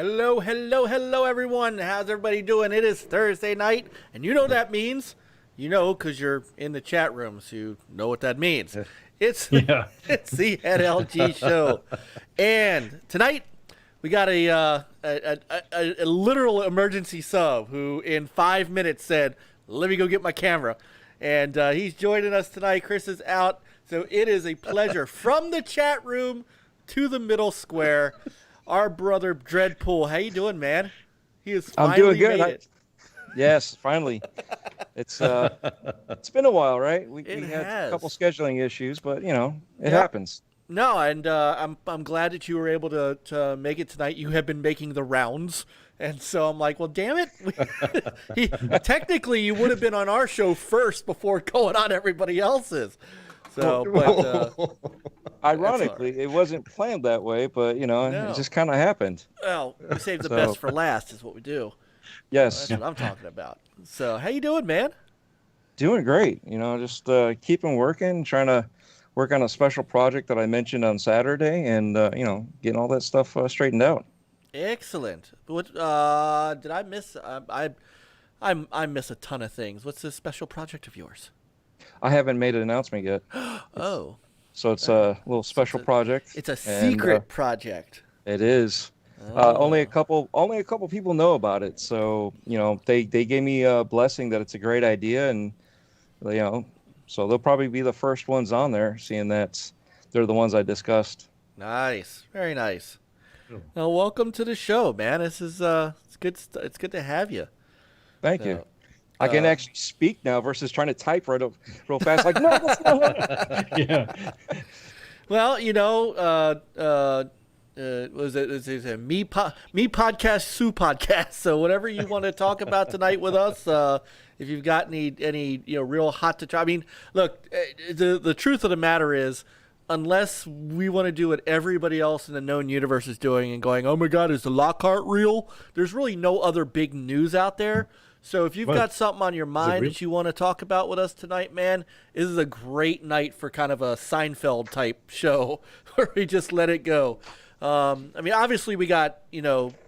Hello, hello, hello, everyone. How's everybody doing? It is Thursday night, and you know what that means. You know, because you're in the chat room, so you know what that means. It's the NLG Show. And tonight, we got a literal emergency sub who, in 5 minutes, said, let me go get my camera. And he's joining us tonight. Chris is out, so it is a pleasure. From the chat room to the middle square, our brother Dreadpool. How you doing, man? He has finally I'm doing good. made it. Yes, finally. It's been a while, right? We had a couple scheduling issues, but you know it happens. No, and I'm glad that you were able to make it tonight. You have been making the rounds, and so I'm like, well, damn it. Technically, you would have been on our show first before going on everybody else's. So, but ironically, it wasn't planned that way, but you know, it just kind of happened. Well, we save the best for last, is what we do. Yes, that's what I'm talking about. So, how you doing, man? Doing great. You know, just keeping working, trying to work on a special project that I mentioned on Saturday, and you know, getting all that stuff straightened out. Excellent. What did I miss? I miss a ton of things. What's this special project of yours? I haven't made an announcement yet. Oh. So it's a little special project. It's a secret project. It is. Only a couple people know about it. So, you know, they gave me a blessing that it's a great idea, and you know, so they'll probably be the first ones on there, seeing that they're the ones I discussed. Nice. Very nice. Well, welcome to the show, man. This is it's good to have you. Thank you. I can actually speak now versus trying to type real fast. Like, no, that's not. Yeah. Well, you know, was it me podcast, Sue podcast? So whatever you want to talk about tonight with us, if you've got any real hot to try. I mean, look, the truth of the matter is, unless we want to do what everybody else in the known universe is doing and going, oh my God, is the Lockhart real? There's really no other big news out there. So if you've got something on your mind that you want to talk about with us tonight, man, this is a great night for kind of a Seinfeld type show where we just let it go. I mean, obviously we got,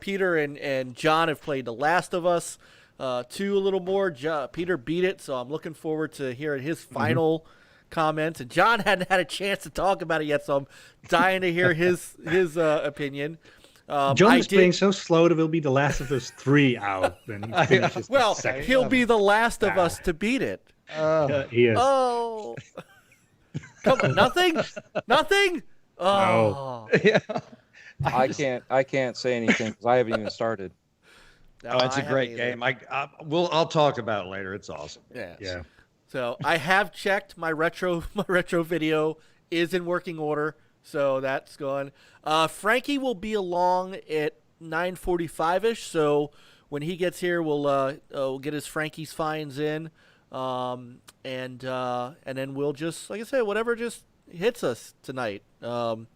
Peter and John have played The Last of Us 2 a little more. Peter beat it, so I'm looking forward to hearing his final comments. And John hadn't had a chance to talk about it yet, so I'm dying to hear his opinion. John's being so slow that he'll be The Last of Us 3 out. Then he finishes he'll be the last of us to beat it. He is. Oh, come on, nothing. Oh, yeah. I can't say anything because I haven't even started. Oh, it's a great game. I'll talk about it later. It's awesome. Yeah. So I have checked my retro video is in working order. So that's going. Frankie will be along at 9:45ish. So when he gets here, we'll get his Frankie's finds in, and then we'll just, like I said, whatever just hits us tonight. I'm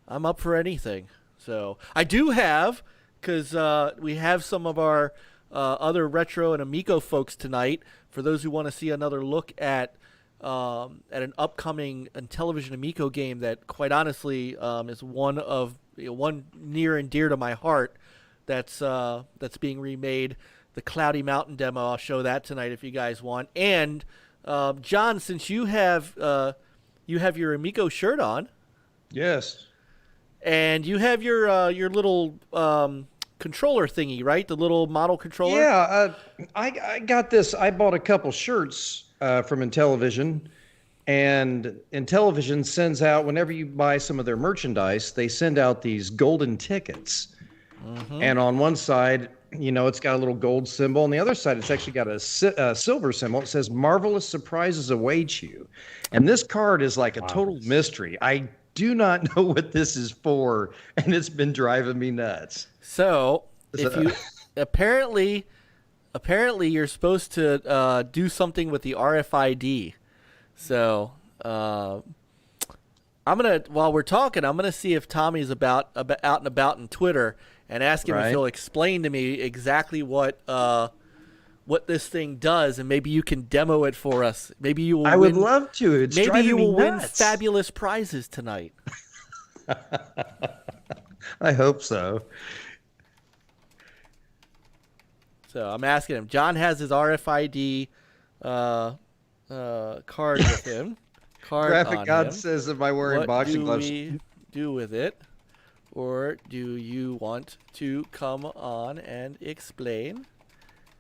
up for anything. So I do have, because we have some of our other retro and Amico folks tonight. For those who want to see another look at an upcoming Intellivision Amico game that, quite honestly, is one near and dear to my heart. That's being remade. The Cloudy Mountain demo. I'll show that tonight if you guys want. And John, since you have your Amico shirt on, yes, and you have your little controller thingy, right? The little model controller. Yeah, I got this. I bought a couple shirts from Intellivision, and Intellivision sends out, whenever you buy some of their merchandise, they send out these golden tickets. And on one side, it's got a little gold symbol. On the other side, it's actually got a silver symbol. It says "Marvelous Surprises Await You." And this card is like a total mystery. I do not know what this is for, and it's been driving me nuts. So, if you apparently you're supposed to do something with the RFID. So, while we're talking, I'm gonna see if Tommy's out and about in Twitter and ask him if he'll explain to me exactly what this thing does, and maybe you can demo it for us. Maybe you will. I would love to. It's maybe you will win nuts. fabulous prizes tonight. I hope so. So I'm asking him. John has his RFID card with him. Graphic God says, am I wearing boxing gloves? What do we do with it? Or do you want to come on and explain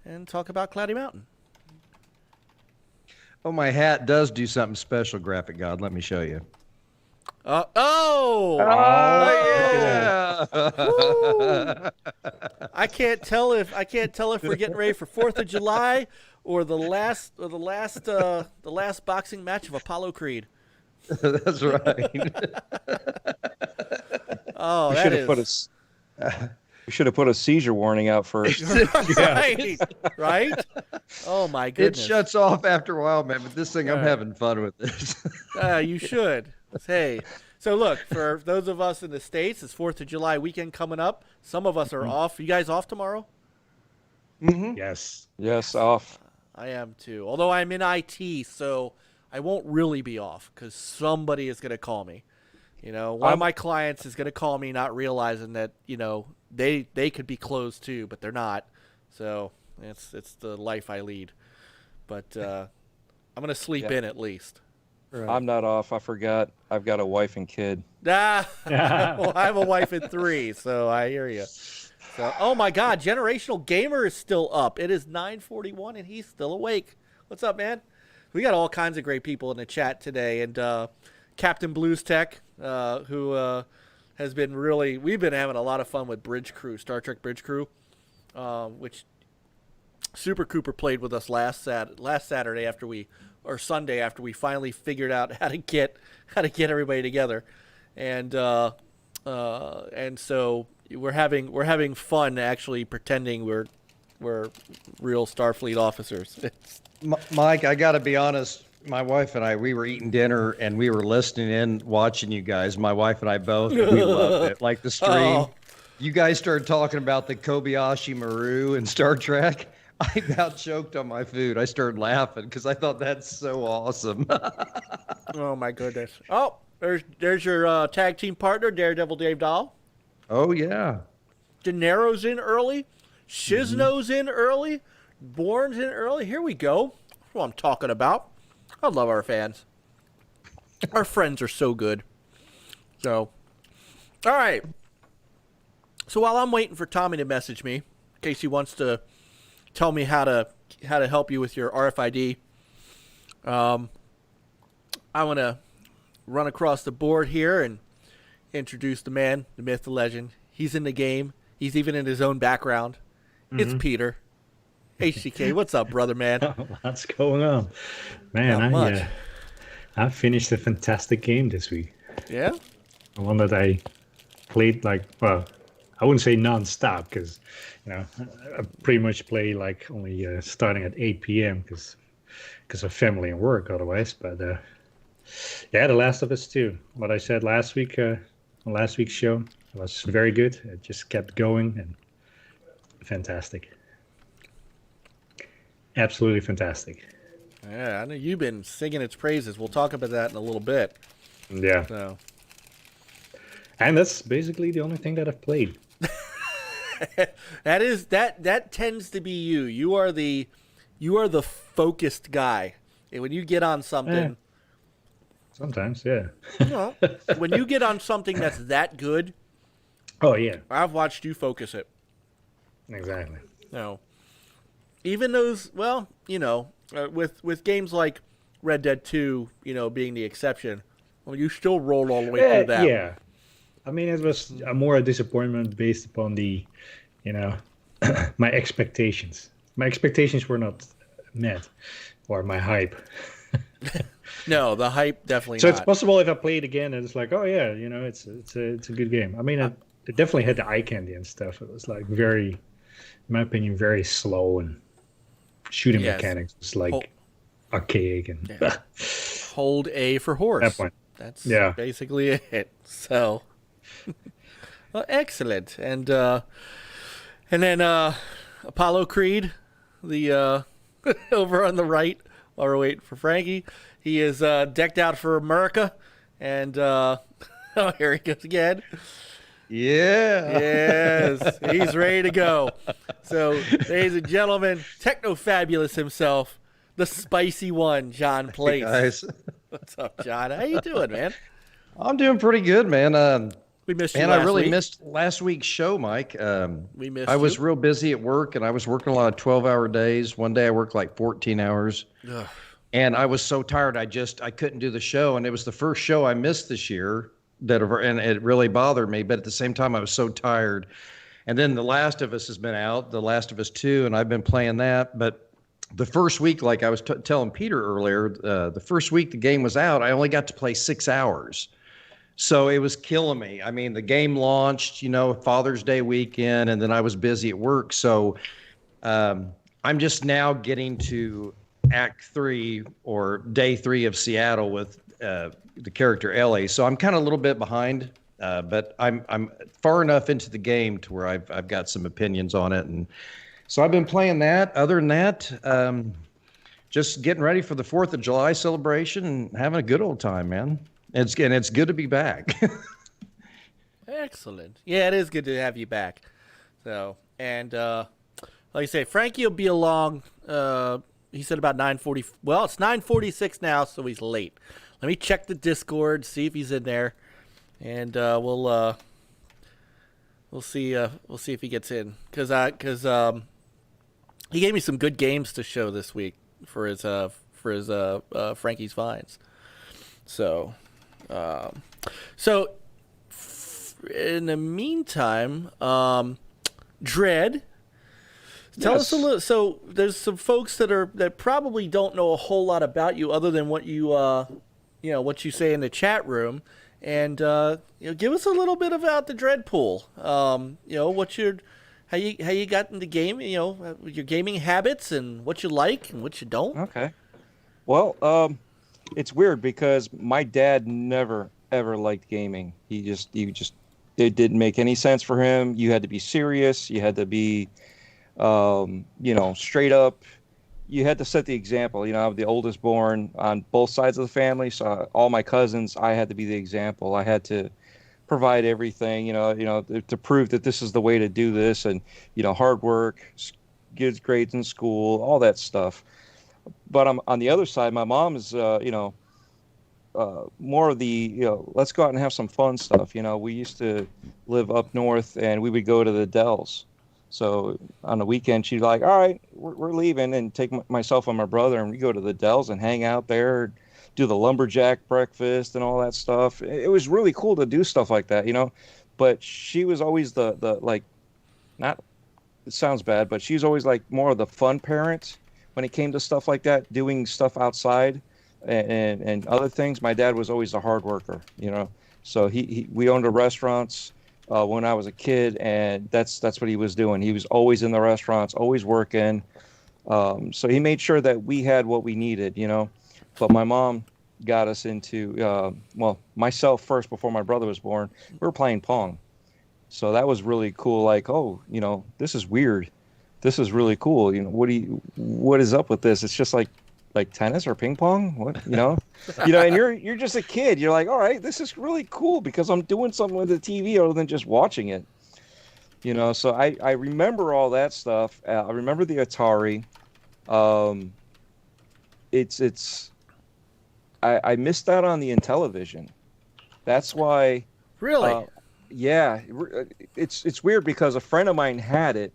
and talk about Cloudy Mountain? Oh, my hat does do something special, Graphic God. Let me show you. Yeah. I can't tell if we're getting ready for 4th of July or the last boxing match of Apollo Creed. That's right. Oh, we should have put a seizure warning out first. right? Oh my goodness. It shuts off after a while, man. But this thing, I'm having fun with this. You should. Hey, so look, for those of us in the States, it's 4th of July weekend coming up. Some of us are off. You guys off tomorrow? Mm-hmm. Yes, off. I am too. Although I'm in IT, so I won't really be off because somebody is going to call me. One of my clients is going to call me, not realizing that they could be closed too, but they're not. So it's the life I lead. But I'm going to sleep in at least. Right. I'm not off. I forgot. I've got a wife and kid. Well, I have a wife and 3, so I hear you. So, oh my God, Generational Gamer is still up. It is 9:41 and he's still awake. What's up, man? We got all kinds of great people in the chat today, and Captain Blues Tech, who has been we've been having a lot of fun with Bridge Crew, Star Trek Bridge Crew, which Super Cooper played with us last Saturday Sunday after we finally figured out how to get everybody together, and so we're having fun actually pretending we're real Starfleet officers. Mike, I got to be honest. My wife and I, we were eating dinner and we were listening in, watching you guys. My wife and I both, and we loved it. Like the stream, You guys started talking about the Kobayashi Maru and Star Trek. I about choked on my food. I started laughing because I thought that's so awesome. Oh my goodness! Oh, there's your tag team partner, Daredevil Dave Dahl. Oh yeah. De Niro's in early. Shizno's in early. Bourne's in early. Here we go. That's what I'm talking about. I love our fans. Our friends are so good. So, all right. So while I'm waiting for Tommy to message me, in case he wants to tell me how to help you with your RFID, I want to run across the board here and introduce the man, the myth, the legend. He's in the game. He's even in his own background. Mm-hmm. It's Peter. HCK, what's up, brother, man? What's going on? Man, I finished a fantastic game this week. Yeah? The one that I played I wouldn't say non-stop because, I pretty much play only starting at 8 p.m. because of family and work otherwise. But, The Last of Us 2. What I said last week on last week's show was very good. It just kept going and fantastic. Absolutely fantastic. Yeah, I know you've been singing its praises. We'll talk about that in a little bit. Yeah. So. And that's basically the only thing that I've played. That tends to be you. You are the focused guy. And when you get on something. Sometimes, yeah. When you get on something that's that good. Oh yeah. I've watched you focus it. Exactly. No. Even those, with games like Red Dead 2, being the exception, you still roll all the way through that. Yeah. I mean, it was more a disappointment based upon the, my expectations. My expectations were not met, or my hype. No, the hype definitely so not. It's possible if I play it again and it's like, oh yeah, it's a good game. I mean, it definitely had the eye candy and stuff. It was very, in my opinion, very slow and shooting mechanics was archaic and Hold A for horse. That point. That's basically it. So, well, excellent. And then Apollo Creed, the over on the right, while we're waiting for Frankie, he is decked out for America, and here he goes again. Yeah. Yes, he's ready to go. So, ladies and gentlemen, Techno-Fabulous himself, the spicy one, John Place. Hey guys. What's up, John? How you doing, man? I'm doing pretty good, man. We missed you And last I really week. missed last week's show, Mike. We missed I was you. real busy at work, and I was working a lot of 12-hour days. One day I worked like 14 hours. Ugh. And I was so tired, I couldn't do the show. And it was the first show I missed this year, and it really bothered me. But at the same time, I was so tired. And then The Last of Us has been out, The Last of Us 2, and I've been playing that. But the first week, like I was telling Peter earlier, the first week the game was out, I only got to play 6 hours. So it was killing me. I mean, the game launched, Father's Day weekend, and then I was busy at work. So I'm just now getting to Act 3 or Day 3 of Seattle with the character Ellie. So I'm kind of a little bit behind, but I'm far enough into the game to where I've got some opinions on it, and so I've been playing that. Other than that, just getting ready for the 4th of July celebration and having a good old time, man. It's good to be back. Excellent. Yeah, it is good to have you back. So, and like I say, Frankie will be along. He said about 9:40. Well, it's 9:46 now, so he's late. Let me check the Discord, see if he's in there, and we'll see. We'll see if he gets in, because he gave me some good games to show this week for his Frankie's Finds. So, in the meantime, Dread, tell us a little. So there's some folks that probably don't know a whole lot about you other than what you what you say in the chat room, and give us a little bit about the Dread Pool. How you got into gaming, your gaming habits and what you like and what you don't. Okay. Well, it's weird because my dad never ever liked gaming. It didn't make any sense for him. You had to be serious. You had to be, straight up. You had to set the example. I'm the oldest born on both sides of the family, so all my cousins, I had to be the example. I had to provide everything, to prove that this is the way to do this, and hard work, good grades in school, all that stuff. But on the other side, my mom is, more of the, let's go out and have some fun stuff. We used to live up north, and we would go to the Dells. So on the weekend, she'd be like, all right, we're leaving, and take myself and my brother, and we go to the Dells and hang out there, do the lumberjack breakfast and all that stuff. It was really cool to do stuff like that, But she was always the not, it sounds bad, but she's always like more of the fun parent when it came to stuff like that, doing stuff outside and other things. My dad was always a hard worker, So we owned a restaurants when I was a kid, and that's what he was doing. He was always in the restaurants, always working. So he made sure that we had what we needed, But my mom got us into, myself first before my brother was born. We were playing Pong. So that was really cool. Like, oh, this is weird. This is really cool. What is up with this? It's just like tennis or ping pong. What, and you're just a kid. You're like, all right, this is really cool because I'm doing something with the TV other than just watching it. So I remember all that stuff. I remember the Atari. I missed out on the Intellivision. That's why. Really? Yeah. It's weird because a friend of mine had it,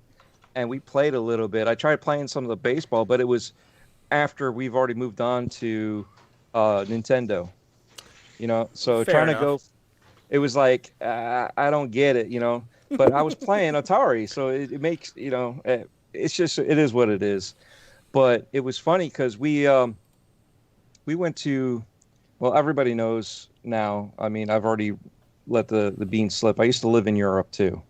and we played a little bit. I tried playing some of the baseball, but it was after we've already moved on to Nintendo. So Fair trying enough. to go. It was like I don't get it, But I was playing Atari, so it makes it's just, it is what it is. But it was funny because we went to, well, everybody knows now. I mean, I've already let the bean slip. I used to live in Europe too.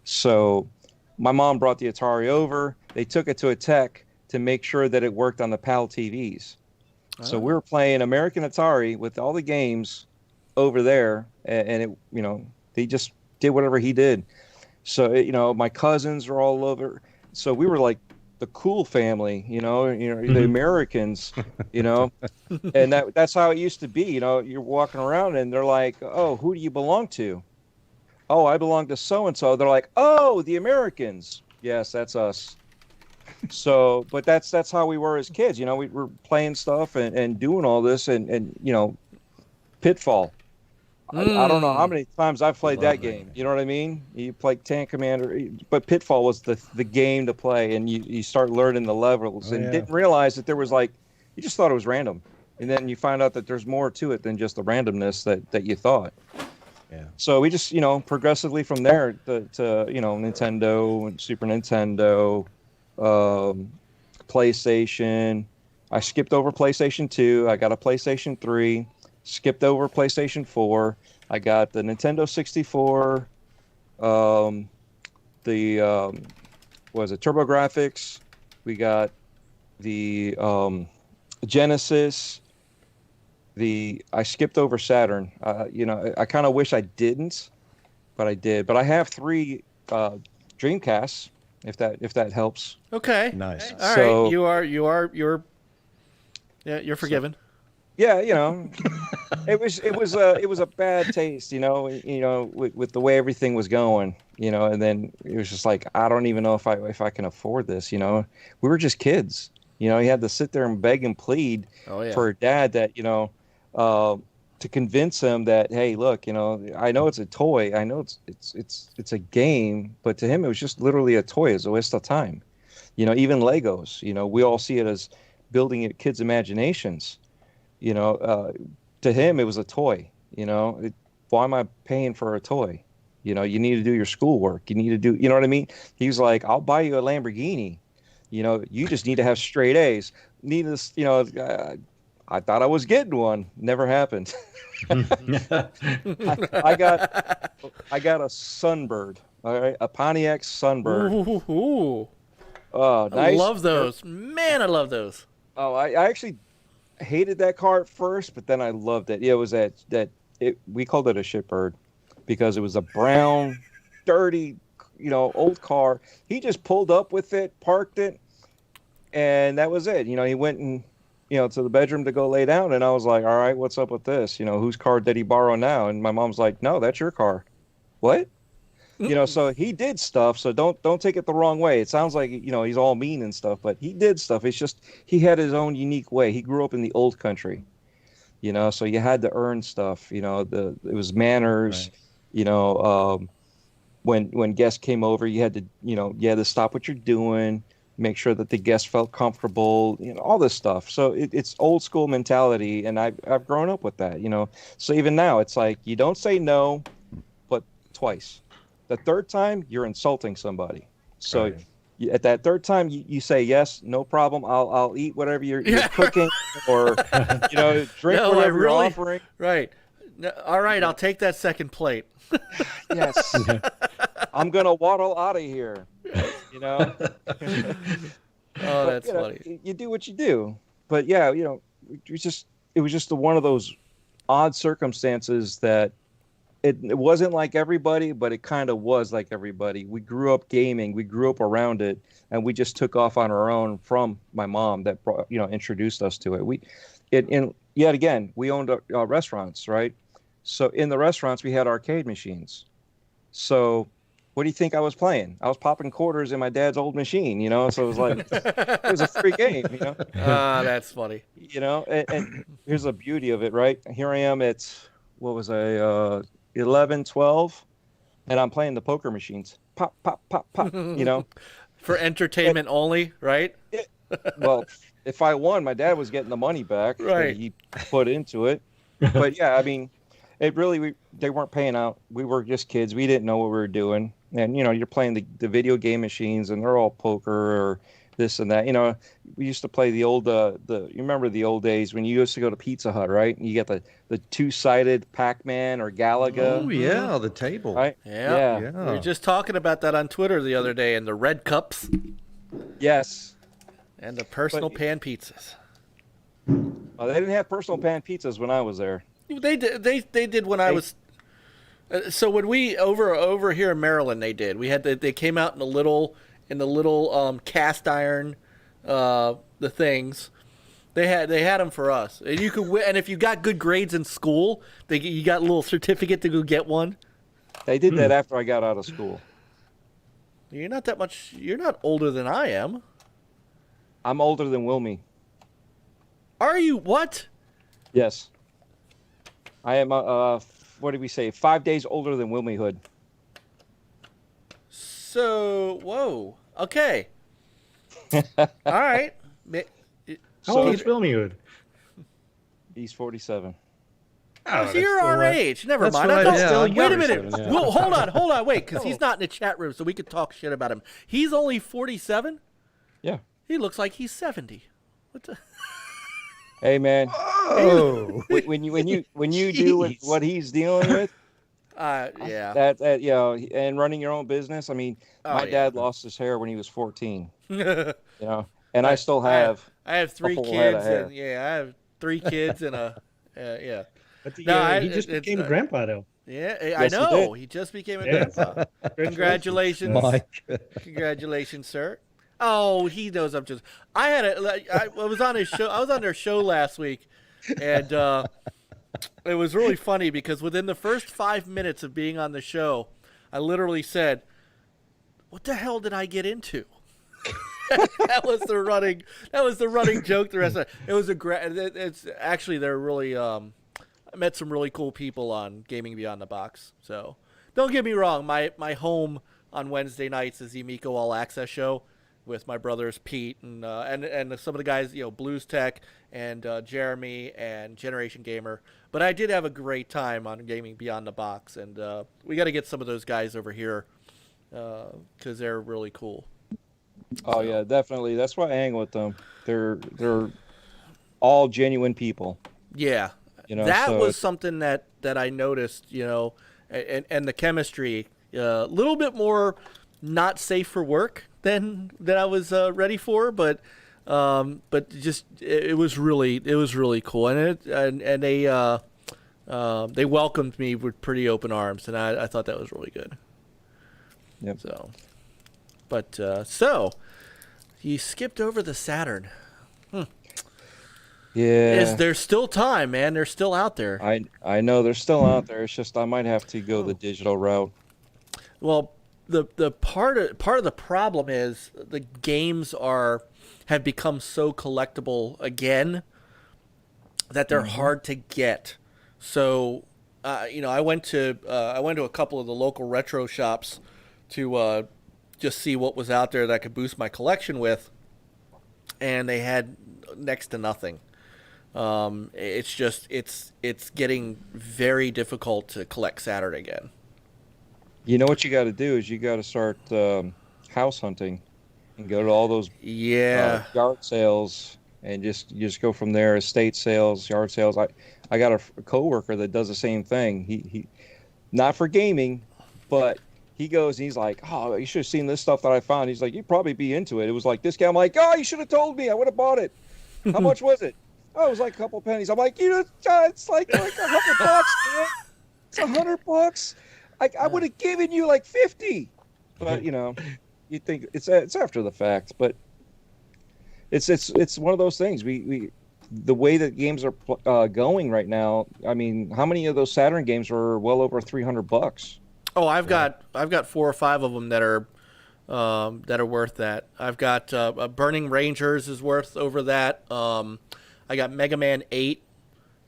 So my mom brought the Atari over. They took it to a tech to make sure that it worked on the PAL TVs. Oh. So we were playing American Atari with all the games over there, and it, they just did whatever he did. So, my cousins are all over. So we were like the cool family, the Americans, and that's how it used to be. You're walking around and they're like, oh, who do you belong to? oh, I belong to so and so. They're like, oh, the Americans. Yes, that's us. So, but that's how we were as kids. You know, we were playing stuff and doing all this, and you know, Pitfall. I don't know how many times I've played that game. You know what I mean? You play Tank Commander, but Pitfall was the game to play, and you start learning the levels, and didn't realize that there was like, you just thought it was random, and then you find out that there's more to it than just the randomness that you thought. Yeah. So we just, you know, progressively from there to you know, Nintendo and Super Nintendo, PlayStation. I skipped over PlayStation 2. I got a PlayStation 3. Skipped over PlayStation 4. I got the Nintendo 64. Was it TurboGrafx? We got the Genesis. I skipped over Saturn. You know, I kind of wish I didn't, but I did. But I have 3 Dreamcasts, if that helps. Okay. Nice. All So- right. You're forgiven. Yeah, you know, it was a bad taste, you know, with the way everything was going, you know, and then it was just like, I don't even know if I can afford this, you know. We were just kids, you know. You had to sit there and beg and plead for a dad that, you know, to convince him that, hey, look, you know, I know it's a toy, I know it's a game, but to him it was just literally a toy. It's a waste of time, you know. Even Legos, you know, we all see it as building at kids' imaginations. You know, to him, it was a toy. You know, why am I paying for a toy? You know, you need to do your schoolwork. You need to do, you know what I mean? He's like, I'll buy you a Lamborghini. You know, you just need to have straight A's. Needless, you know, I thought I was getting one. Never happened. I got a Sunbird. All right, a Pontiac Sunbird. Ooh. Oh, nice. I love those. Man, I love those. Oh, I actually hated that car at first, but then I loved it. Yeah, it was we called it a shitbird because it was a brown, dirty, you know, old car. He just pulled up with it, parked it, and that was it. You know, he went and, you know, to the bedroom to go lay down, and I was like, all right, what's up with this? You know, whose car did he borrow now? And my mom's like, no, that's your car. What? You know, so he did stuff. So don't take it the wrong way. It sounds like, you know, he's all mean and stuff, but he did stuff. It's just he had his own unique way. He grew up in the old country, you know, so you had to earn stuff. You know, it was manners. Right. You know, when guests came over, you had to stop what you're doing, make sure that the guests felt comfortable. You know, all this stuff. So it's old school mentality, and I've grown up with that. You know, so even now it's like you don't say no, but twice. The third time, you're insulting somebody. So at that third time, you say, yes, no problem. I'll eat whatever you're cooking, or, you know, drink whatever you're offering. Right. No, all right, I'll take that second plate. Yes. I'm going to waddle out of here, you know. That's funny. You do what you do. But, yeah, you know, it was just one of those odd circumstances that it wasn't like everybody, but it kind of was like everybody. We grew up gaming. We grew up around it, and we just took off on our own from my mom that introduced us to it. And yet again, we owned restaurants, right? So in the restaurants, we had arcade machines. So what do you think I was playing? I was popping quarters in my dad's old machine, you know? So it was like, it was a free game, you know? That's funny. You know, and here's the beauty of it, right? Here I am at, 11, 12, and I'm playing the poker machines. Pop, pop, pop, pop, you know. For entertainment only, right? Well, if I won, my dad was getting the money back that he put into it. But yeah, I mean, they weren't paying out. We were just kids. We didn't know what we were doing. And, you know, you're playing the video game machines, and they're all poker or this and that. You know, we used to play the old, you remember the old days when you used to go to Pizza Hut, right? And you get the two-sided Pac-Man or Galaga. Oh, yeah, the table. Right? Yeah. We were just talking about that on Twitter the other day, and the red cups. Yes. And the personal pan pizzas. They didn't have personal pan pizzas when I was there. They did. They did when I was. So when we over here in Maryland, they did. They came out in the little cast iron, the things. They had them for us, and you could win. And if you got good grades in school, you got a little certificate to go get one. They did that after I got out of school. You're not that much. You're not older than I am. I'm older than Wilmy. Are you? What? Yes. I am, what did we say? 5 days older than Wilmy Hood. So, whoa. Okay. All right. How old is Wilmy Hood? He's 47. Oh, so you're our age. Never mind. Wait a minute. Yeah. Well, hold on. Wait, because he's not in the chat room, so we could talk shit about him. He's only 47? Yeah. He looks like he's 70. What the? Hey, man. Oh. When you do what he's dealing with, Yeah. that you know, and running your own business. I mean, my yeah. dad lost his hair when he was 14. You know, and I still have. I have 3 a full head of kids. hair. And, yeah, I have 3 kids and a yeah. But No, he just became a grandpa, though. Yeah, Yes, I he know. did. He just became a Yeah. grandpa. Congratulations, Mike. Congratulations, sir. Oh, he knows I'm just. I was on his show. I was on their show last week, and it was really funny because within the first 5 minutes of being on the show, I literally said, "What the hell did I get into?" that was the running joke. The rest of it was it's actually they're really. I met some really cool people on Gaming Beyond the Box. So don't get me wrong. My home on Wednesday nights is the Amico All Access show with my brothers Pete and some of the guys, Blues Tech and Jeremy and Generation Gamer. But I did have a great time on Gaming Beyond the Box, and we got to get some of those guys over here because they're really cool. Oh yeah, definitely. That's why I hang with them. They're all genuine people. Yeah, that was something that I noticed. And the chemistry, a little bit more not safe for work than I was ready for, but just it was really cool, and they welcomed me with pretty open arms, and I thought that was really good. Yep. So, but so you skipped over the Saturn. Yeah. There's still time, man. They're still out there. I know they're still out there. It's just I might have to go the digital route. Well, the part of the problem is the games have become so collectible again that they're hard to get. So, I went to a couple of the local retro shops to just see what was out there that I could boost my collection with, and they had next to nothing. It's getting very difficult to collect Saturn again. You know what you got to do is you got to start house hunting and go to all those yard sales and just go from there. Estate sales, yard sales. I got a coworker that does the same thing. He not for gaming, but he goes and he's like, "Oh, you should have seen this stuff that I found." He's like, "You'd probably be into it." It was like this guy. I'm like, "Oh, you should have told me. I would have bought it." How much was it? Oh, it was like a couple pennies. I'm like, it's like $100, man. It's $100. I would have given you like 50. But you think it's after the fact, but it's one of those things. We the way that games are going right now. I mean, how many of those Saturn games are well over $300? Oh, I've got 4 or 5 of them that are worth that. I've got Burning Rangers is worth over that. I got Mega Man 8,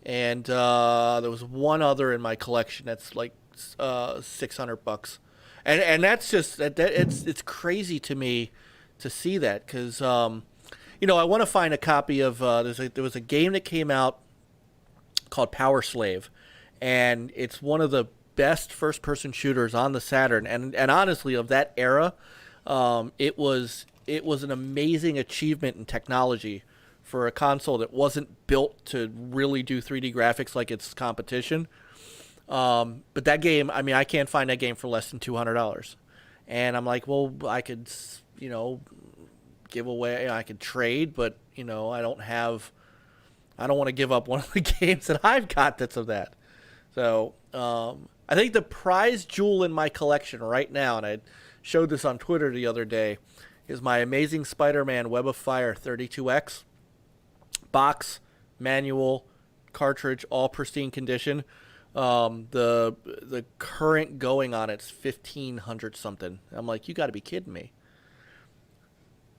and there was one other in my collection that's like $600, and that's just it's crazy to me to see that because I want to find a copy of there was a game that came out called Power Slave, and it's one of the best first-person shooters on the Saturn, and honestly of that era. It was an amazing achievement in technology for a console that wasn't built to really do 3D graphics like its competition. But that game, I mean, I can't find that game for less than $200. And I'm like, well, I could, give away, I could trade, but, I don't want to give up one of the games that I've got that's of that. So, I think the prize jewel in my collection right now, and I showed this on Twitter the other day, is my Amazing Spider-Man Web of Fire 32X. Box, manual, cartridge, all pristine condition. The current going on it's 1,500 something. I'm like, you got to be kidding me.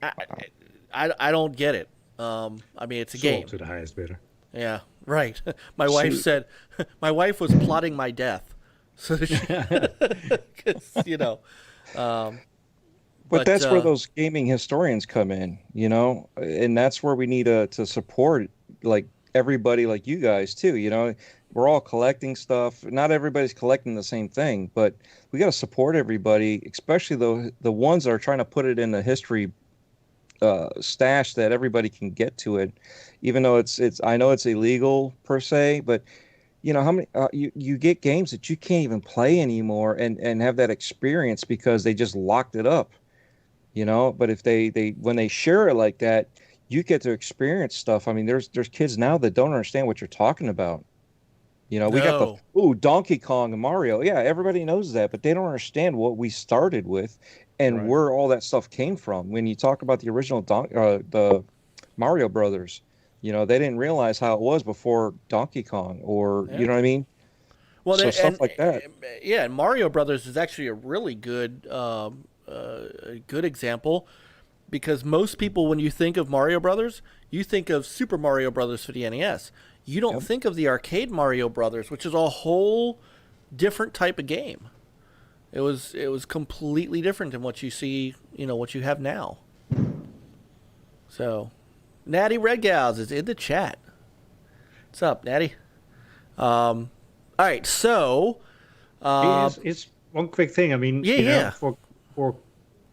I don't get it. I mean, it's a game. To the highest bidder. Yeah, right. My wife said, my wife was plotting my death. So she, 'cause, you know. But that's where those gaming historians come in, you know, and that's where we need to support like everybody like you guys too. You know, we're all collecting stuff. Not everybody's collecting the same thing, but we got to support everybody, especially the ones that are trying to put it in the history stash that everybody can get to it, even though it's I know it's illegal per se, but you know how many you get games that you can't even play anymore and have that experience because they just locked it up, you know. But if they when they share it like that, you get to experience stuff. I mean, there's kids now that don't understand what you're talking about. You know, we got the Donkey Kong and Mario. Yeah, everybody knows that, but they don't understand what we started with and where all that stuff came from. When you talk about the original the Mario Brothers, you know, they didn't realize how it was before Donkey Kong, or you know what I mean? Well, so stuff like that. Yeah, and Mario Brothers is actually a really good good example, because most people, when you think of Mario Brothers, you think of Super Mario Brothers for the NES. You don't think of the arcade Mario Brothers, which is a whole different type of game. It was completely different than what you see, you know, what you have now. So, Natty Red Gals is in the chat. What's up, Natty? All right, so It's one quick thing. I mean, you know, for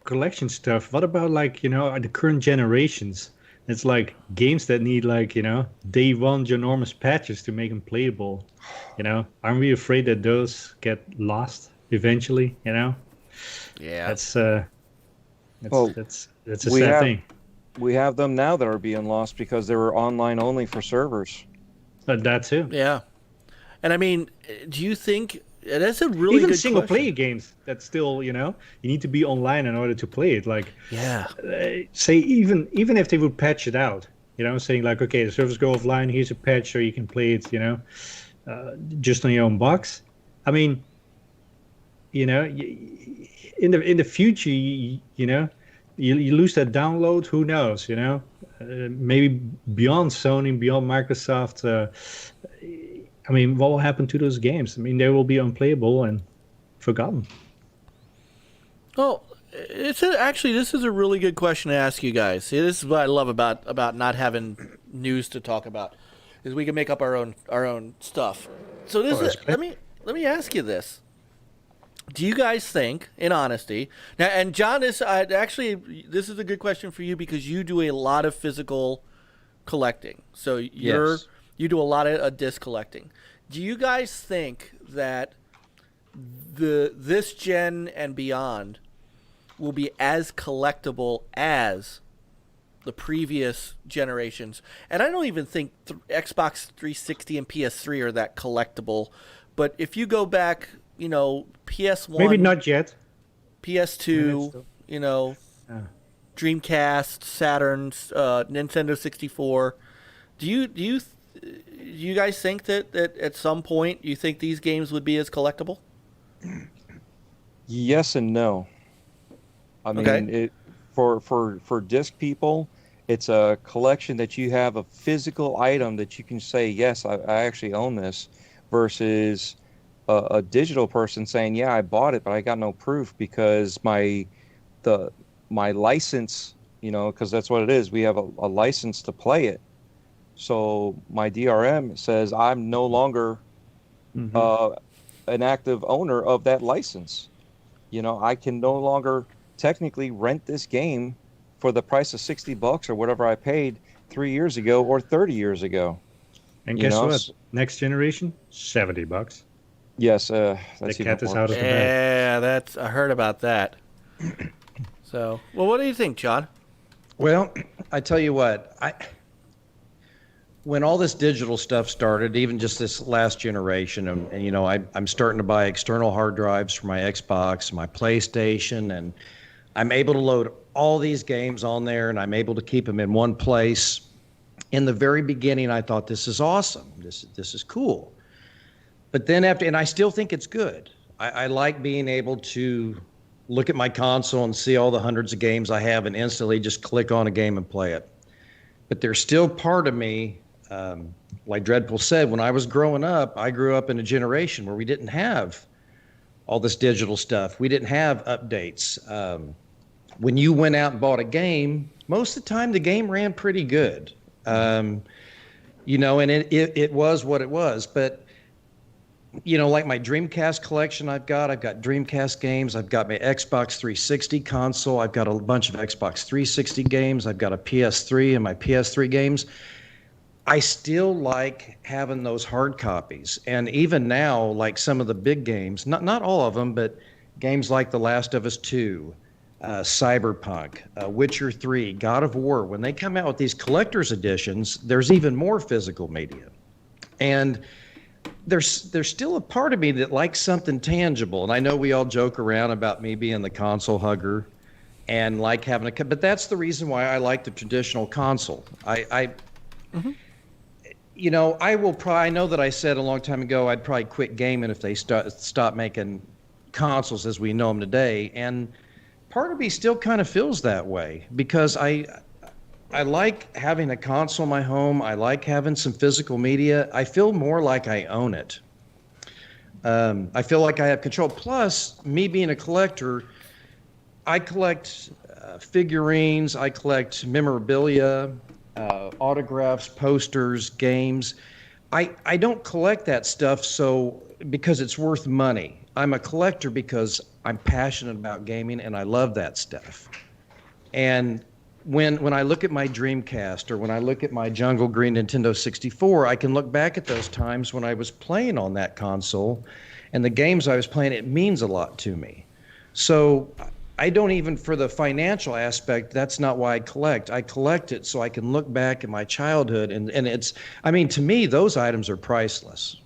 collection stuff, what about like, you know, the current generations? It's like games that need like, you know, day one ginormous patches to make them playable. You know, aren't we afraid that those get lost eventually? You know, that's a sad thing. We have them now that are being lost because they were online only for servers. That too. Yeah, and I mean, do you think that's a really even good single question. player games that still, you know, you need to be online in order to play it? Like, say even if they would patch it out, you know, saying like, okay, the servers go offline, here's a patch so you can play it, you know, just on your own box. I mean, you know, in the future, you know, you lose that download. Who knows? You know, maybe beyond Sony, beyond Microsoft. I mean, what will happen to those games? I mean, they will be unplayable and forgotten. Well, actually, this is a really good question to ask you guys. See, this is what I love about not having news to talk about, is we can make up our own stuff. So let me ask you this. Do you guys think, in honesty, now, and John, this is a good question for you because you do a lot of physical collecting. So you do a lot of disc collecting. Do you guys think that this gen and beyond will be as collectible as the previous generations? And I don't even think Xbox 360 and PS3 are that collectible. But if you go back, you know, PS1, maybe not yet. PS2, you know, Dreamcast, Saturn, Nintendo 64. Do you guys think that at some point you think these games would be as collectible? Yes and no. I mean, for disc people, it's a collection that you have a physical item that you can say, yes, I actually own this, versus a digital person saying, yeah, I bought it, but I got no proof because my license, you know, because that's what it is. We have a license to play it. So my DRM says I'm no longer an active owner of that license. You know, I can no longer technically rent this game for the price of $60 or whatever I paid 3 years ago or 30 years ago. And guess what? Next generation, $70. Yes, the cat is out of the bag. Yeah, I heard about that. So, well, what do you think, John? Well, I tell you what, when all this digital stuff started, even just this last generation, and you know, I'm starting to buy external hard drives for my Xbox, my PlayStation, and I'm able to load all these games on there, and I'm able to keep them in one place. In the very beginning, I thought, this is awesome. This is cool. But then after, and I still think it's good. I like being able to look at my console and see all the hundreds of games I have and instantly just click on a game and play it. But there's still part of me, like Dreadpool said, when I was growing up, I grew up in a generation where we didn't have all this digital stuff. We didn't have updates. When you went out and bought a game, most of the time the game ran pretty good. You know, and it was what it was. But, you know, like my Dreamcast collection I've got Dreamcast games. I've got my Xbox 360 console. I've got a bunch of Xbox 360 games. I've got a PS3 and my PS3 games. I still like having those hard copies. And even now, like some of the big games, not all of them, but games like The Last of Us 2, Cyberpunk, Witcher 3, God of War, when they come out with these collector's editions, there's even more physical media. And there's still a part of me that likes something tangible. And I know we all joke around about me being the console hugger and like having but that's the reason why I like the traditional console. You know, I know that I said a long time ago I'd probably quit gaming if they stop making consoles as we know them today. And part of me still kind of feels that way because I like having a console in my home. I like having some physical media. I feel more like I own it. I feel like I have control. Plus, me being a collector, I collect figurines. I collect memorabilia, autographs, posters, games. I don't collect that stuff because it's worth money. I'm a collector because I'm passionate about gaming and I love that stuff. And when I look at my Dreamcast or when I look at my Jungle Green Nintendo 64, I can look back at those times when I was playing on that console and the games I was playing, it means a lot to me. So I don't even, for the financial aspect, that's not why I collect. I collect it so I can look back at my childhood and it's, I mean, to me, those items are priceless.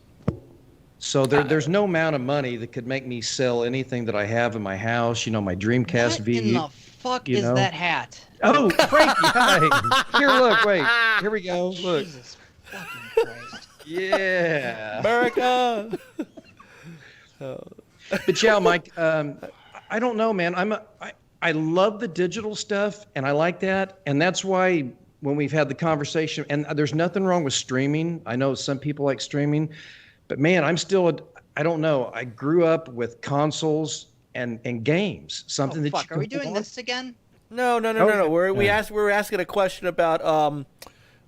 So there's no amount of money that could make me sell anything that I have in my house, you know, my Dreamcast What V. in the fuck is that hat? Oh, Frankie, hi. Here, look, wait. Here we go. Look. Jesus fucking Christ. Yeah. America. But yeah, Mike, I don't know, man. I love the digital stuff, and I like that. And that's why when we've had the conversation, and there's nothing wrong with streaming. I know some people like streaming. But man, I don't know. I grew up with consoles and games. Something that fuck. you Are we can doing watch. this again? No. We were asking a question about hang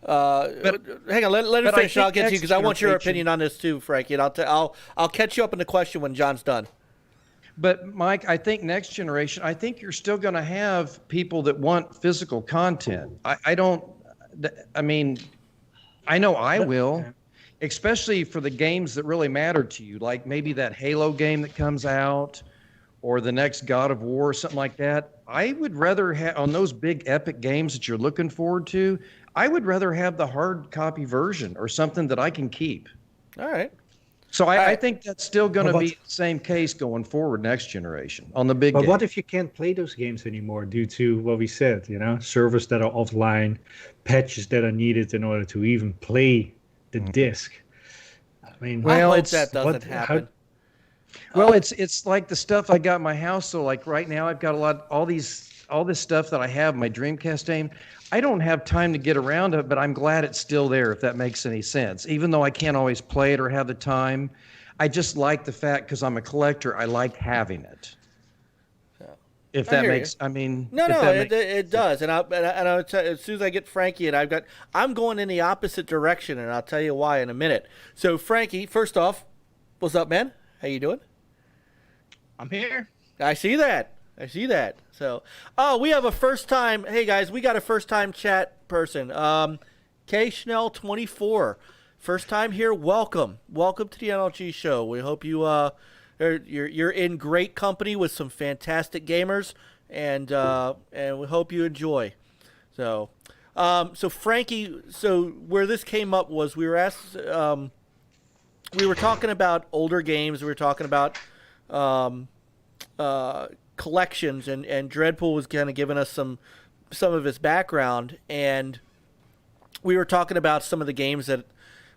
on, let me finish and I'll get to you because I want your opinion on this too, Frankie. And I'll catch you up in the question when John's done. But Mike, I think next generation, I think you're still going to have people that want physical content. I mean, I know I will. Especially for the games that really matter to you, like maybe that Halo game that comes out or the next God of War or something like that. I would rather have, on those big epic games that you're looking forward to, I would rather have the hard copy version or something that I can keep. All right. So I think that's still going to be the same case going forward next generation on the big But games. what if you can't play those games anymore due to what we said, you know, servers that are offline, patches that are needed in order to even play the disc? I mean, I hope that doesn't happen. Well, it's like the stuff I got in my house. So like right now I've got all this stuff that I have, my Dreamcast game. I don't have time to get around it, but I'm glad it's still there, if that makes any sense. Even though I can't always play it or have the time, I just like the fact, because I'm a collector, I like having it. If that makes, I mean, it does, and I'll tell you, as soon as I get Frankie, and I'm going in the opposite direction, and I'll tell you why in a minute. So, Frankie, first off, what's up, man? How you doing? I'm here. I see that. So, we have a first time. Hey guys, we got a first time chat person. K Schnell 24, first time here. Welcome to the NLG Show. We hope you you're in great company with some fantastic gamers, and we hope you enjoy. So Frankie, so where this came up was we were asked, we were talking about older games. We were talking about collections, and Dreadpool was kind of giving us some of his background, and we were talking about some of the games that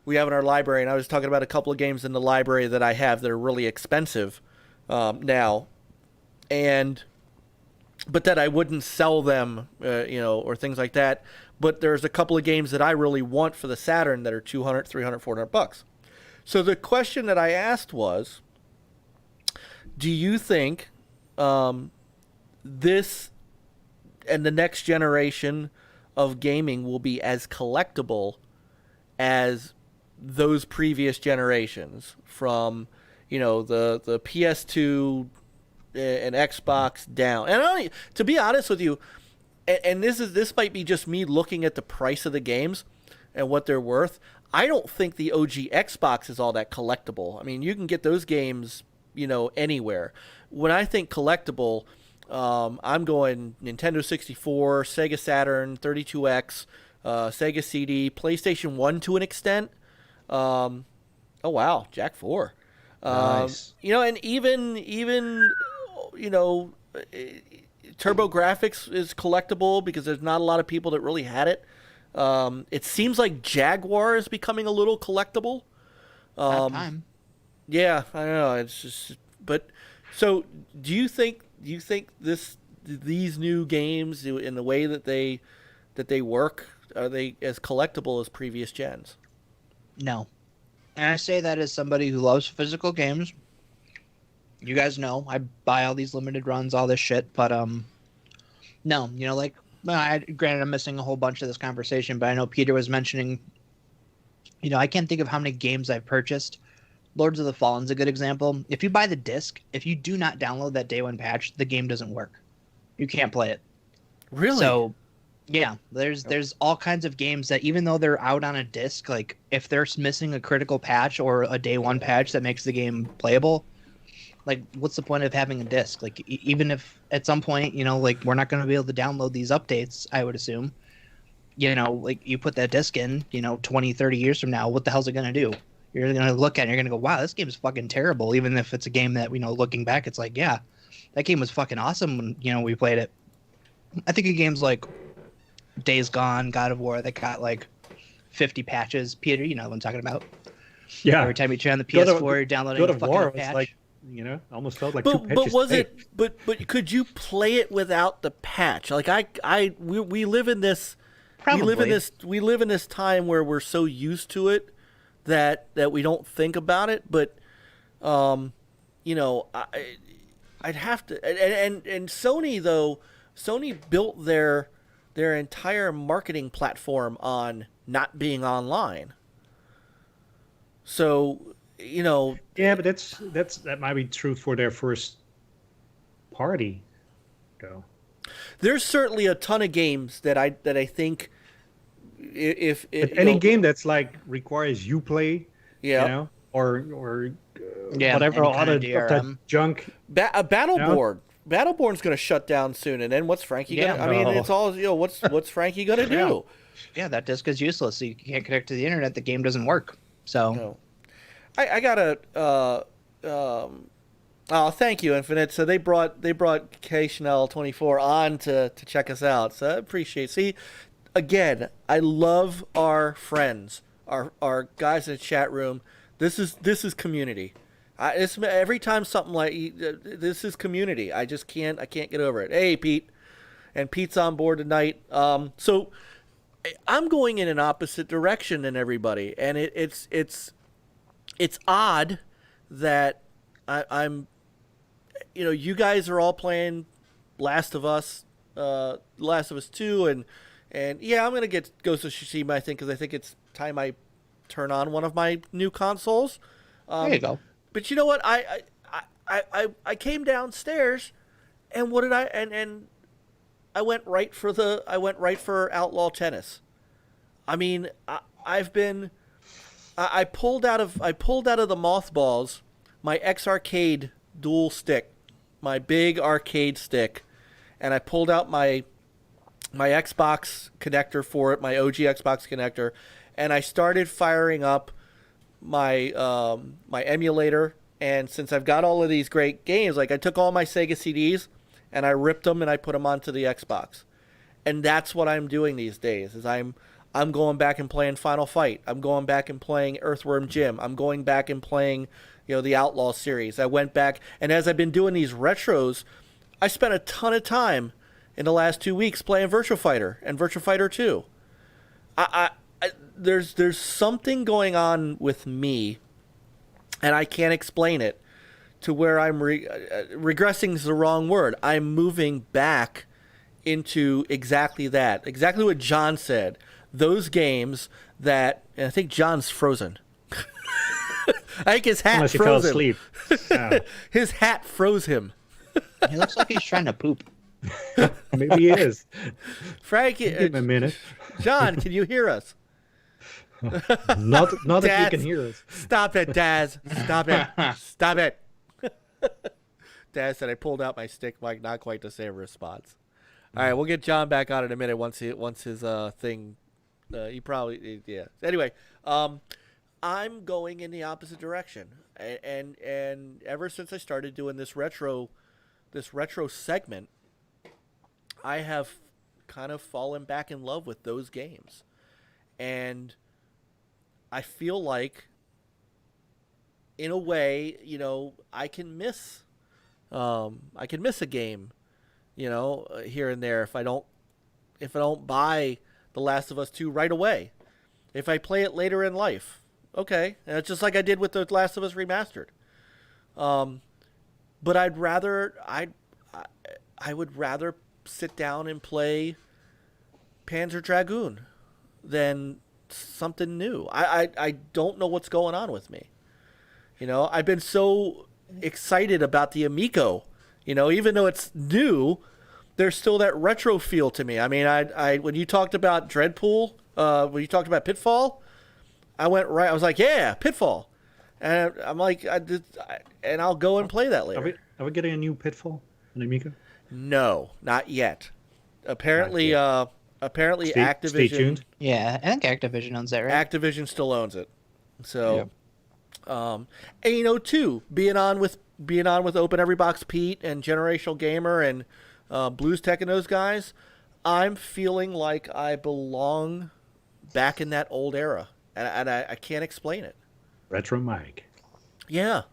we have in our library, and I was talking about a couple of games in the library that I have that are really expensive now, but that I wouldn't sell them, or things like that. But there's a couple of games that I really want for the Saturn that are $200, $300, $400. So the question that I asked was, do you think this and the next generation of gaming will be as collectible as those previous generations, from the PS2 and Xbox down? And to be honest with you, and this might be just me looking at the price of the games and what they're worth, I don't think the OG Xbox is all that collectible. I mean, you can get those games, anywhere. When I think collectible, I'm going Nintendo 64, Sega Saturn, 32X, Sega CD, PlayStation 1 to an extent. Oh wow, Jack 4. Nice. And even TurboGrafx is collectible because there's not a lot of people that really had it. It seems like Jaguar is becoming a little collectible. That time. Yeah, I don't know. It's just, but so do you think these new games, in the way that they work, are they as collectible as previous gens? No. And I say that as somebody who loves physical games. You guys know I buy all these limited runs, all this shit, but no, granted I'm missing a whole bunch of this conversation, but I know Peter was mentioning, I can't think of how many games I've purchased. Lords of the Fallen's a good example. If you buy the disc, if you do not download that day one patch, the game doesn't work. You can't play it. Really? So, yeah, there's all kinds of games that, even though they're out on a disc, like if they're missing a critical patch or a day one patch that makes the game playable, like what's the point of having a disc? Like even if at some point, we're not going to be able to download these updates, I would assume, like you put that disc in, 20, 30 years from now, what the hell's it going to do? You're going to look at it and you're going to go, wow, this game's fucking terrible. Even if it's a game that, looking back, it's like, yeah, that game was fucking awesome when, we played it. I think of games like Days Gone, God of War, that got like 50 patches. Peter, you know what I'm talking about. Yeah. Every time you turn on the PS4, you're downloading God a of fucking War patch. was like, almost felt like But, two patches. but was it? But could you play it without the patch? Like we live in this. Probably. We live in this time where we're so used to it that we don't think about it. But I'd have to. And Sony, though, Sony built their entire marketing platform on not being online. So, Yeah, but that might be true for their first party, though. There's certainly a ton of games that I think if any game that's like requires you play, yeah, or whatever any kind other of DRM. of that junk. Battleborn. Battleborn's going to shut down soon, and then what's Frankie Yeah. gonna? I mean, it's all what's Frankie gonna do? Yeah, that disc is useless. So you can't connect to the internet. The game doesn't work. So. No. I got a. Oh, thank you, Infinite. So they brought K-Chanel24 on to check us out. So I appreciate. See, again, I love our friends, our guys in the chat room. This is community. It's every time something like this is community. I can't get over it. Hey, Pete, and Pete's on board tonight. So I'm going in an opposite direction than everybody, and it's odd that I'm, you guys are all playing Last of Us 2, and yeah, I'm gonna get Ghost of Tsushima, I think, because I think it's time I turn on one of my new consoles. There you go. But you know what? I came downstairs, and what did and I went right for Outlaw Tennis. I mean, I pulled out of the mothballs my X-Arcade dual stick, my big arcade stick, and I pulled out my Xbox connector for it, my OG Xbox connector, and I started firing up my my emulator. And since I've got all of these great games, like I took all my Sega CDs and I ripped them and I put them onto the Xbox, and that's what I'm doing these days. Is I'm I'm going back and playing Final Fight. I'm going back and playing Earthworm Jim. I'm going back and playing, the Outlaw series. I went back, and as I've been doing these retros, I spent a ton of time in the last 2 weeks playing Virtua Fighter and Virtua Fighter 2. There's something going on with me, and I can't explain it, to where I'm regressing is the wrong word. I'm moving back into exactly that. Exactly what John said. Those games that, and I think John's frozen. I think his hat Unless he froze fell him. asleep. His hat froze him. He looks like he's trying to poop. Maybe he is. Frankie, Give him a minute. John, can you hear us? Not if you Daz, can hear us. Stop it, Daz. Stop it. Stop it. Daz said I pulled out my stick mic, not quite to save a response. All right, we'll get John back on in a minute once his thing. He probably yeah. Anyway, I'm going in the opposite direction, and ever since I started doing this retro segment, I have kind of fallen back in love with those games, and I feel like, in a way, I can miss a game, here and there if I don't buy The Last of Us 2 right away. If I play it later in life, okay, and it's just like I did with The Last of Us Remastered. But I would rather sit down and play Panzer Dragoon than something new. I don't know what's going on with me. I've been so excited about the Amico. Even though it's new, there's still that retro feel to me. I mean, I when you talked about Dreadpool, when you talked about Pitfall, I was like, yeah, Pitfall. And I'm like, and I'll go and play that later. Are we getting a new Pitfall in Amico? No, not yet. Apparently, apparently Stay Activision. tuned. Yeah, I think Activision owns that, right? Activision still owns it. So, Yep. And too, being on with Open Every Box Pete and Generational Gamer and Blues Tech and those guys, I'm feeling like I belong back in that old era, and I can't explain it. Retro Mike. Yeah.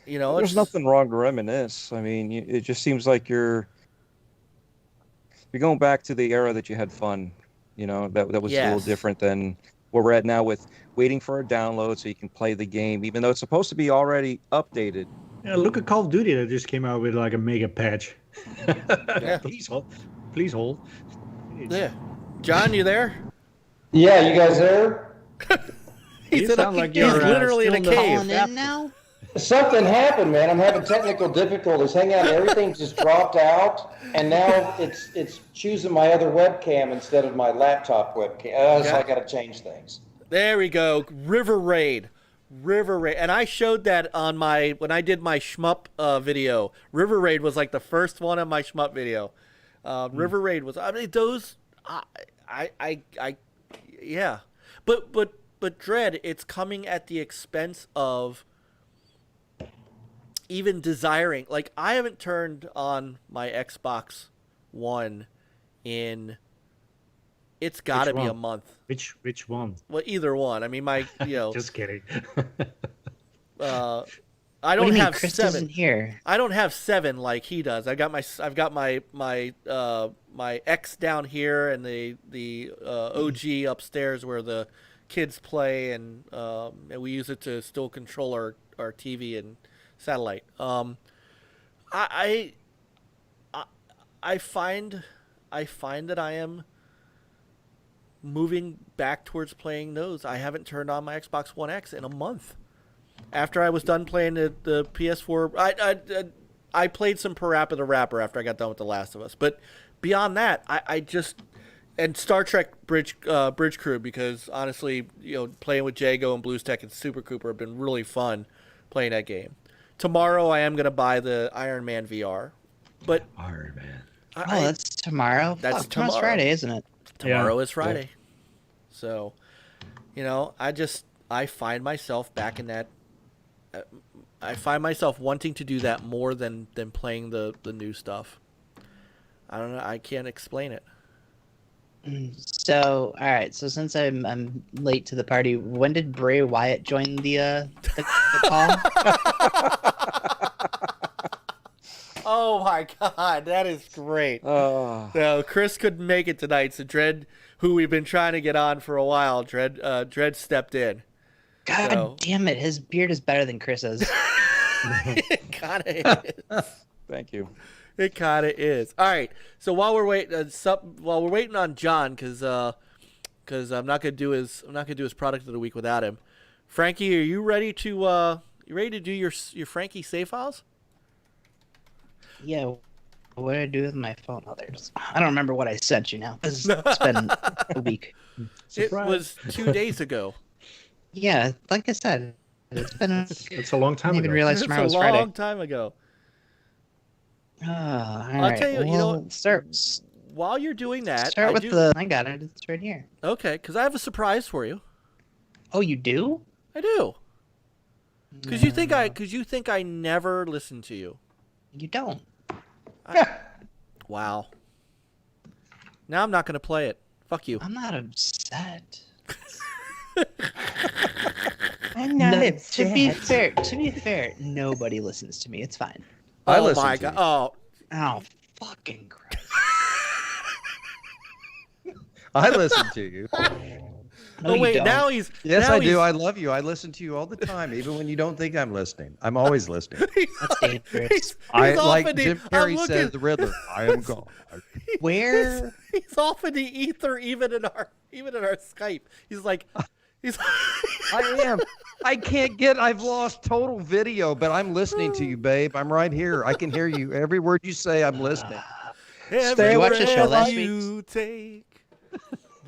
There's nothing wrong to reminisce. I mean, it just seems like you're going back to the era that you had fun. That was a little Yes. different than where we're at now with waiting for a download so you can play the game, even though it's supposed to be already updated. Yeah, look at Call of Duty that just came out with like a mega patch. Yeah. Please hold. Yeah. John, you there? Yeah, you guys there? You sound like he's you're literally in a still cave. Calling in now? Something happened, man. I'm having technical difficulties. Hang on, everything just dropped out, and now it's choosing my other webcam instead of my laptop webcam. So I got to change things. There we go. River Raid. And I showed that on when I did my shmup video. River Raid was like the first one on my shmup video. River Raid was, those, yeah. But Dread, it's coming at the expense of even desiring. Like, I haven't turned on my Xbox One in, it's got to be a month. Which one? Well, either one. I mean, Just kidding. I What do don't you mean, have Chris 7. isn't here? I don't have 7 like he does. I've got my X down here and the OG upstairs where the kids play, and we use it to still control our TV and satellite. I find that I am moving back towards playing those. I haven't turned on my Xbox One X in a month. After I was done playing the PS4, I played some Parappa the Rapper after I got done with The Last of Us. But beyond that, I just, and Star Trek Bridge Crew, because honestly, playing with Jago and Blues Tech and Super Cooper have been really fun playing that game. Tomorrow I am going to buy the Iron Man VR, but Iron Man. That's tomorrow. That's Tomorrow's tomorrow. Friday, isn't it? Tomorrow Yeah. is Friday. So, I find myself back in that. I find myself wanting to do that more than playing the new stuff. I don't know. I can't explain it. So, all right. So since I'm late to the party, when did Bray Wyatt join the call? Oh my God, that is great. No, Chris couldn't make it tonight, so Dredd, who we've been trying to get on for a while, Dredd stepped in. God damn it, his beard is better than Chris's. It kind of is. Thank you. It kind of is. All right. So while we're waiting on John, because I'm not gonna do his product of the week without him. Frankie, are you ready to do your Frankie save files? Yeah. What did I do with my phone? Oh, I don't remember what I sent you now. It's been a week. Surprise. It was 2 days ago. Yeah, like I said, it's been. It's a long time I didn't ago. even realize It's tomorrow a was Friday. long time ago. I'll tell you, start. While you're doing that, I got it. It's right here. Okay, because I have a surprise for you. Oh, you do? I do. Because you think I never listen to you. You don't. Wow. Now I'm not going to play it. Fuck you. I'm not upset. I'm not To be fair, nobody listens to me. It's fine. I Oh listen my to God. you. Oh, fucking Christ. I listen to you. Oh you wait, don't. now he's. Yes, now I do. he's- I love you. I listen to you all the time, even when you don't think I'm listening. I'm always listening. That's dangerous. He's I off like in the- Jim I'm Carrey looking- says the Riddler. I am gone. Where? He's off in the ether, even in our Skype. He's like, I am. I can't get. I've lost total video, but I'm listening to you, babe. I'm right here. I can hear you. Every word you say, I'm listening. Every Did you watch the show breath last you take,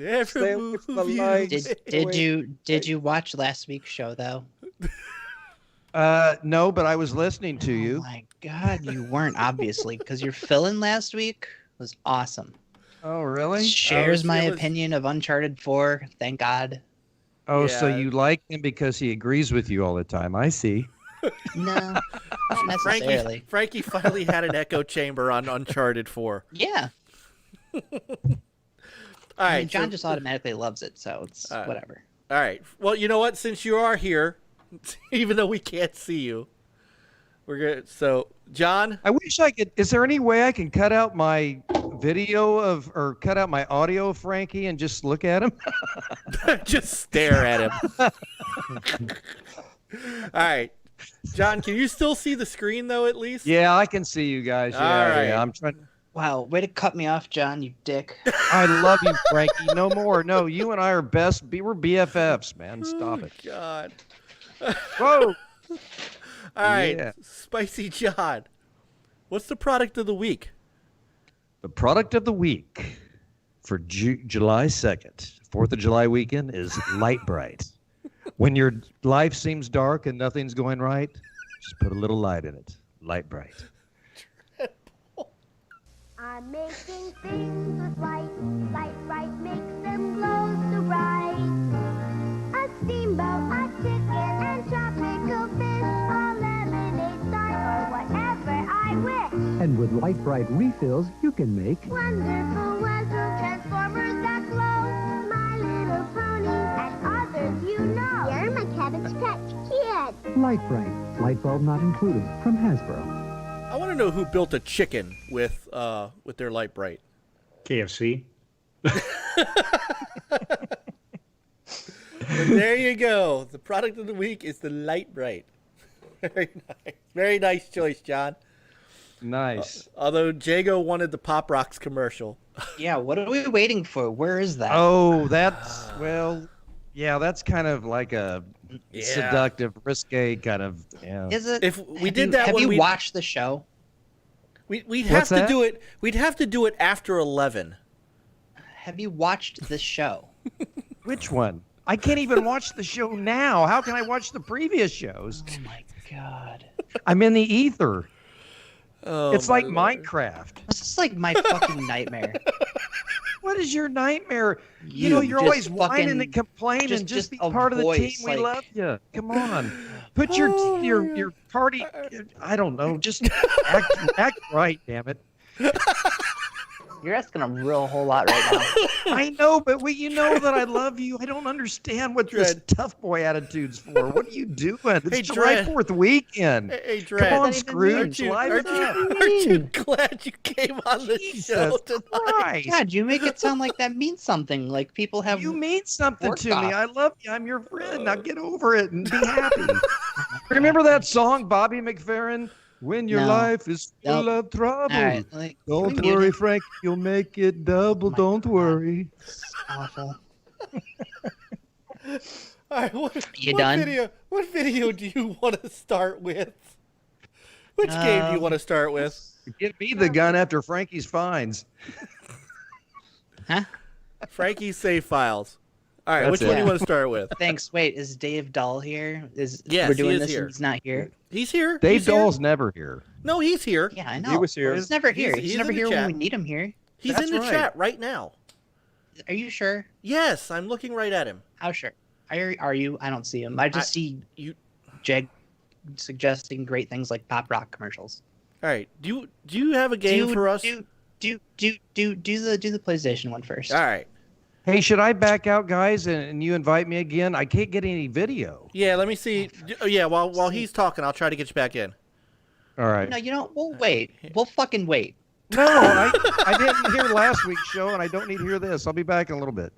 every Stay away move from the you lights. make. Did you watch last week's show though? No, but I was listening to Oh you. my God, you weren't obviously because your fill-in last week was awesome. Oh, really? Shares my it was- opinion of Uncharted 4. Thank God. Oh, so Yeah. you like him because he agrees with you all the time. I see. No, not necessarily. Frankie finally had an echo chamber on Uncharted 4. Yeah. All I right, mean, John so- just automatically loves it, so it's right. whatever. All right. Well, you know what? Since you are here, even though we can't see you, we're good. So, John, I wish I could. Is there any way I can cut out my video or cut out my audio of Frankie and just look at him? just stare at him. All right. John, can you still see the screen, though, at least? Yeah, I can see you guys. Yeah, All right. yeah. I'm trying. Wow, way to cut me off, John, you dick. I love you, Frankie. No more. No, you and I are we're BFFs, man. Stop it. God. Whoa. All right. Yeah. Spicy John. What's the product of the week? The product of the week for July 2nd, 4th of July weekend, is Light Bright. When your life seems dark and nothing's going right, just put a little light in it. Light Bright. I'm making things with light. Light bright makes them glow so bright. A steamboat, a chicken, and tropical fish. A lemonade sign or whatever I wish. And with Light Bright refills, you can make Wonderful Wazoo transformers that glow. My Little Pony and others you know. You're my Cabbage Patch Kid. Light Bright. Light bulb not included from Hasbro. I want to know who built a chicken with their Light Bright. KFC. But there you go. The product of the week is the Light Bright. Very nice. Very nice choice, John. Nice. Although Jago wanted the Pop Rocks commercial. Yeah, what are we waiting for? Where is that? Oh, that's, well, yeah, that's kind of like a seductive, risque kind of, yeah. Is it? If we did that have when you we watched the show? we'd have What's to that? do it. We'd have to do it after 11. Have you watched the show? Which one? I can't even watch the show now. How can I watch the previous shows? Oh my God. I'm in the ether. Oh, It's my like Lord. Minecraft. This is like my fucking nightmare. What is your nightmare? You You know, you're just always whining fucking- and complaining. just- Just be just a part of the team. voice, We like- love you. Come on. Put your party. I don't know. Just act right, damn it. You're asking a real whole lot right now. I know, but you know that I love you. I don't understand what this tough boy attitude's for. What are you doing? It's Hey, July Dredd. 4th weekend. Hey, Dredd. Come on, What Scrooge. Liven up. Aren't you glad you came on the show Jesus tonight? Christ. God, you make it sound like that means something. Like people have. You mean something work to me. off. I love you. I'm your friend. Now get over it and be happy. Remember that song, Bobby McFerrin? When your No. life is full Nope. of trouble. All right, like, Don't can we mute worry, it? Frank. You'll make it double. my Don't God. worry. It's awful. All right, You done? What video do you want to start with? Which game do you want to start with? Give me the gun after Frankie's fines. Huh? Frankie's save files. All right, That's which it. one do you want to start with? Thanks. Wait, is Dave Dahl here? Yes, we're he doing is this here. and he's not here? He's here. Dave He's here. Dahl's never here. No, he's here. Yeah, I know. He was here. He's never here. He's He's never in the here chat. when we need him here. He's That's in the right. chat right now. Are you sure? Yes, I'm looking right at him. How sure? Are you? I don't see him. I just see You. Jeg suggesting great things like pop rock commercials. All right. Do you have a game for us? Do the PlayStation one first. All right. Hey, should I back out, guys, and you invite me again? I can't get any video. Yeah, let me see. Oh, yeah, while he's talking, I'll try to get you back in. All right. No, you know, we'll wait. We'll fucking wait. No, I didn't hear last week's show, and I don't need to hear this. I'll be back in a little bit.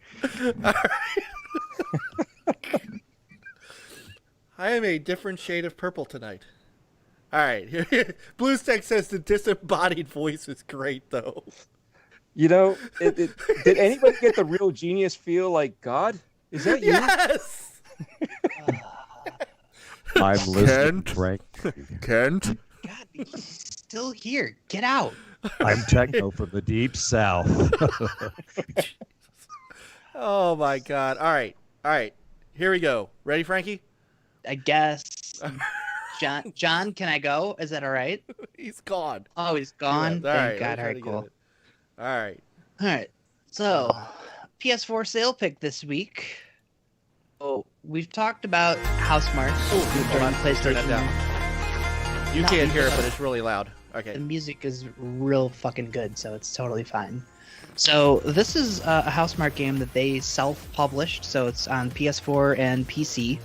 I am a different shade of purple tonight. All right. Blue Stack says the disembodied voice is great, though. You know, did anybody get the real genius feel like God? Is that you? Yes. I'm listening, Frank. Kent. God, he's still here. Get out. I'm Techno from the Deep South. Oh my God. All right. Here we go. Ready, Frankie? I guess. John, can I go? Is that all right? He's gone. Oh, he's gone. Yeah, all Thank right, God. I'll All try right, to get cool. it. All right. All right. So, PS4 sale pick this week. Oh, we've talked about Housemark during on, turn that down. You No, can't hear it, but it's really loud. The Okay. music is real fucking good, so it's totally fine. So this is a Housemark game that they self-published, so it's on PS4 and PC.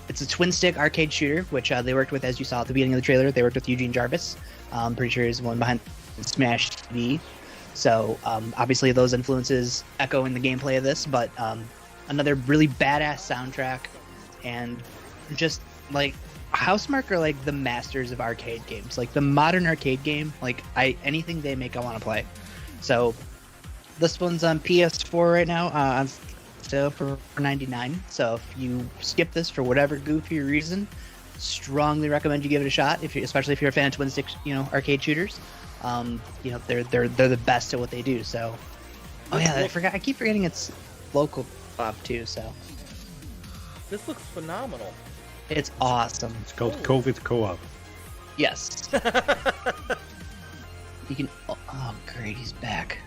It's a twin-stick arcade shooter, which they worked with, as you saw at the beginning of the trailer. They worked with Eugene Jarvis. I'm pretty sure he's the one behind Smash TV. So obviously those influences echo in the gameplay of this, but another really badass soundtrack, and just like Housemark are like the masters of arcade games. Like the modern arcade game, like anything they make, I want to play. So this one's on PS4 right now on sale for $4.99. So if you skip this for whatever goofy reason, strongly recommend you give it a shot. Especially if you're a fan of twin stick, arcade shooters. They're the best at what they do. So, oh yeah, I keep forgetting it's local off too. So This looks phenomenal. it's awesome. It's called COVID Co-op. Yes. You can. Oh, great, he's back.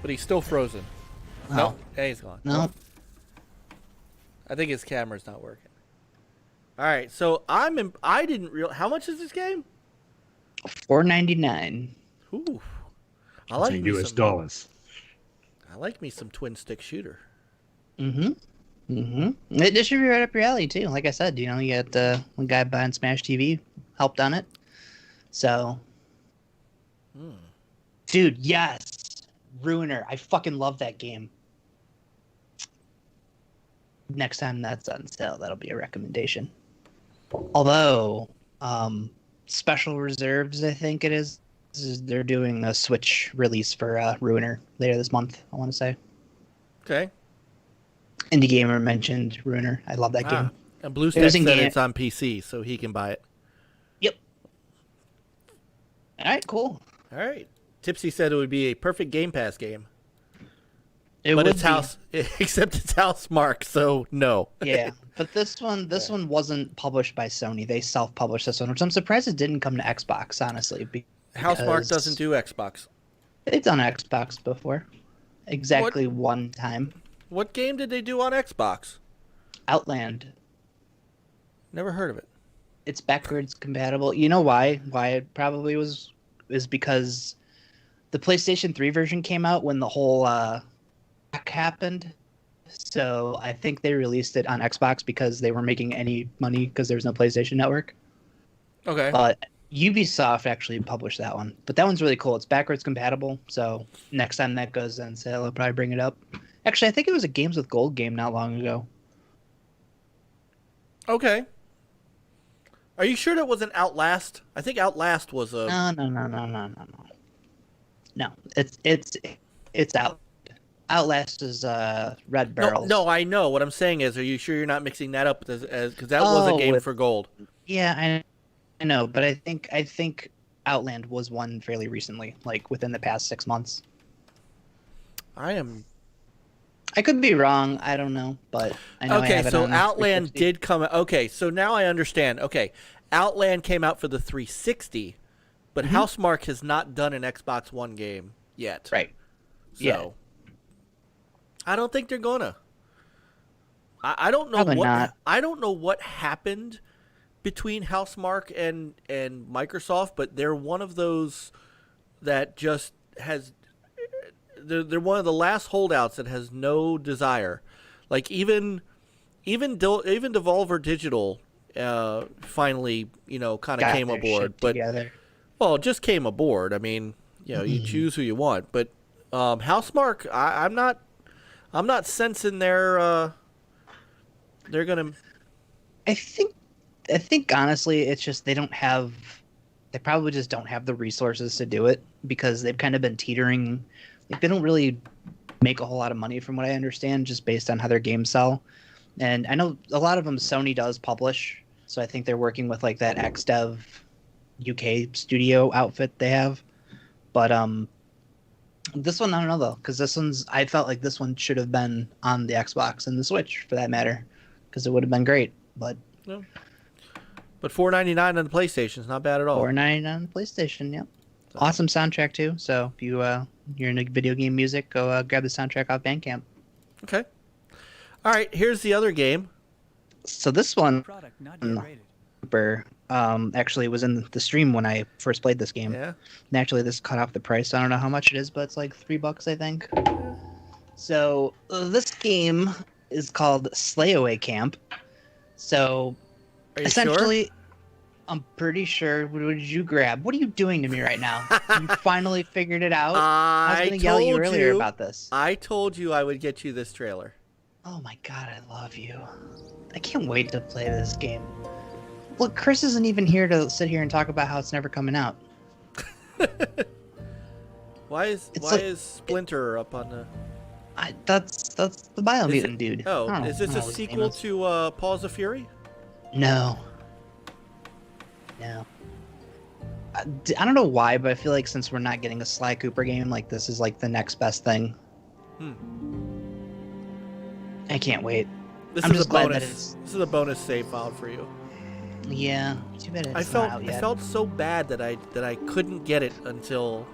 But he's still frozen. No. Hey, he's gone. No. I think his camera's not working. All right. So I didn't real. How much is this game? $4.99. Ooh. I It's like in me US some, dollars. I like me some twin stick shooter. This should be right up your alley too. Like I said, you got the one guy behind Smash TV helped on it. So, dude, yes, Ruiner. I fucking love that game. Next time that's on sale, that'll be a recommendation. Although, Special Reserves, I think it is, they're doing a Switch release for Ruiner later this month, I want to say. Okay. Indie Gamer mentioned Ruiner. I love that game. And Blue It Stack was said in game- it's on PC, so he can buy it. Yep. All right, cool. All right. Tipsy said it would be a perfect Game Pass game. It But would it's be. house, except it's Housemark, so no. Yeah, but this one wasn't published by Sony. They self-published this one, which I'm surprised it didn't come to Xbox. Honestly, Housemark because doesn't do Xbox. They've done Xbox before, exactly one time. What game did they do on Xbox? Outland. Never heard of it. It's backwards compatible. You know why? Why it probably was is because the PlayStation 3 version came out when the whole hack happened. So I think they released it on Xbox because they weren't making any money because there was no PlayStation Network. Okay. But Ubisoft actually published that one. But that one's really cool. It's backwards compatible. So next time that goes on sale, I'll probably bring it up. Actually, I think it was a Games with Gold game not long ago. Okay. Are you sure that wasn't Outlast? I think Outlast was a... No, it's out. Outlast is Red Barrels. No, I know. What I'm saying is, are you sure you're not mixing that up as because that was a game for gold? Yeah, I know, but I think Outland was one fairly recently, like within the past 6 months. I could be wrong. I don't know, but I know I have it so on Outland 360. did come out. Okay, so now I understand. Okay, Outland came out for the 360, but Housemarque has not done an Xbox One game yet. Right. So, Yeah. I don't think they're gonna. I don't know Probably what not. I don't know what happened between Housemarque and Microsoft, but they're one of those that just has. They're one of the last holdouts that has no desire. Like even Devolver Digital finally kind of came their aboard, shit but together. well, just came aboard. I mean, you choose who you want, but Housemarque, I'm not sensing they're gonna. I think honestly, it's just they probably just don't have the resources to do it because they've kind of been teetering. Like, they don't really make a whole lot of money from what I understand, just based on how their games sell. And I know a lot of them Sony does publish, so I think they're working with like that XDev UK studio outfit they have. But this one I don't know though, because I felt like this one should have been on the Xbox and the Switch for that matter, because it would have been great. But No. But $4.99 on the PlayStation is not bad at all. $4.99 on the PlayStation, yep. Awesome soundtrack too. So if you're into video game music, go grab the soundtrack off Bandcamp. Okay. All right. Here's the other game. So this one, Product not yet rated. actually was in the stream when I first played this game. Yeah. And actually, this cut off the price. I don't know how much it is, but it's like $3, I think. So this game is called Slayaway Camp. So Are you essentially, sure? I'm pretty sure. What did you grab? What are you doing to me right now? You finally figured it out. I was going to yell at you earlier about this. I told you I would get you this trailer. Oh my god, I love you. I can't wait to play this game. Look, Chris isn't even here to sit here and talk about how it's never coming out. Why is like- Splinter up on the? That's the Biomutant dude. Oh, I don't is this know a what his name sequel is. to Paws of Fury? No. I don't know why, but I feel like since we're not getting a Sly Cooper game, like this is like the next best thing. I can't wait. This I'm is just a glad that bonus. it's- This is a bonus save file for you. Yeah, too bad it's I not out yet. felt so bad that I couldn't get it until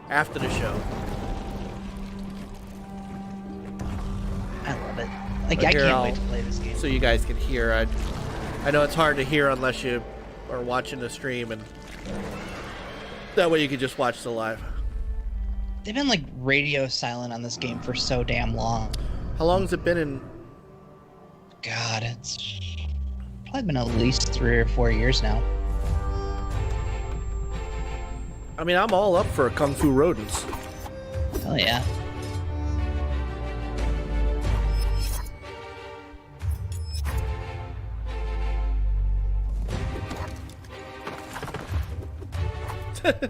after the show. I love it. Like But I here, can't wait to play this game. So you guys can hear. I know it's hard to hear unless you are watching the stream, and that way you can just watch the live. They've been like radio silent on this game for so damn long. How long has it been in? God, it's probably been at least 3 or 4 years now. I mean, I'm all up for Kung Fu Rodents. Oh yeah.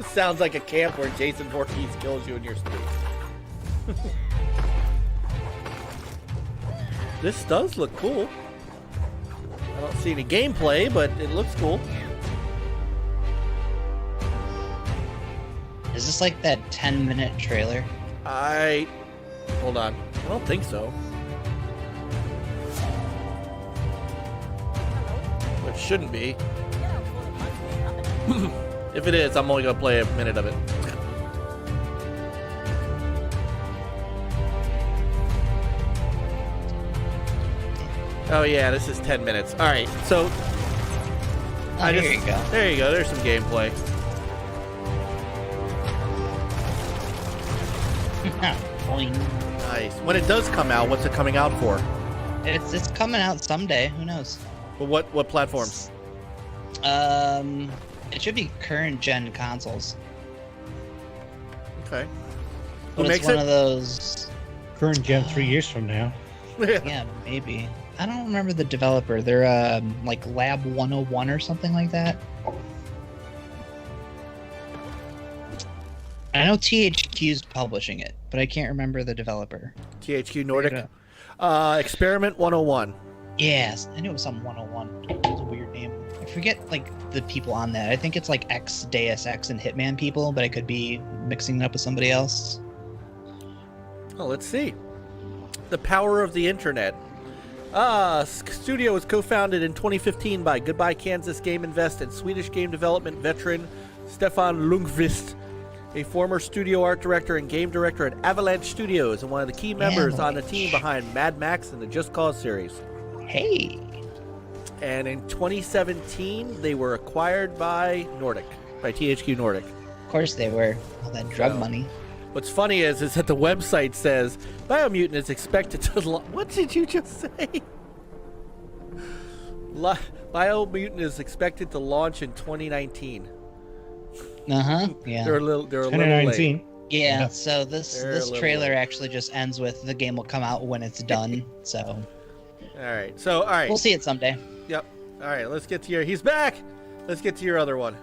Sounds like a camp where Jason Voorhees kills you in your sleep. This does look cool. I don't see any gameplay, but it looks cool. Is this like that 10-minute trailer? Hold on. I don't think so. It shouldn't be. If it is, I'm only going to play a minute of it. Oh yeah, this is 10 minutes. All right, so Oh, here you go. There you go. There's some gameplay. Boing. Nice. When it does come out, what's it coming out for? It's coming out someday. Who knows? But what platforms? It should be current gen consoles. Okay. But Who it's makes one it? of those. Current gen 3 years from now. Yeah, maybe. I don't remember the developer. They're like Lab 101 or something like that. I know THQ's publishing it, but I can't remember the developer. THQ Nordic. Experiment 101. Yes, I knew it was some 101. It was a weird name. I forget like the people on that. I think it's like Deus Ex and Hitman people, but I could be mixing it up with somebody else. Oh, let's see. The power of the internet. Studio was co-founded in 2015 by Goodbye Kansas Game Invest and Swedish game development veteran Stefan Lundqvist, a former studio art director and game director at Avalanche Studios and one of the key members on the team behind Mad Max and the Just Cause series. Hey. And in 2017, they were acquired by THQ Nordic. Of course they were. All that drug money. What's funny is that the website says Biomutant is expected to. What did you just say? Biomutant is expected to launch in 2019. Yeah. They're a little 2019. late. Yeah. So this trailer late. actually just ends with the game will come out when it's done. So. All right. So all right. We'll see it someday. Yep. All right. Let's get to your. He's back. Let's get to your other one.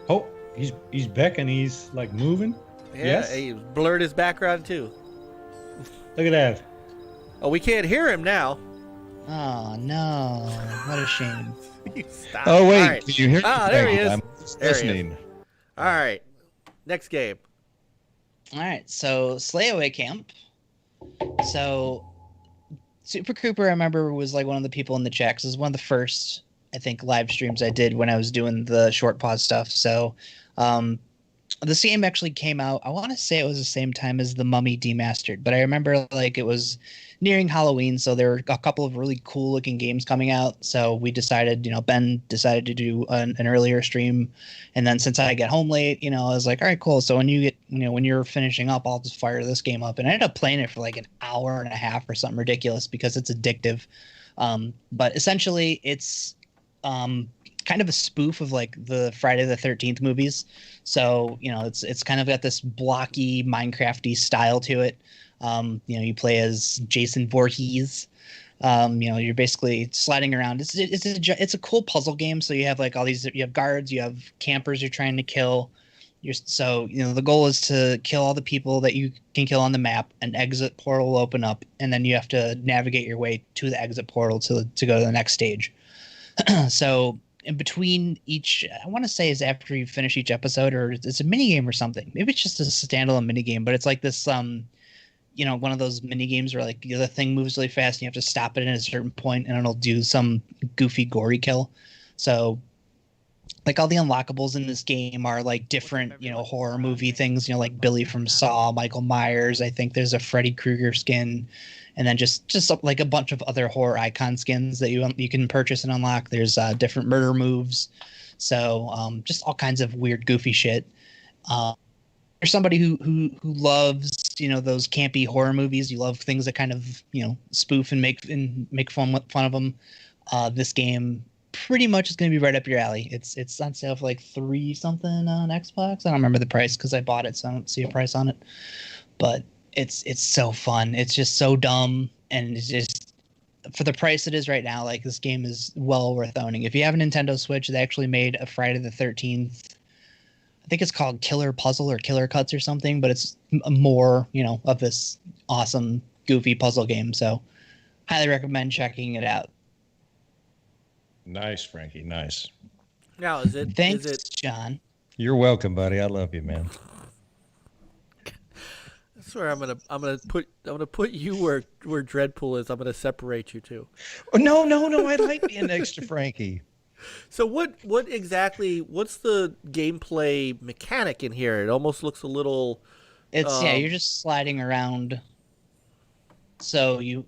Oh, he's back and he's like moving. Yeah. Yes? He blurred his background too. Look at that. Oh, we can't hear him now. Oh no! What a shame. Stop. Oh wait, All right. did you hear me? Ah, there he is. I'm just There he is. listening. All right. Next game. All right, so Slayaway Camp. So Super Cooper, I remember, was like one of the people in the chat. 'Cause it was one of the first, I think, live streams I did when I was doing the short pause stuff. So this game actually came out, I want to say it was the same time as The Mummy Demastered, but I remember like it was nearing Halloween, so there were a couple of really cool looking games coming out. So we decided, Ben decided to do an earlier stream, and then since I get home late, I was like, all right, cool. So when you get, when you're finishing up, I'll just fire this game up, and I ended up playing it for like an hour and a half or something ridiculous because it's addictive. But essentially, it's kind of a spoof of like the Friday the 13th movies. So, it's kind of got this blocky Minecrafty style to it. You play as Jason Voorhees. You're basically sliding around. It's a cool puzzle game. So you have like all these, you have guards, you have campers you're trying to kill. The goal is to kill all the people that you can kill on the map. An exit portal will open up, and then you have to navigate your way to the exit portal to go to the next stage. So in between each, I want to say is after you finish each episode, or it's a mini game or something. Maybe it's just a standalone mini game, but it's like this, one of those mini games where like the thing moves really fast and you have to stop it at a certain point and it'll do some goofy, gory kill. So like all the unlockables in this game are like different, horror movie things, like Billy from Saw, Michael Myers. I think there's a Freddy Krueger skin. And then just like a bunch of other horror icon skins that you can purchase and unlock. There's different murder moves. So just all kinds of weird, goofy shit. You're somebody who loves, those campy horror movies. You love things that kind of, spoof and make fun of them. This game pretty much is going to be right up your alley. It's on sale for like $3 something on Xbox. I don't remember the price because I bought it, so I don't see a price on it. But it's so fun. It's just so dumb, and it's just for the price it is right now. Like this game is well worth owning. If you have a Nintendo Switch, they actually made a Friday the 13th. I think it's called Killer Puzzle or Killer Cuts or something, but it's more, of this awesome goofy puzzle game. So, highly recommend checking it out. Nice, Frankie. Nice. Now, is it? Thanks, is it, John. You're welcome, buddy. I love you, man. I swear I'm gonna put you where Dreadpool is. I'm gonna separate you two. Oh, no. I like being next to Frankie. So what's the gameplay mechanic in here? It almost looks a little. You're just sliding around. So you're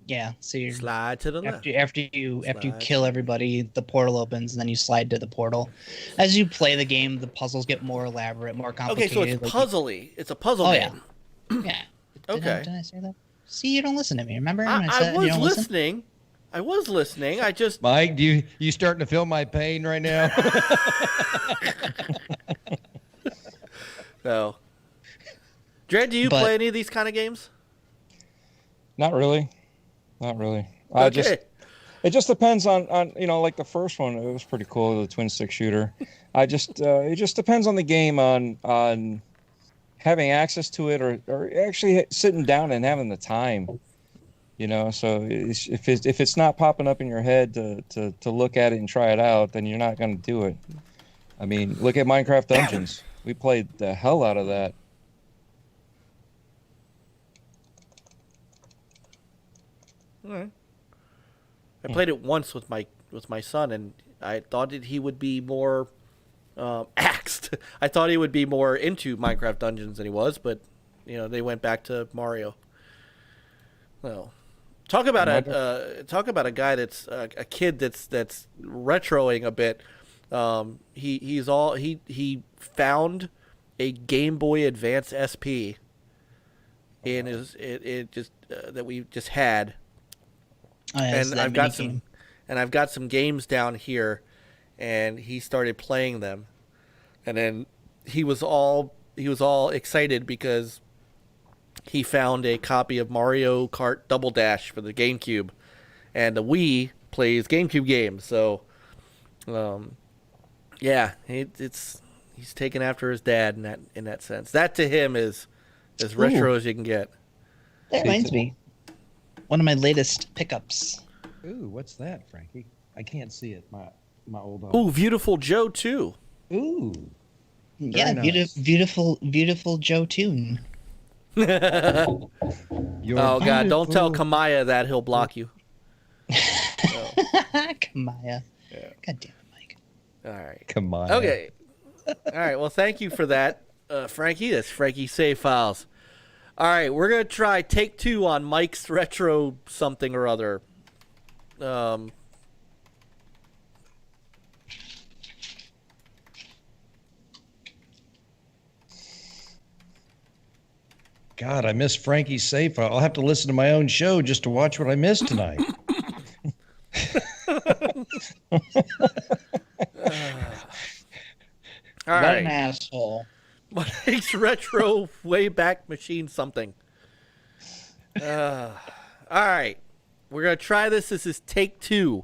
slide to the left. After you kill everybody, the portal opens, and then you slide to the portal. As you play the game, the puzzles get more elaborate, more complicated. Okay, so it's puzzly. It's a puzzle game. Yeah. Okay. Did I say that? See, you don't listen to me. Remember? when I said you was don't listen? listening. I was listening. I just Mike, you starting to feel my pain right now? so. Dred, do you But- play any of these kind of games? Not really. Not really. Okay. It just depends on like the first one. It was pretty cool, the twin stick shooter. It just depends on the game, on having access to it, or actually sitting down and having the time. So if it's not popping up in your head to look at it and try it out, then you're not going to do it. I mean, look at Minecraft Dungeons. We played the hell out of that. All right. I played it once with my son, and I thought that he would be more axed. I thought he would be more into Minecraft Dungeons than he was, but they went back to Mario. Well, talk about a guy that's a kid that's retroing a bit. He found a Game Boy Advance SP in his that we just had. Oh, yeah, And I've got some games down here, and he started playing them, and then he was all excited because he found a copy of Mario Kart Double Dash for the GameCube, and the Wii plays GameCube games. So, yeah, he's taken after his dad in that sense. That to him is as retro as you can get. That reminds me. One of my latest pickups. Ooh, what's that, Frankie? I can't see it. My old. Ooh, Beautiful Joe 2. Ooh. Yeah, nice. beautiful Joe Tune. You're Oh God! Don't tell beautiful. Kamaya that, he'll block you. Kamaya. Yeah. God damn it, Mike. All right. Come on. Okay. All right. Well, thank you for that, Frankie. That's Frankie Save Files. All right, we're gonna try take 2 on Mike's retro something or other. God, I miss Frankie's safe. I'll have to listen to my own show just to watch what I missed tonight. All What right. an asshole. Mike's retro Wayback Machine something. All right, we're gonna try this. This is take 2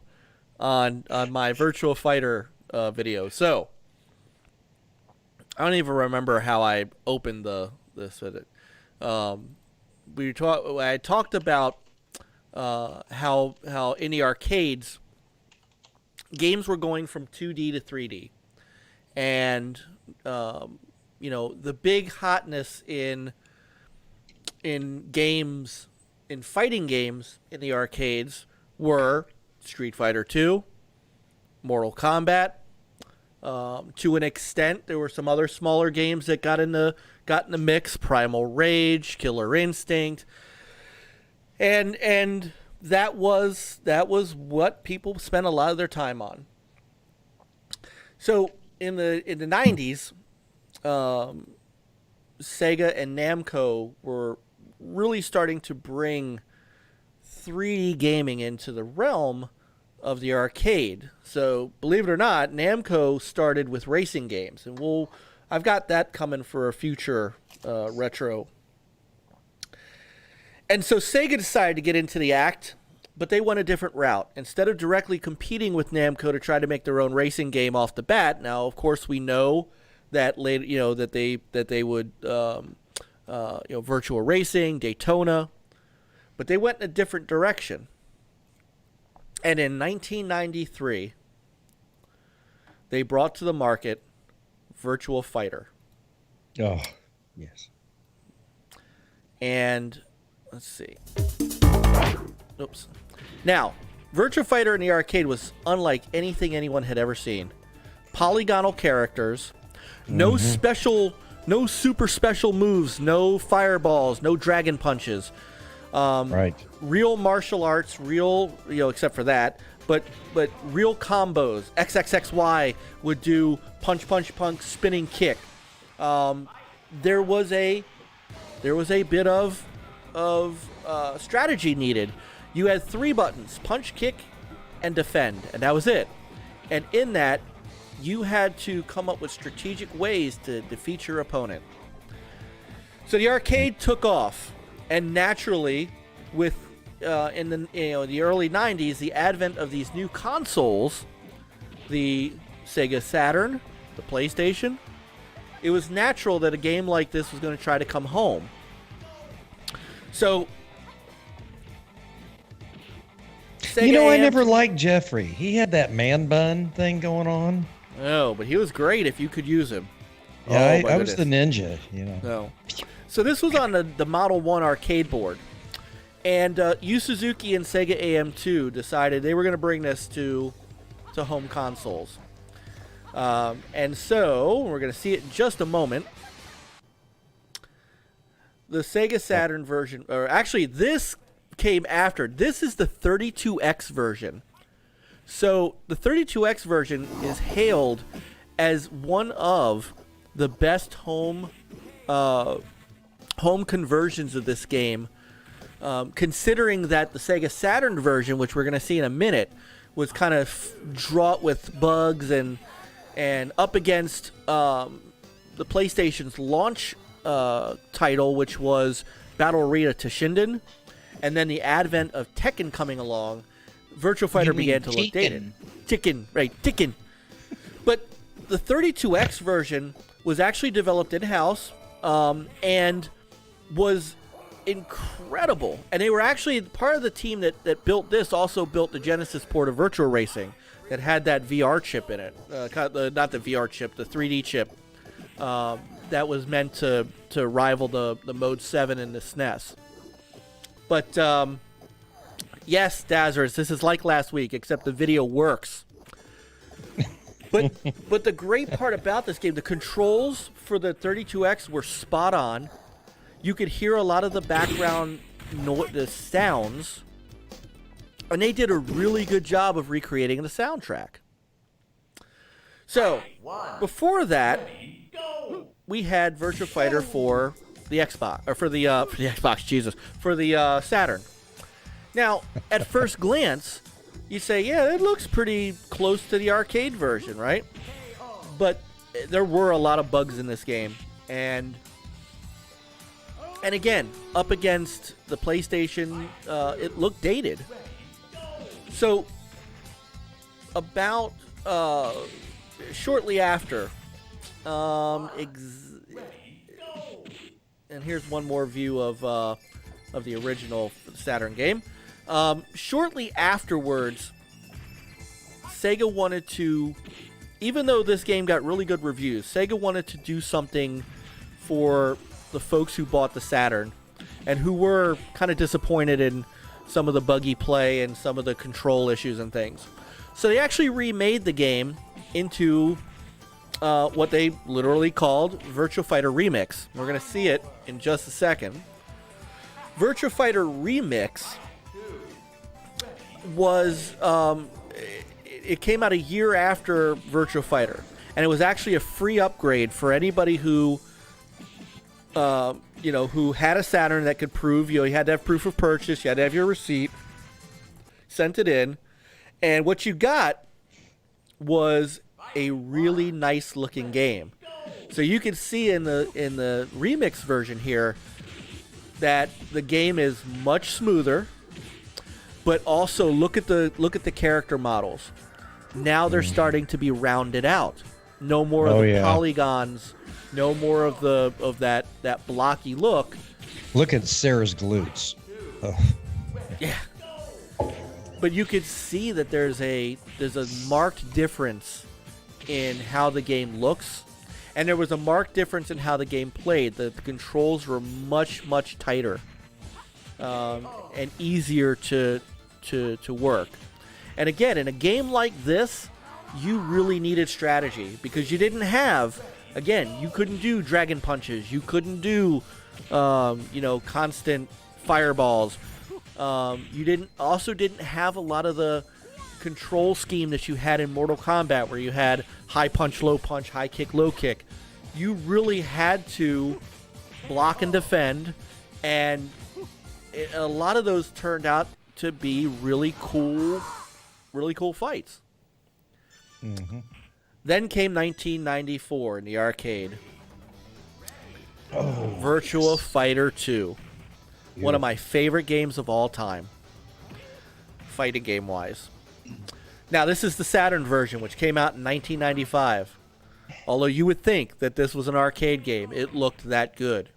on my Virtua Fighter video. So I don't even remember how I opened this with it. I talked about how in the arcades games were going from 2D to 3D, and the big hotness in games, in fighting games in the arcades were Street Fighter 2, Mortal Kombat. To an extent, there were some other smaller games that got in the mix: Primal Rage, Killer Instinct, and that was what people spent a lot of their time on. So in the 90s, Sega and Namco were really starting to bring 3D gaming into the realm of the arcade. So believe it or not, Namco started with racing games, and I've got that coming for a future retro. And so Sega decided to get into the act, but they went a different route. Instead of directly competing with Namco to try to make their own racing game off the bat, now of course we know that later, that they would Virtua Racing, Daytona, but they went in a different direction. And in 1993, they brought to the market Virtua Fighter. Oh, yes. And let's see. Oops. Now, Virtua Fighter in the arcade was unlike anything anyone had ever seen. Polygonal characters, no super special moves, no fireballs, no dragon punches. Right. Real martial arts, except for that, but real combos. XXXY would do punch, punch, punch, spinning kick. There was a bit of strategy needed. You had 3 buttons: punch, kick, and defend, and that was it. And in that, you had to come up with strategic ways to defeat your opponent. So the arcade took off, and naturally, with in the early 90s, the advent of these new consoles, the Sega Saturn, the PlayStation, it was natural that a game like this was going to try to come home. So, Sega I never liked Jeffrey. He had that man bun thing going on. Oh, but he was great if you could use him. Yeah, I was the ninja, No. So this was on the Model 1 arcade board. And Yu Suzuki and Sega AM2 decided they were going to bring this to home consoles. And so, we're going to see it in just a moment. The Sega Saturn version, or actually this came after. This is the 32X version. So, the 32X version is hailed as one of the best home conversions of this game, considering that the Sega Saturn version, which we're going to see in a minute, was kind of fraught with bugs and up against the PlayStation's launch title, which was Battle Arena Toshinden, and then the advent of Tekken coming along. Virtua Fighter began to look dated. Tekken. But the 32X version was actually developed in-house and was incredible. And they were actually part of the team that built this, also built the Genesis port of Virtua Racing that had that VR chip in it. Not the VR chip, the 3D chip that was meant to rival the Mode 7 in the SNES. But yes, Dazzers, this is like last week, except the video works. But the great part about this game, the controls for the 32X were spot on. You could hear a lot of the background the sounds, and they did a really good job of recreating the soundtrack. So, before that, we had Virtua Fighter for the Xbox, or for the Xbox, Jesus, for the Saturn. Now, at first glance, you say, yeah, it looks pretty close to the arcade version, right? But there were a lot of bugs in this game, and again, up against the PlayStation, it looked dated. So, about shortly after, and here's one more view of the original Saturn game. Shortly afterwards, Sega wanted to, even though this game got really good reviews, Sega wanted to do something for the folks who bought the Saturn and who were kind of disappointed in some of the buggy play and some of the control issues and things. So they actually remade the game into what they literally called Virtua Fighter Remix. We're going to see it in just a second. Virtua Fighter Remix was it came out a year after Virtua Fighter, and it was actually a free upgrade for anybody who who had a Saturn that could prove, you had to have proof of purchase, you had to have your receipt, sent it in, and what you got was a really nice looking game. So you can see in the remix version here that the game is much smoother, but also look at the character models. Now they're starting to be rounded out. No more of the polygons. No more of that blocky look. Look at Sarah's glutes. Oh. Yeah. But you could see that there's a marked difference in how the game looks, and there was a marked difference in how the game played. The controls were much, much tighter and easier to work. And again, in a game like this, you really needed strategy because you didn't have. Again, you couldn't do dragon punches. You couldn't do, constant fireballs. You didn't have a lot of the control scheme that you had in Mortal Kombat, where you had high punch, low punch, high kick, low kick. You really had to block and defend, and a lot of those turned out to be really cool fights. Mm-hmm. Then came 1994 in the arcade. Oh, Virtua Fighter 2. One of my favorite games of all time. Fighting game-wise. Now, this is the Saturn version, which came out in 1995. Although you would think that this was an arcade game, it looked that good.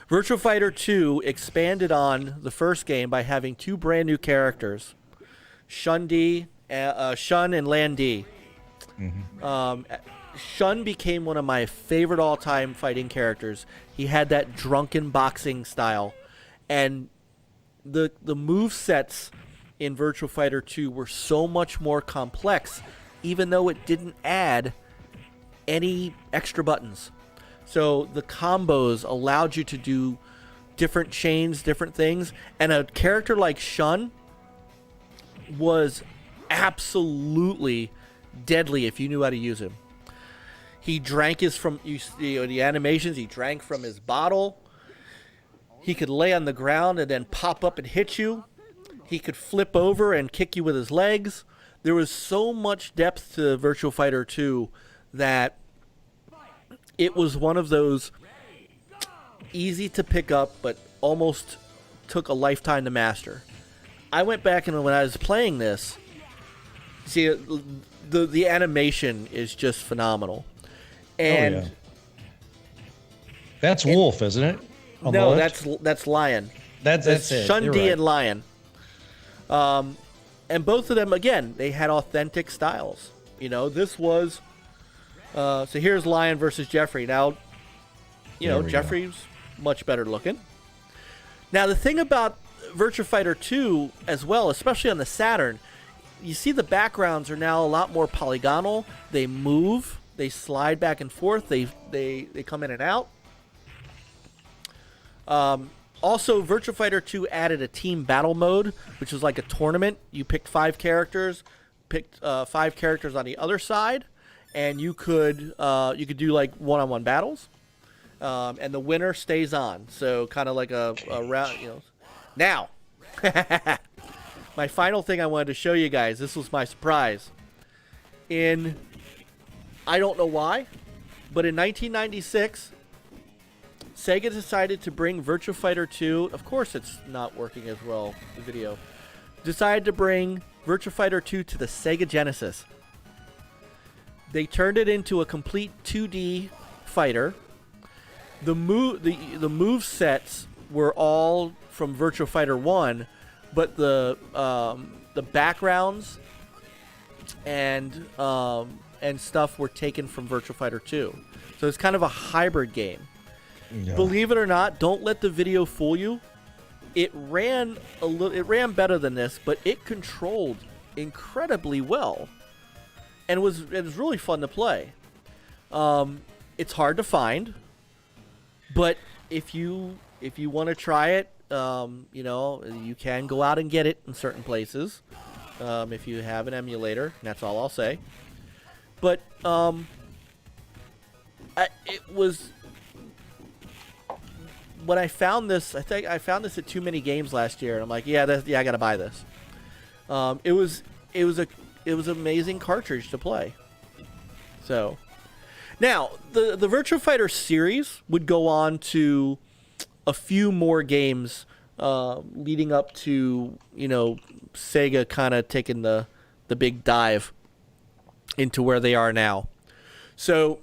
Virtua Fighter 2 expanded on the first game by having 2 brand new characters, Shun and Lan Di. Mm-hmm. Shun became one of my favorite all-time fighting characters. He had that drunken boxing style, and the move sets in Virtua Fighter 2 were so much more complex, even though it didn't add any extra buttons. So the combos allowed you to do different chains, different things, and a character like Shun was absolutely deadly if you knew how to use him. He drank the animations, he drank from his bottle. He could lay on the ground and then pop up and hit you. He could flip over and kick you with his legs. There was so much depth to Virtua Fighter 2 that it was one of those easy to pick up but almost took a lifetime to master. I went back and when I was playing this, see, the animation is just phenomenal. And that's Wolf, isn't it? No, that's Lion. That's it. Shun You're Di right. and Lion. And both of them, again, they had authentic styles. You know, this was... so here's Lion versus Jeffrey. Now, Jeffrey's much better looking. Now, the thing about Virtua Fighter 2 as well, especially on the Saturn, you see the backgrounds are now a lot more polygonal. They move. They slide back and forth. They come in and out. Also, Virtua Fighter 2 added a team battle mode, which was like a tournament. You picked 5 characters, picked 5 characters on the other side, and you could do like one-on-one battles, and the winner stays on. So kind of like a round, Now, my final thing I wanted to show you guys. This was my surprise. I don't know why, but in 1996. Sega decided to bring Virtua Fighter 2. Of course, it's not working as well, the video. Decided to bring Virtua Fighter 2 to the Sega Genesis. They turned it into a complete 2D fighter. The move sets were all from Virtua Fighter 1, but the backgrounds and stuff were taken from Virtua Fighter 2. So it's kind of a hybrid game. Yeah. Believe it or not, don't let the video fool you. It ran It ran better than this, but it controlled incredibly well, and it was really fun to play. It's hard to find, but if you want to try it, you can go out and get it in certain places if you have an emulator. And that's all I'll say. But it was. When I found this, I think I found this at Too Many Games last year, and I'm like, I got to buy this. It was an amazing cartridge to play. So, now the Virtua Fighter series would go on to a few more games, leading up to Sega kind of taking the big dive into where they are now. So.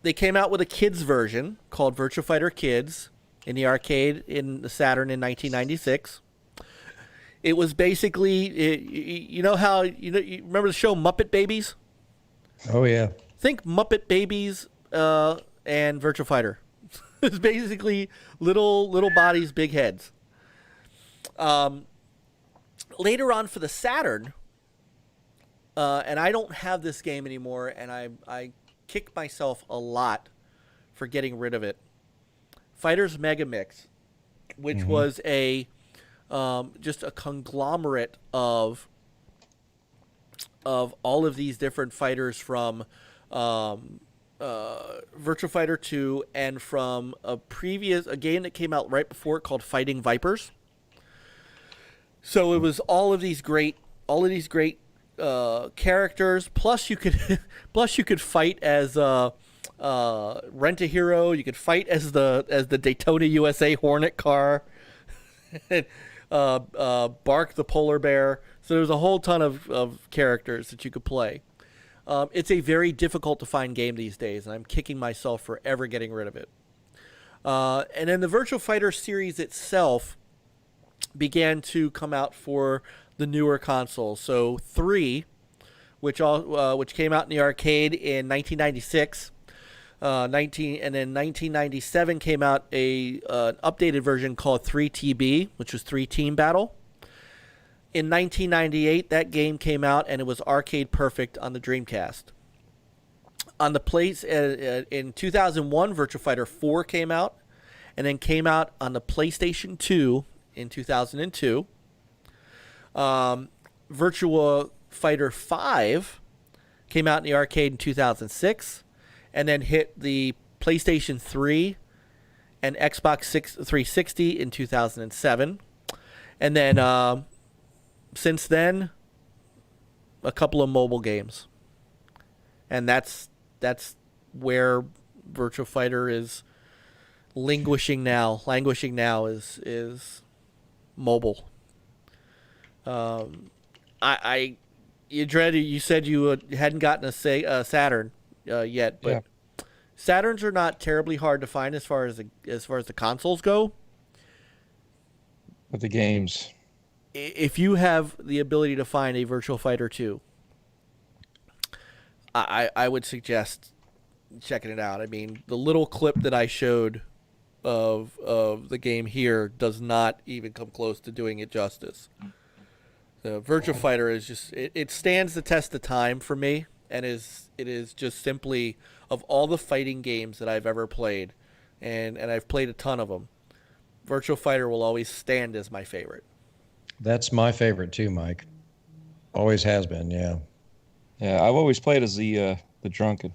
They came out with a kids version called Virtua Fighter Kids in the arcade in the Saturn in 1996. It was basically, you remember the show Muppet Babies? Oh yeah. Think Muppet Babies and Virtua Fighter. It's basically little bodies, big heads. Later on for the Saturn, and I don't have this game anymore, and I kick myself a lot for getting rid of it. Fighters Mega Mix, which was just a conglomerate of all of these different fighters from Virtua Fighter 2 and from a game that came out right before it called Fighting Vipers. So it was all of these great characters. Plus you could fight as Rent a Hero. You could fight as the Daytona USA Hornet car. Bark the polar bear. So there's a whole ton of characters that you could play. It's a very difficult to find game these days, and I'm kicking myself for ever getting rid of it. And then the Virtua Fighter series itself began to come out for the newer consoles. So 3, which came out in the arcade in 1996. And then 1997 came out an updated version called 3TB, which was 3 Team Battle. In 1998, that game came out, and it was arcade perfect on the Dreamcast. On the in 2001, Virtua Fighter 4 came out, and then came out on the PlayStation 2 in 2002. Virtua Fighter 5 came out in the arcade in 2006, and then hit the PlayStation 3 and Xbox 360 in 2007. And then since then, a couple of mobile games. And that's where Virtua Fighter is languishing now. Languishing now is mobile. You said you hadn't gotten a Saturn yet, but yeah. Saturns are not terribly hard to find as far as the consoles go. But the games, if you have the ability to find a Virtua Fighter 2, I would suggest checking it out. I mean, the little clip that I showed of the game here does not even come close to doing it justice. The Virtua Fighter is just it stands the test of time for me, and it is just simply, of all the fighting games that I've ever played, and I've played a ton of them, Virtua Fighter will always stand as my favorite. That's my favorite too, Mike. Always has been, yeah. Yeah, I've always played as the drunken,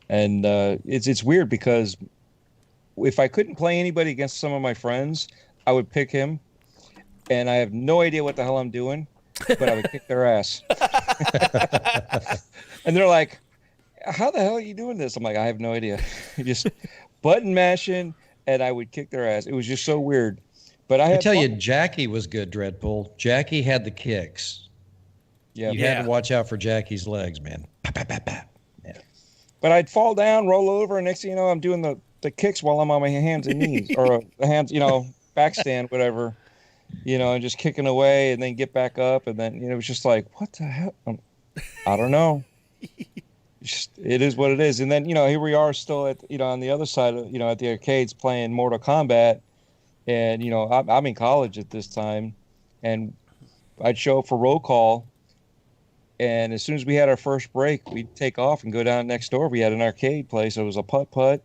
and it's weird because if I couldn't play anybody against some of my friends, I would pick him, and I have no idea what the hell I'm doing, but I would kick their ass. And they're like, "How the hell are you doing this?" I'm like, "I have no idea." Just button mashing, and I would kick their ass. It was just so weird. But I tell you, Jackie was good, Dreadpool. Jackie had the kicks. Yeah, you had to watch out for Jackie's legs, man. Yeah. But I'd fall down, roll over, and next thing you know, I'm doing the kicks while I'm on my hands and knees, or the hands, backstand, whatever, and just kicking away, and then get back up, and then it was just like, what the hell? I don't know. It is what it is. And then here we are still at on the other side of at the arcades playing Mortal Kombat, and I'm in college at this time, and I'd show up for roll call. And as soon as we had our first break, we'd take off and go down next door. We had an arcade place. It was a putt-putt.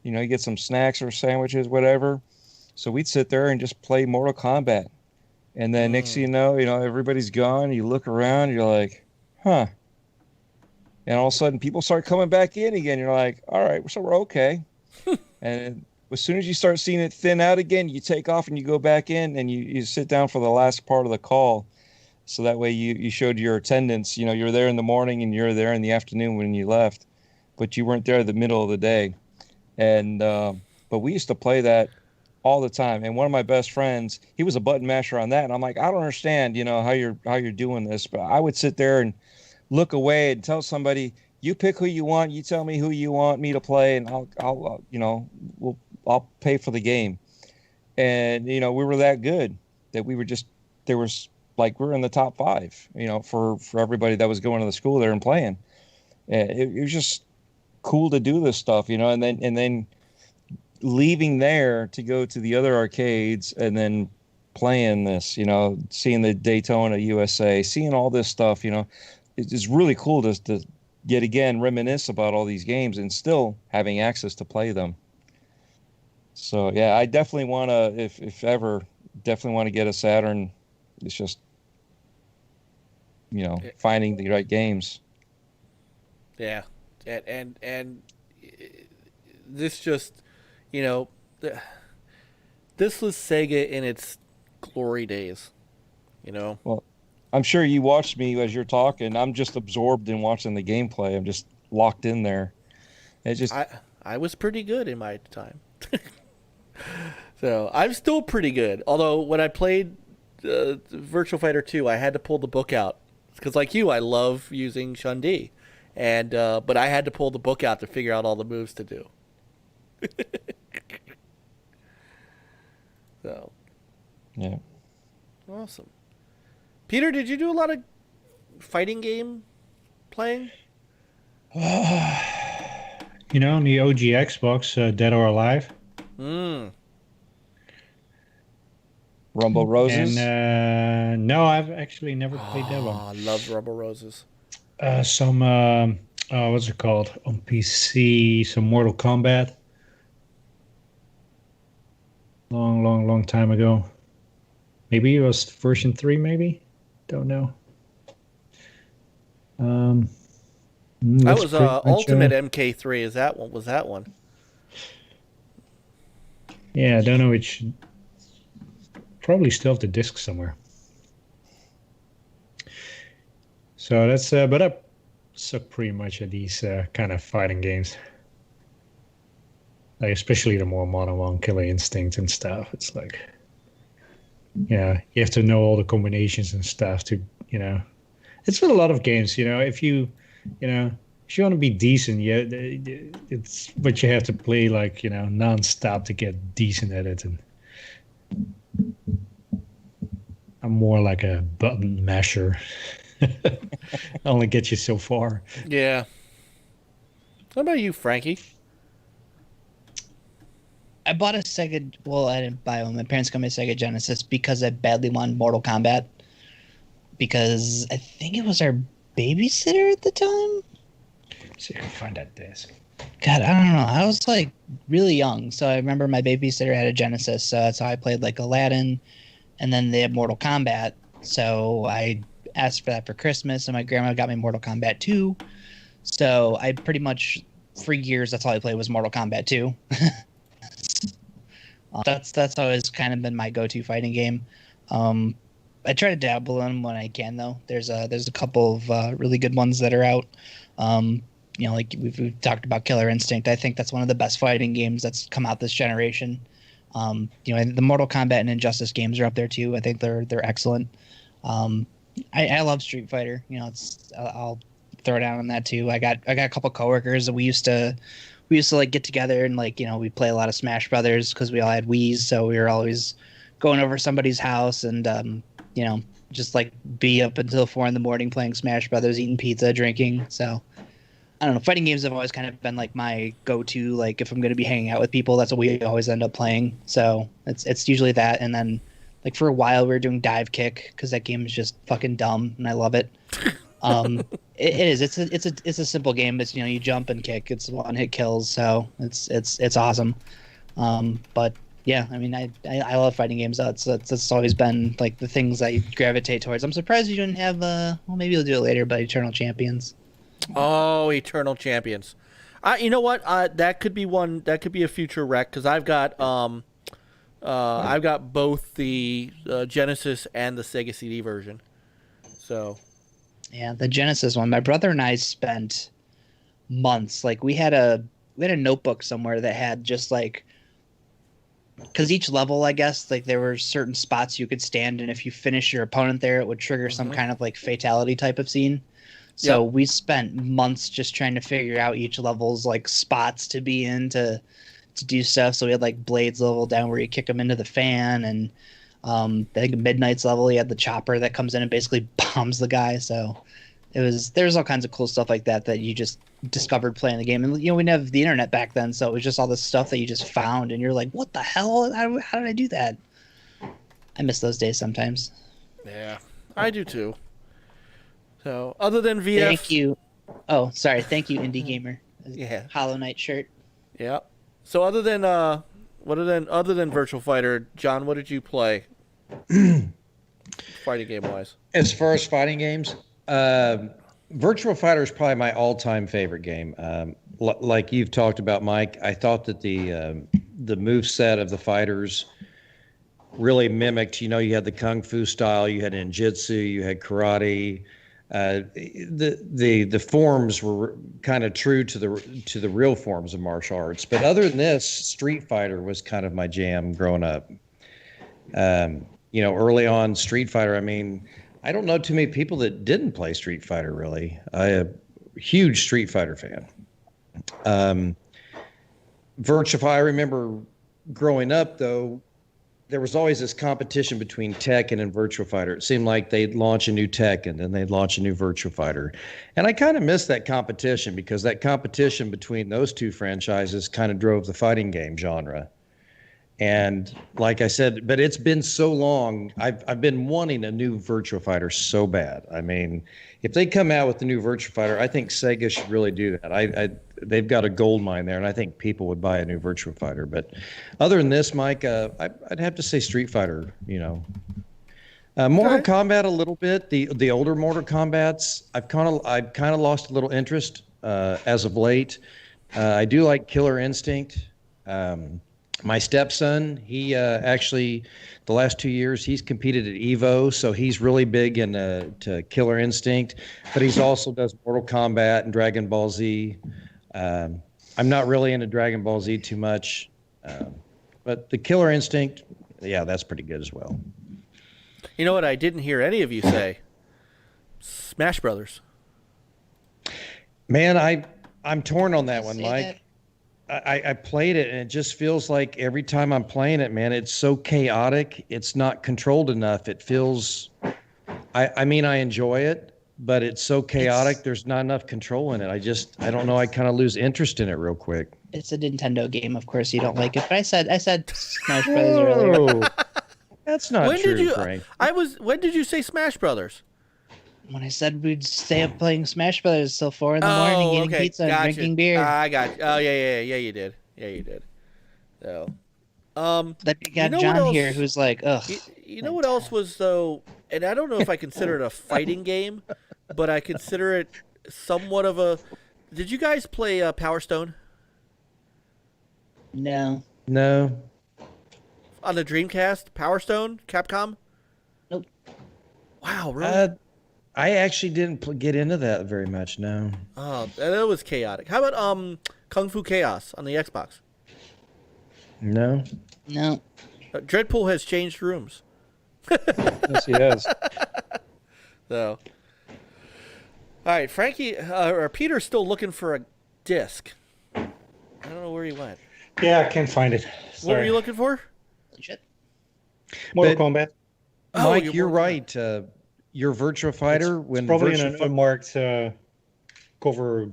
You get some snacks or sandwiches, whatever. So we'd sit there and just play Mortal Kombat. And then next thing you know, everybody's gone. You look around, you're like, huh. And all of a sudden, people start coming back in again. You're like, all right, so we're okay. And as soon as you start seeing it thin out again, you take off and you go back in and you sit down for the last part of the call. So that way you showed your attendance. You're there in the morning and you're there in the afternoon when you left, but you weren't there in the middle of the day. And but we used to play that all the time. And one of my best friends, he was a button masher on that. And I'm like, I don't understand, how you're doing this. But I would sit there and look away and tell somebody, you pick who you want, you tell me who you want me to play, and I'll pay for the game. And we were that good that we were just we're in the top 5, for everybody that was going to the school there and playing. And it was just cool to do this stuff, and then leaving there to go to the other arcades and then playing this, seeing the Daytona USA, seeing all this stuff, it's really cool to yet again reminisce about all these games and still having access to play them. So yeah, I definitely want to, if ever, definitely want to get a Saturn. It's just, finding the right games. Yeah, and this just, you know, this was Sega in its glory days, you know. Well, I'm sure you watched me as you're talking. I'm just absorbed in watching the gameplay. I'm just locked in there. It just I was pretty good in my time. So I'm still pretty good. Although when I played Virtua Fighter 2, I had to pull the book out because, like you, I love using Shun-Di, and but I had to pull the book out to figure out all the moves to do. So, yeah, awesome. Peter, did you do a lot of fighting game playing? You know, on the OG Xbox, Dead or Alive. Rumble Roses. And no, I've actually never played that one. I love Rumble Roses. Some what's it called on PC? Some Mortal Kombat. Long time ago. Maybe it was version 3. Maybe, don't know. That was Ultimate MK3. Is that one? Was that one? Yeah, I don't know which. Probably still have the disc somewhere. So that's, but I suck pretty much at these kind of fighting games. Like especially the more modern one, Killer Instinct and stuff. It's like, yeah, you have to know all the combinations and stuff to, you know. It's with a lot of games, you know. If you want to be decent, yeah, it's but you have to play like, you know, non-stop to get decent at it. And I'm more like a button masher. Only get you so far. Yeah. What about you, Frankie? I bought a Sega. Well, I didn't buy one. My parents got me a Sega Genesis because I badly wanted Mortal Kombat. Because I think it was our babysitter at the time. See if I can find that disc. God, I don't know. I was like really young, so I remember my babysitter had a Genesis, so that's how I played like Aladdin, and then they had Mortal Kombat. So I asked for that for Christmas, and my grandma got me Mortal Kombat 2. So I pretty much, for years, that's all I played was Mortal Kombat 2. That's always kind of been my go-to fighting game. I try to dabble in them when I can, though. There's a couple of really good ones that are out. You know, like we've talked about Killer Instinct. I think that's one of the best fighting games that's come out this generation. You know, the Mortal Kombat and Injustice games are up there too. I think they're excellent. I love Street Fighter. You know, I'll throw down on that too. I got a couple coworkers that we used to like get together and like, you know, we play a lot of Smash Brothers because we all had Wii's, so we were always going over somebody's house and you know, just like be up until 4 a.m. playing Smash Brothers, eating pizza, drinking. So I don't know. Fighting games have always kind of been like my go-to. Like if I'm going to be hanging out with people, that's what we always end up playing. So it's usually that. And then like for a while we were doing Dive Kick because that game is just fucking dumb and I love it. It is. It's a simple game. It's, you know, you jump and kick. It's one-hit kills. So it's awesome. But yeah, I mean, I love fighting games. That's always been like the things I gravitate towards. I'm surprised you didn't have. Well, maybe you'll do it later, but Eternal Champions. Oh, Eternal Champions. You know what? That could be one. That could be a future rec because I've got both the Genesis and the Sega CD version. So. Yeah, the Genesis one. My brother and I spent months. Like we had a notebook somewhere that had just like. Because each level, I guess, like there were certain spots you could stand, and if you finish your opponent there, it would trigger some kind of like fatality type of scene. So we spent months just trying to figure out each level's like spots to be in to do stuff. So we had like Blades level down where you kick them into the fan, and I think Midnight's level, you had the chopper that comes in and basically bombs the guy. So there's all kinds of cool stuff like that you just discovered playing the game. And you know, we didn't have the internet back then, so it was just all this stuff that you just found and you're like, what the hell, how did I do that? I miss those days sometimes. Yeah, I do too. So other than VF, thank you. Oh, sorry, thank you, Indie Gamer. Yeah, Hollow Knight shirt. Yeah. So other than Virtua Fighter, John, what did you play fighting game wise? As far as fighting games, Virtua Fighter is probably my all-time favorite game. Like you've talked about, Mike, I thought that the move set of the fighters really mimicked. You know, you had the kung fu style, you had ninjutsu, you had karate. The forms were kind of true to the real forms of martial arts. But other than this, Street Fighter was kind of my jam growing up. You know, early on Street Fighter, I mean, I don't know too many people that didn't play Street Fighter, really. I'm a huge Street Fighter fan. Virtua Fighter, I remember growing up, though, there was always this competition between Tekken and Virtua Fighter. It seemed like they'd launch a new Tekken and they'd launch a new Virtua Fighter. And I kind of missed that competition because that competition between those two franchises kind of drove the fighting game genre. And like I said, but it's been so long. I've been wanting a new Virtua Fighter so bad. I mean, if they come out with the new Virtua Fighter, I think Sega should really do that. They've got a gold mine there, and I think people would buy a new Virtua Fighter. But other than this, Mike, I'd have to say Street Fighter. You know, Mortal Kombat a little bit. The older Mortal Kombats, I've kind of lost a little interest as of late. I do like Killer Instinct. My stepson, he actually, the last 2 years, he's competed at EVO, so he's really big into Killer Instinct, but he's also does Mortal Kombat and Dragon Ball Z. I'm not really into Dragon Ball Z too much, but the Killer Instinct, yeah, that's pretty good as well. You know what I didn't hear any of you say? Smash Brothers. Man, I'm torn on that one, Mike. I played it, and it just feels like every time I'm playing it, man, it's so chaotic. It's not controlled enough. It feels, I mean, I enjoy it, but it's so chaotic. There's not enough control in it. I don't know. I kind of lose interest in it real quick. It's a Nintendo game. Of course, you don't like it. But I said Smash Brothers earlier. That's not true, Frank. When did you say Smash Brothers? When I said we'd stay up playing Smash Brothers till 4 a.m, eating pizza and drinking beer. I got you. Oh, yeah, you did. Yeah, you did. So, then you got John here, who's like, ugh. You know what else was, though, and I don't know if I consider it a fighting game, but I consider it somewhat of a... Did you guys play Power Stone? No. On the Dreamcast? Power Stone? Capcom? Nope. Wow, really? I actually didn't get into that very much, no. Oh, that was chaotic. How about Kung Fu Chaos on the Xbox? No. Dreadpool has changed rooms. Yes, he has. So, all right, Frankie or Peter's still looking for a disc. I don't know where he went. Yeah, I can't find it. Sorry. What were you looking for? Shit. Mortal Kombat. Mike, you're right. Your Virtua Fighter, it's probably in an unmarked cover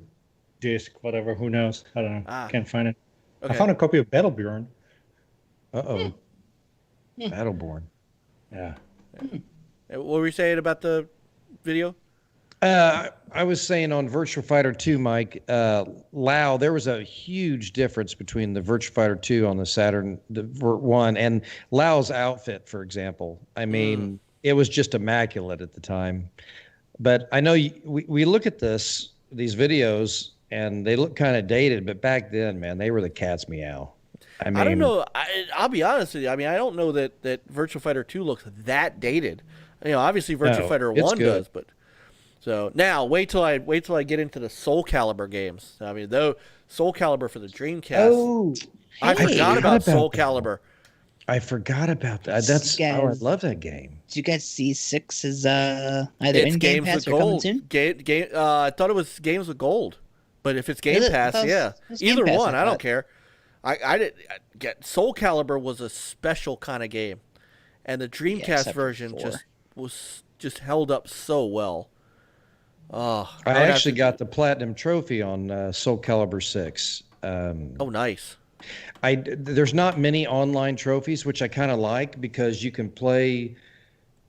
disc, whatever. Who knows? I don't know. Can't find it. Okay. I found a copy of Battleborn. Battleborn. Yeah. What were you saying about the video? I was saying on Virtua Fighter 2, Mike, Lao, there was a huge difference between the Virtua Fighter 2 on the Saturn the Vert 1 and Lao's outfit, for example. I mean, it was just immaculate at the time. But I know we look at these videos, and they look kind of dated, but back then, man, they were the cat's meow. I mean, I don't know. I'll be honest with you. I mean, I don't know that Virtua Fighter 2 looks that dated. You know, obviously Virtua Fighter 1 does, but so now wait till I get into the Soul Calibur games. I mean, though Soul Calibur for the Dreamcast. Oh, I forgot about Soul Calibur. I forgot about that. I love that game. Did you guys see 6 is either in Game Pass or coming soon? I thought it was Games with Gold, but if it's Game Pass, yeah, either one, I don't care. I did get Soul Calibur was a special kind of game, and the Dreamcast version just held up so well. Oh, I actually got the platinum trophy on Soul Calibur 6. Oh, nice. There's not many online trophies, which I kind of like because you can play,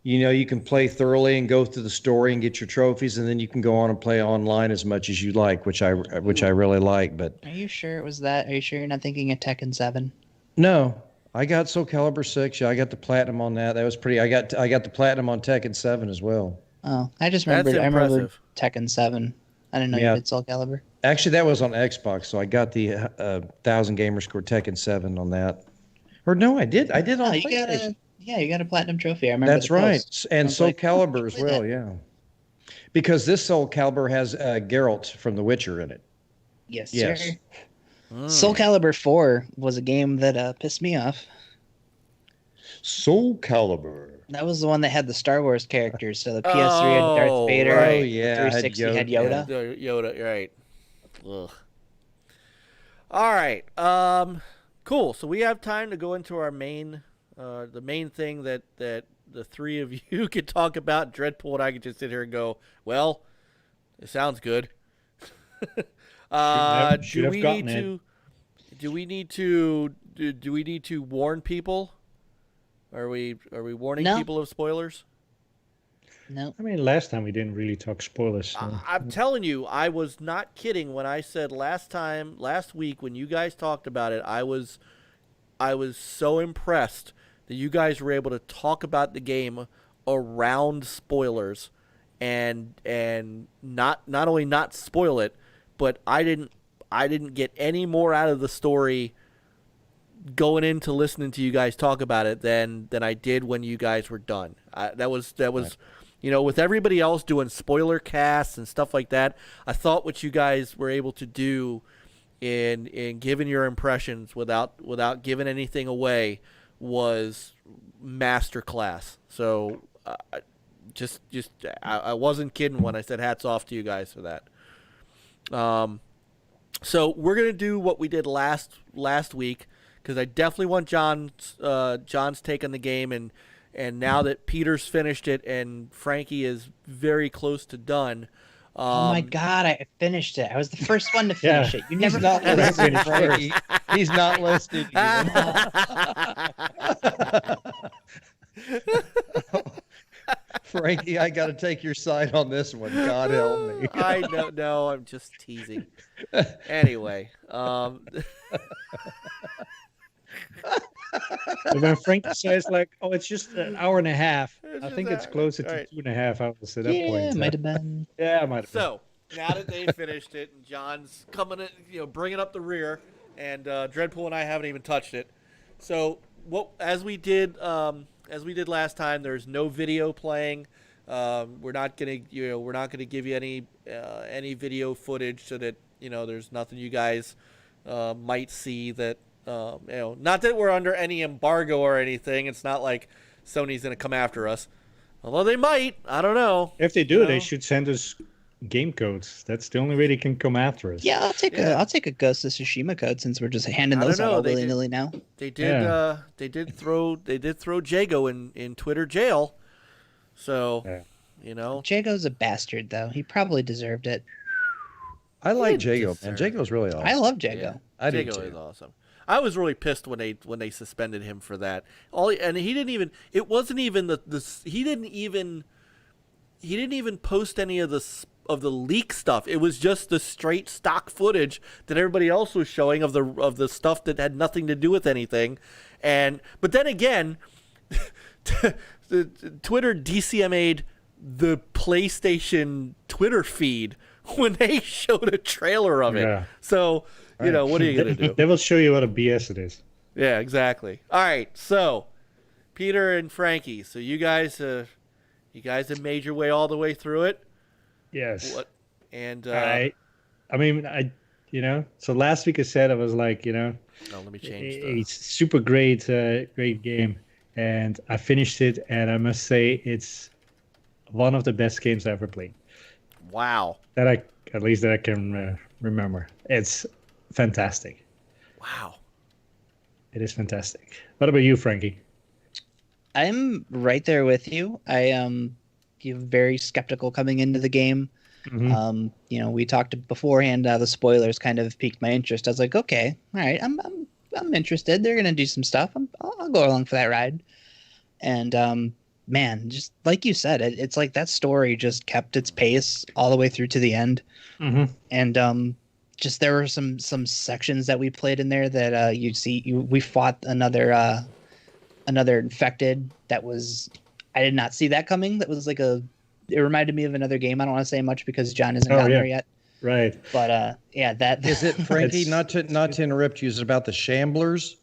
you can play thoroughly and go through the story and get your trophies, and then you can go on and play online as much as you like, which I really like. But are you sure it was that? Are you sure you're not thinking of Tekken 7? No, I got Soul Calibur 6. Yeah, I got the platinum on that. That was pretty. I got the platinum on Tekken 7 as well. Oh, I just That's remembered. I remember impressive. Tekken 7. I didn't know Yeah. you did Soul Calibur. Actually, that was on Xbox, so I got the 1,000 gamer score Tekken 7 on that. Or no, I did. I did on Oh, you got PlayStation. you got a platinum trophy. I remember. That's the right, post. and I was Soul like, oh, Calibur as play well. that. Yeah, because this Soul Calibur has Geralt from The Witcher in it. Yes, Yes. sir. Soul Calibur 4 was a game that pissed me off. Soul Calibur. That was the one that had the Star Wars characters. So the PS3 had Darth Vader. right. Oh yeah, the 360 had Yoda. Yoda, right. Ugh. All right. Cool. So we have time to go into our main, the main thing that the three of you could talk about. Dreadpool and I could just sit here and go, well, it sounds good. Should have gotten it. Do we need to warn people? Are we warning No. people of spoilers? No. I mean, last time we didn't really talk spoilers. So. I'm telling you, I was not kidding when I said last week when you guys talked about it, I was so impressed that you guys were able to talk about the game around spoilers and not only not spoil it, but I didn't get any more out of the story going into listening to you guys talk about it than I did when you guys were done. That was Right. You know, with everybody else doing spoiler casts and stuff like that, I thought what you guys were able to do in giving your impressions without giving anything away was masterclass. So I wasn't kidding when I said hats off to you guys for that. So we're gonna do what we did last week, because I definitely want John's take on the game, and now that Peter's finished it and Frankie is very close to done. Oh my God, I finished it. I was the first one to finish it. You never not listening, Frankie. He's not listening. Frankie, I got to take your side on this one. God help me. I don't know. I'm just teasing. Anyway, But when Frankie says like, "Oh, it's just an hour and a half," I think it's closer to right. 2.5 hours at that Yeah, point. might have been. Yeah, it might have been. so now that they finished it and John's coming in, bringing up the rear, and Dreadpool and I haven't even touched it. So as we did last time, there's no video playing. We're not gonna give you any video footage so that there's nothing you guys might see that not that we're under any embargo or anything. It's not like Sony's gonna come after us, although they might. I don't know. If they do, they should send us game codes. That's the only way they can come after us. Yeah, I'll take a Ghost of Tsushima code since we're just handing those out willy nilly now. They did. Yeah. They did throw Jago in Twitter jail. So, Jago's a bastard, though. He probably deserved it. I like Jago, man. Jago's really awesome. I love Jago. Yeah. I do Jago too. is awesome. I was really pissed when they suspended him for that. And he didn't even. It wasn't even he didn't even post any of the leak stuff. It was just the straight stock footage that everybody else was showing of the stuff that had nothing to do with anything. But then again, the Twitter DCMA'd the PlayStation Twitter feed when they showed a trailer of it. Yeah. So, what are you going to do? They will show you what a BS it is. Yeah, exactly. All right, so Peter and Frankie, so you guys have made your way all the way through it. Yes. And so last week I said I was like, let me change it's super great game, and I finished it, and I must say it's one of the best games I ever played. Wow. That I can remember. It's fantastic. Wow. It is fantastic. What about you, Frankie? I'm right there with you. You're very skeptical coming into the game. Mm-hmm. We talked beforehand. The spoilers kind of piqued my interest. I was like, okay, all right, I'm interested. They're gonna do some stuff. I'll go along for that ride. And man, just like you said, it's like that story just kept its pace all the way through to the end. Mm-hmm. And just there were some sections that we played in there that we fought another infected that was, I did not see that coming. That was like a it reminded me of another game. I don't want to say much because John hasn't gotten there yet. Right. But that is it, Frankie? not to interrupt you. Is it about the Shamblers?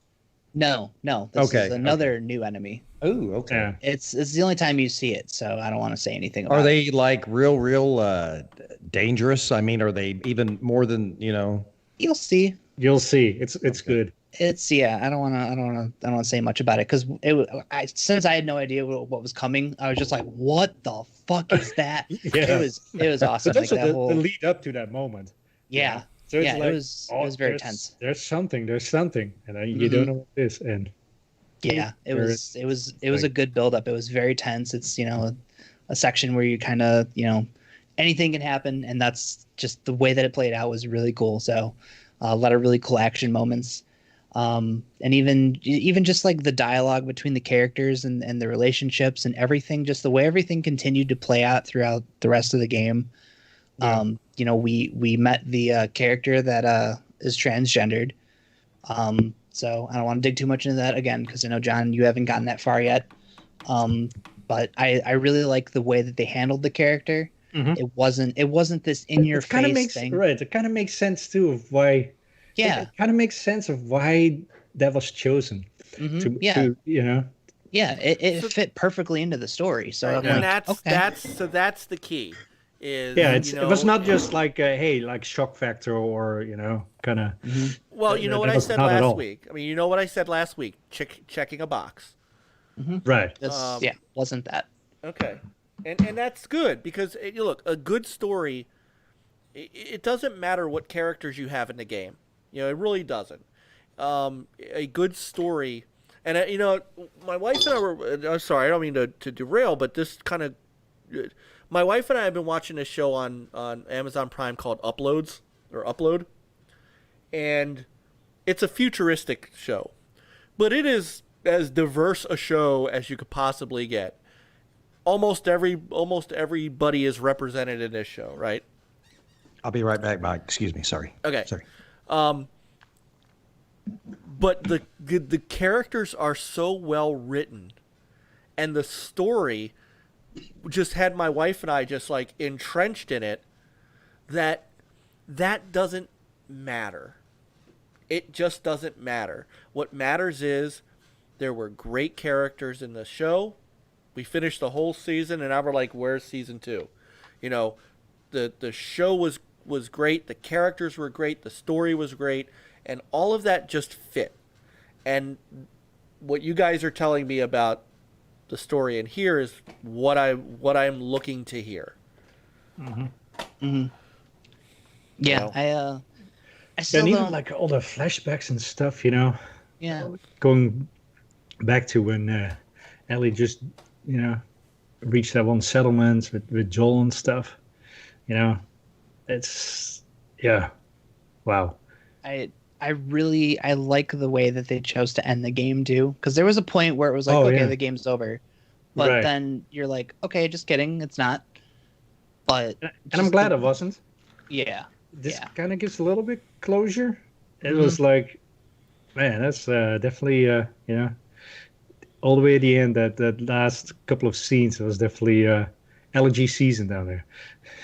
No. This is another new enemy. Oh, okay. Yeah. It's the only time you see it, so I don't want to say anything about it. Are they like real dangerous? I mean, are they even more than, You'll see. It's good. It's I don't want to say much about it because since I had no idea what was coming, I was just like, what the fuck is that? Yeah. It was awesome. But that's the lead up to that moment. Yeah. So it's it was very tense. There's something, and you don't know what it is, and it was a good build up. It was very tense. It's a section where you kind of anything can happen, and that's just the way that it played out was really cool. So a lot of really cool action moments. And even just like the dialogue between the characters and the relationships and everything, just the way everything continued to play out throughout the rest of the game. Yeah. We met the character that is transgendered. So I don't want to dig too much into that again because I know, John, you haven't gotten that far yet. But I really like the way that they handled the character. Mm-hmm. It wasn't this in your face thing. Right. It kind of makes sense too of why. Yeah. It kind of makes sense of why that was chosen. Mm-hmm. It fit perfectly into the story. So right. And that's the key. Is it was not just like like shock factor or kind of. Mm-hmm. Well, what I said last week. I mean, you know what I said last week. Checking a box. Mm-hmm. Right. Wasn't that okay? And that's good because look, a good story. It doesn't matter what characters you have in the game. It really doesn't. A good story, and my wife and I were. I'm sorry, I don't mean to derail, but this kind of. My wife and I have been watching a show on Amazon Prime called Upload, and it's a futuristic show, but it is as diverse a show as you could possibly get. Almost everybody is represented in this show, right? I'll be right back, Mike. Excuse me. Sorry. Okay. Sorry. But the characters are so well written, and the story just had my wife and I just like entrenched in it. That doesn't matter. It just doesn't matter. What matters is there were great characters in the show. We finished the whole season, and now we're like, where's season 2? The show was great. The characters were great. The story was great. And all of that just fit. And what you guys are telling me about the story in here is what I'm looking to hear. Mm-hmm. Mm-hmm. Yeah, I still and even don't... like all the flashbacks and stuff, Yeah. Going back to when Ellie just, reached that one settlement with Joel and stuff. It's wow. I like the way that they chose to end the game too, because there was a point where it was like, the game's over, but then you're like, okay, just kidding, it's not. But and I'm glad it wasn't. Yeah. This kind of gives a little bit closure. It was like, man, that's definitely all the way at the end. That last couple of scenes, it was definitely LG season down there.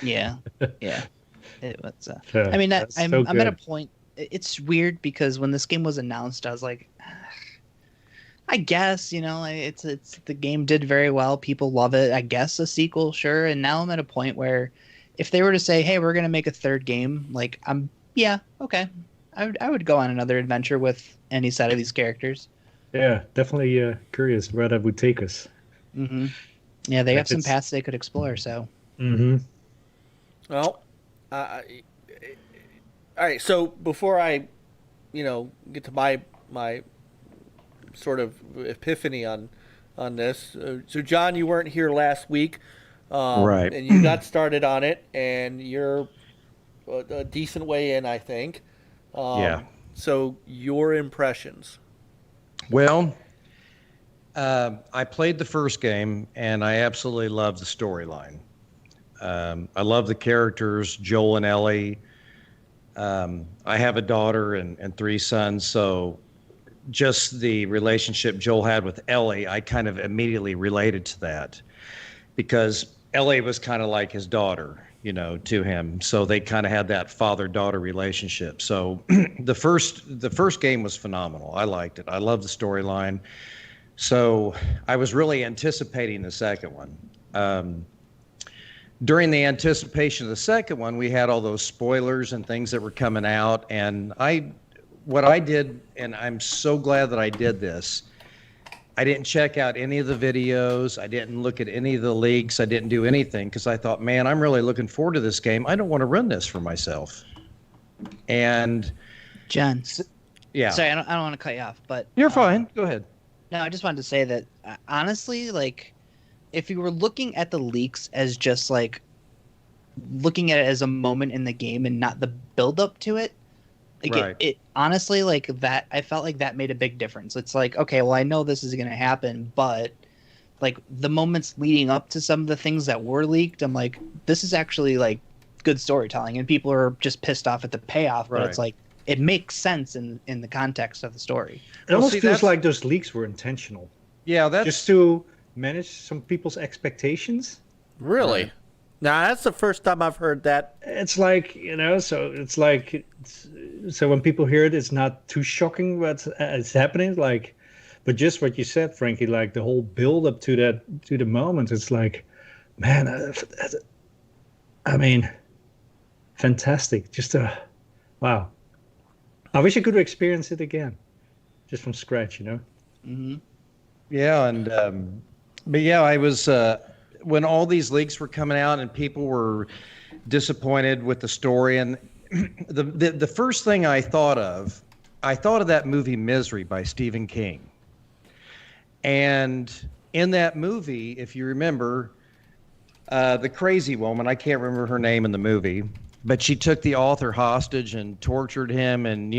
Yeah. It was. I mean, I'm at a point. It's weird because when this game was announced, I was like, I guess, it's the game did very well. People love it. I guess a sequel, sure. And now I'm at a point where if they were to say, hey, we're going to make a third game, like, okay. I would go on another adventure with any set of these characters. Yeah, definitely curious where that would take us. Mm-hmm. Yeah, they have some paths they could explore, so. Mm-hmm. Well, all right, so before I, get to my sort of epiphany on this, so John, you weren't here last week, right? And you got started on it, and you're a decent way in, I think. Yeah. So your impressions? Well, I played the first game, and I absolutely loved the storyline. I love the characters, Joel and Ellie. I have a daughter and 3 sons, so just the relationship Joel had with Ellie, I kind of immediately related to that because Ellie was kind of like his daughter, to him. So they kind of had that father-daughter relationship. So the first game was phenomenal. I liked it. I loved the storyline. So I was really anticipating the second one. During the anticipation of the second one, we had all those spoilers and things that were coming out. And what I did, and I'm so glad that I did this, I didn't check out any of the videos. I didn't look at any of the leaks. I didn't do anything because I thought, man, I'm really looking forward to this game. I don't want to run this for myself. And John, yeah, sorry, I don't want to cut you off, but you're fine. Go ahead. No, I just wanted to say that honestly, like, if you were looking at the leaks as just like looking at it as a moment in the game and not the build up to it, like Right. it honestly, like that, I felt like that made a big difference. It's like, okay, well, I know this is going to happen, but like the moments leading up to some of the things that were leaked, I'm like, this is actually like good storytelling, and people are just pissed off at the payoff, but Right. it's like it makes sense in the context of the story. It almost see, feels that's- like those leaks were intentional, Yeah, that's just to manage some people's expectations. Really? Now that's the first time I've heard that. It's like, so it's like, so when people hear it, it's not too shocking what's it's happening. Like, but just what you said, Frankie, like the whole build up to the moment, it's like, man, I mean, fantastic. Just wow. I wish I could experience it again, just from scratch, Mm-hmm. Yeah, and but yeah, I was when all these leaks were coming out and people were disappointed with the story, and the first thing I thought of that movie Misery by Stephen King. And in that movie, if you remember, the crazy woman, I can't remember her name in the movie, but she took the author hostage and tortured him and,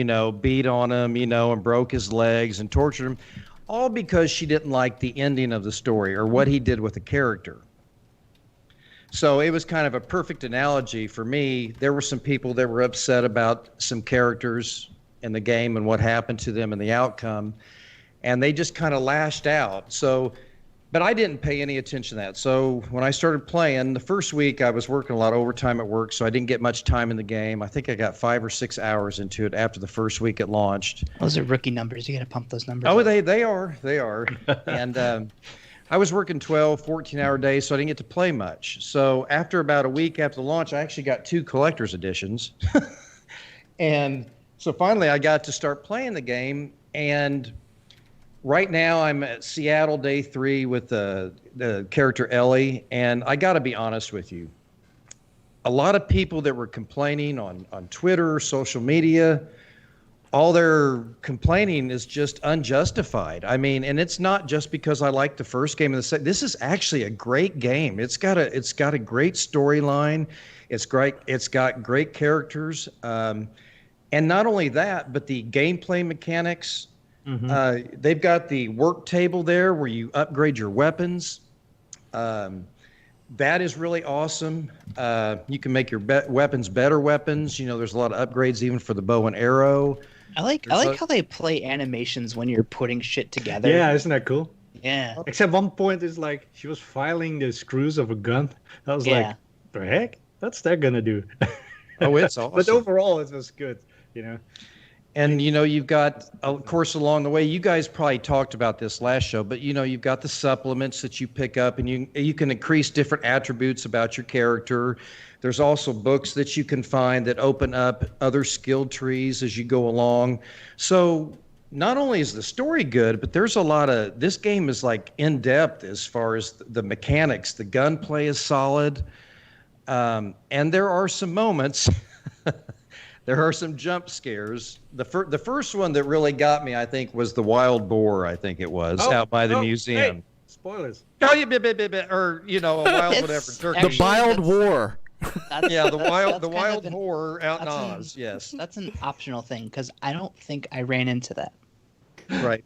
beat on him, and broke his legs and tortured him, all because she didn't like the ending of the story or what he did with the character. So it was kind of a perfect analogy for me. There were some people that were upset about some characters in the game and what happened to them and the outcome, and they just kind of lashed out. So, but I didn't pay any attention to that. So when I started playing, the first week I was working a lot of overtime at work, so I didn't get much time in the game. I think I got 5 or 6 hours into it after the first week it launched. Those are rookie numbers. You got to pump those numbers. Oh, up. they are. And I was working 12, 14-hour days, so I didn't get to play much. So after about a week after the launch, I actually got 2 collector's editions. And so finally I got to start playing the game, and right now I'm at Seattle day 3 with the character Ellie, and I got to be honest with you. A lot of people that were complaining on Twitter, social media, all their complaining is just unjustified. I mean, and it's not just because I like the first game of the second. This is actually a great game. It's got a great storyline. It's great. It's got great characters. And not only that, but the gameplay mechanics. Mm-hmm. They've got the work table there where you upgrade your weapons. That is really awesome. You can make your weapons better weapons. There's a lot of upgrades even for the bow and arrow. I like how they play animations when you're putting shit together. Yeah, isn't that cool? Yeah. Except one point is like she was filing the screws of a gun. I was like, the heck? What's that gonna do? Oh, it's awesome. But overall, it was good. And you've got, of course, along the way, you guys probably talked about this last show, but you've got the supplements that you pick up, and you can increase different attributes about your character. There's also books that you can find that open up other skill trees as you go along. So not only is the story good, but there's a lot of, this game is like in depth as far as the mechanics. The gunplay is solid. And there are some moments, there are some jump scares. The first one that really got me, I think, was the wild boar, I think it was, out by the museum. Hey, spoilers. Oh, yeah, or, a wild whatever. Turkey. The Wild War. Yeah, the wild kind of boar out in Oz. Yes, that's an optional thing because I don't think I ran into that. Right.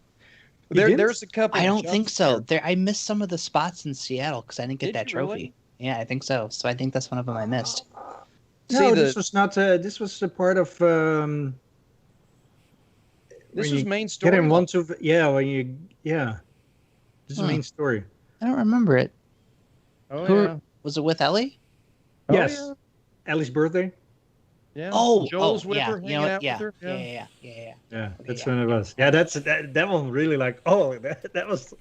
There's a couple. I don't think so. I missed some of the spots in Seattle because I didn't get Did that you trophy. really? Yeah, I think so. So I think that's one of them I missed. No, this was not. This was a part of. This was main story. Get in one to This is the main story. I don't remember it. Oh Who yeah. Was it with Ellie? Yes. Ellie's birthday. Yeah. Oh, Joel's with yeah. her, hanging out Yeah. with her. Yeah, that's when it was. Yeah, that one really like. Oh, that was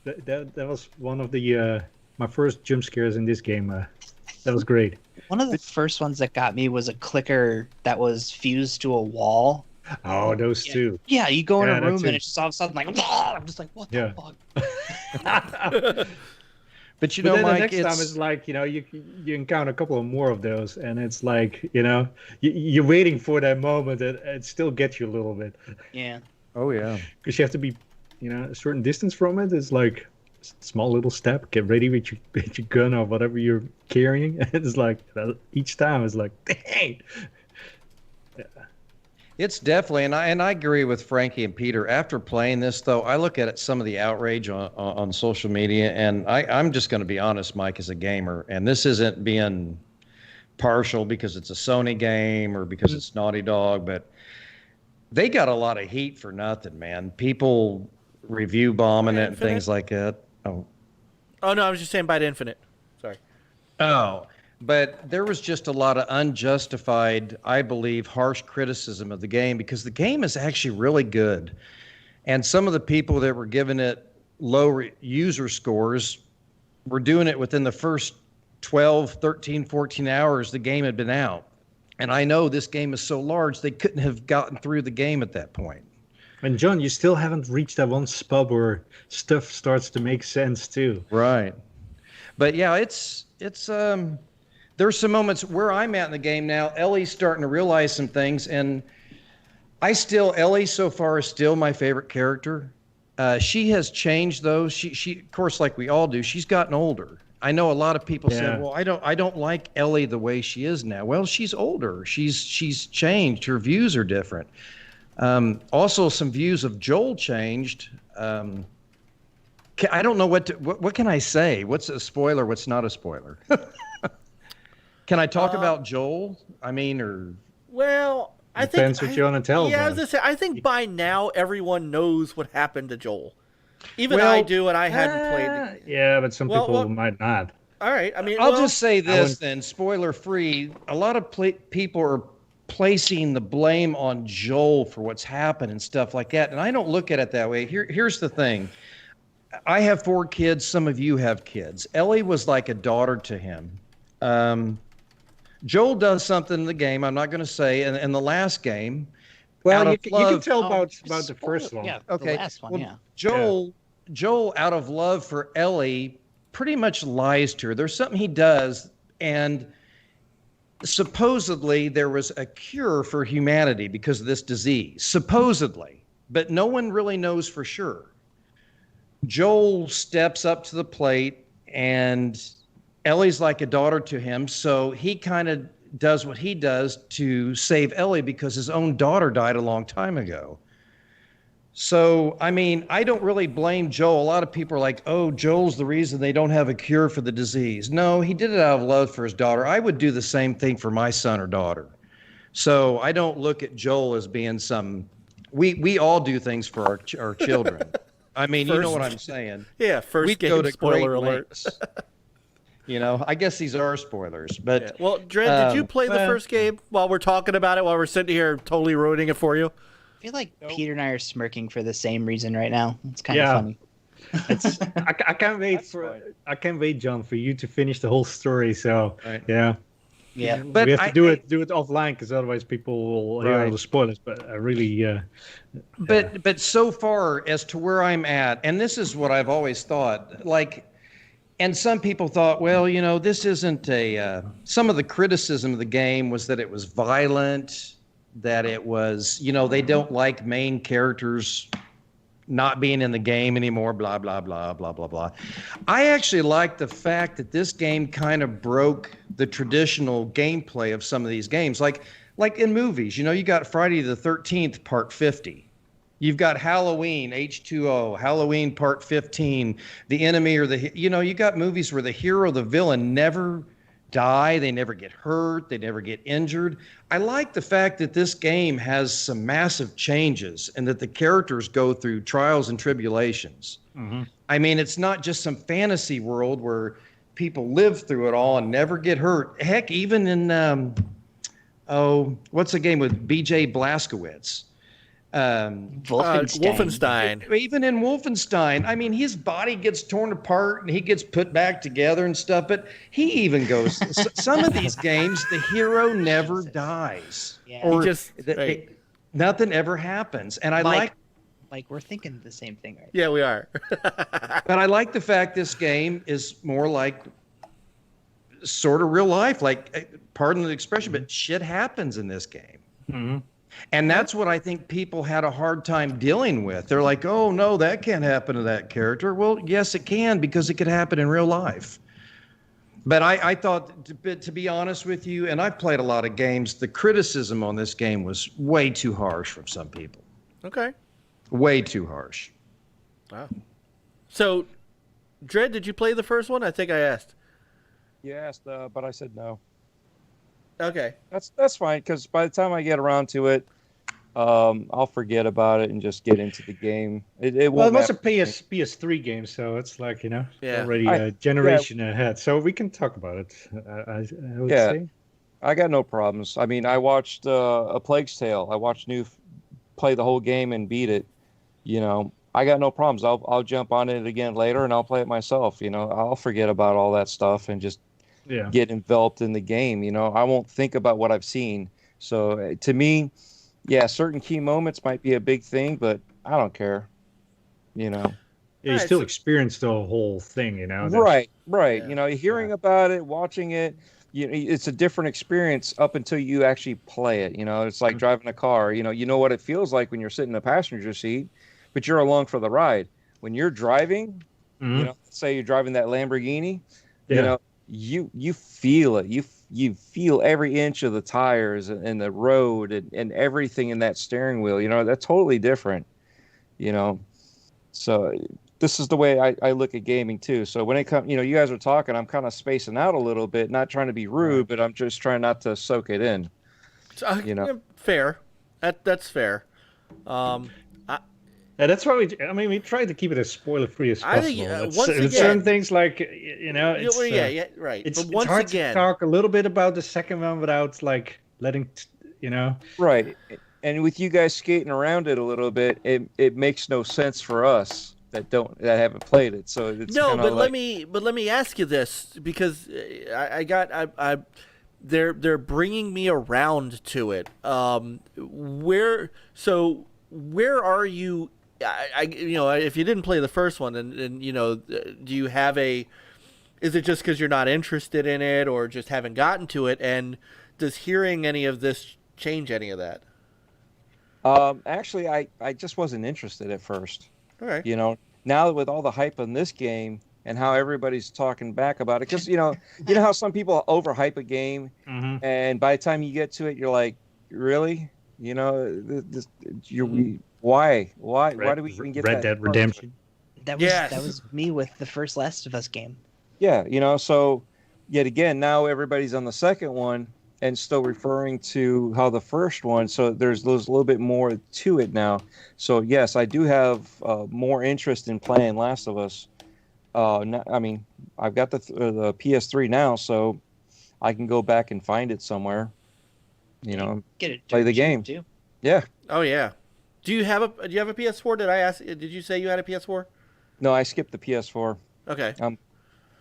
that was one of the my first jump scares in this game. That was great. One of the first ones that got me was a clicker that was fused to a wall. Oh, those two. Yeah, you go in Yeah, a room that's and it. it's just all of a sudden like, I'm just like, what the fuck? But you But know, then Mike, the next time it's it's like, you encounter a couple of more of those, and it's like, you're waiting for that moment, and it still gets you a little bit. Yeah. oh yeah. Because you have to be, a certain distance from it. It's like small little step. Get ready with your gun or whatever you're carrying. It's like each time it's like, dang. It's definitely, and I agree with Frankie and Peter. After playing this, though, I look at some of the outrage on social media, and I'm just going to be honest, Mike, as a gamer, and this isn't being partial because it's a Sony game or because it's Naughty Dog, but they got a lot of heat for nothing, man. People review bombing it and things like that. Oh no, I was just saying Bite Infinite. Sorry. Oh. But there was just a lot of unjustified, I believe, harsh criticism of the game because the game is actually really good. And some of the people that were giving it low user scores were doing it within the first 12, 13, 14 hours the game had been out. And I know this game is so large, they couldn't have gotten through the game at that point. And John, you still haven't reached that one spot where stuff starts to make sense too. Right. But yeah, there's some moments where I'm at in the game now. Ellie's starting to realize some things, and Ellie so far is still my favorite character. She has changed though. She of course, like we all do, she's gotten older. I know a lot of people said, well, I don't like Ellie the way she is now. Well, she's older. She's changed. Her views are different. Also, some views of Joel changed. I don't know what can I say? What's a spoiler? What's not a spoiler? Can I talk about Joel? I mean, or well, depends what you want to tell. Yeah, I was gonna say, I think by now everyone knows what happened to Joel. Even I do, and I hadn't played. Yeah, but some people might not. All right, I mean, I'll just say this then, spoiler free. A lot of people are placing the blame on Joel for what's happened and stuff like that, and I don't look at it that way. Here's the thing. I have 4 kids. Some of you have kids. Ellie was like a daughter to him. Joel does something in the game, I'm not going to say, in the last game. Well, you can tell about the first one. Yeah, okay. The last one, yeah. Joel, out of love for Ellie, pretty much lies to her. There's something he does, and supposedly there was a cure for humanity because of this disease. Supposedly. But no one really knows for sure. Joel steps up to the plate, and Ellie's like a daughter to him, so he kind of does what he does to save Ellie because his own daughter died a long time ago. So, I mean, I don't really blame Joel. A lot of people are like, oh, Joel's the reason they don't have a cure for the disease. No, he did it out of love for his daughter. I would do the same thing for my son or daughter. So I don't look at Joel as being we all do things for our children. I mean, you know what I'm saying. Yeah, first game, spoiler alert. I guess these are spoilers, but yeah. Well, Dred, did you play the first game while we're talking about it, while we're sitting here totally ruining it for you? I feel like Peter and I are smirking for the same reason right now. It's kind of funny. I can't wait, John, for you to finish the whole story. So yeah, but we have to do it offline because otherwise people will hear all the spoilers. But I really, but so far as to where I'm at, and this is what I've always thought, like. And some people thought, well, this isn't some of the criticism of the game was that it was violent, that it was, they don't like main characters not being in the game anymore, blah, blah, blah, blah, blah, blah. I actually like the fact that this game kind of broke the traditional gameplay of some of these games. Like in movies, you got Friday the 13th, part 50. You've got Halloween, H2O, Halloween Part 15, the enemy or you got movies where the hero, the villain never die, they never get hurt, they never get injured. I like the fact that this game has some massive changes and that the characters go through trials and tribulations. Mm-hmm. I mean, it's not just some fantasy world where people live through it all and never get hurt. Heck, even in what's the game with B.J. Blazkowicz? Wolfenstein. Even in Wolfenstein, I mean, his body gets torn apart and he gets put back together and stuff. But he even goes. Some of these games, the hero never dies, or nothing ever happens. And I like we're thinking the same thing, right? Yeah, we are. But I like the fact this game is more like sort of real life. Like, pardon the expression, but shit happens in this game. Mm-hmm. And that's what I think people had a hard time dealing with. They're like, oh, no, that can't happen to that character. Well, yes, it can, because it could happen in real life. But I thought, to be honest with you, and I've played a lot of games, the criticism on this game was way too harsh from some people. Okay. Way too harsh. Wow. So, Dredd, did you play the first one? I think I asked. You asked, but I said no. Okay. That's fine, because by the time I get around to it, I'll forget about it and just get into the game. It was won't a PS3 game, so it's like, Yeah. already a generation ahead. So we can talk about it, I would say. I got no problems. I mean, I watched A Plague's Tale. I watched play the whole game and beat it. I got no problems. I'll jump on it again later and I'll play it myself. I'll forget about all that stuff and just get enveloped in the game. I won't think about what I've seen. So to me, certain key moments might be a big thing, but I don't care. Yeah, you still experience the whole thing, Right. Yeah. Hearing about it, watching it, it's a different experience up until you actually play it. It's like driving a car. You know what it feels like when you're sitting in the passenger seat, but you're along for the ride. When you're driving, say you're driving that Lamborghini, you feel it. You feel every inch of the tires and the road and everything in that steering wheel. That's totally different. So this is the way I look at gaming too. So when it comes, you guys are talking, I'm kind of spacing out a little bit, not trying to be rude, but I'm just trying not to soak it in. Fair. That's fair. That's why we tried to keep it as spoiler-free as possible. Certain things like, it's, right. It's, but once it's hard again, to talk a little bit about the second one without letting, Right. And with you guys skating around it a little bit, it makes no sense for us that haven't played it. So it's let me ask you this, because they're bringing me around to it. Where are you? If you didn't play the first one, and do you have is it just because you're not interested in it, or just haven't gotten to it? And does hearing any of this change any of that? Actually, I just wasn't interested at first. All right. Now with all the hype on this game and how everybody's talking back about it, because you know how some people overhype a game, and by the time you get to it, you're like, really? Why do we even get Red Dead Redemption? That was me with the first Last of Us game. Yeah, so yet again, now everybody's on the second one and still referring to how the first one. So there's a little bit more to it now. So yes, I do have more interest in playing Last of Us. I've got the PS3 now, so I can go back and find it somewhere. Get it. Play the game too. Yeah. Oh yeah. Do you have a PS4? Did I ask? Did you say you had a PS4? No, I skipped the PS4. Okay. I'm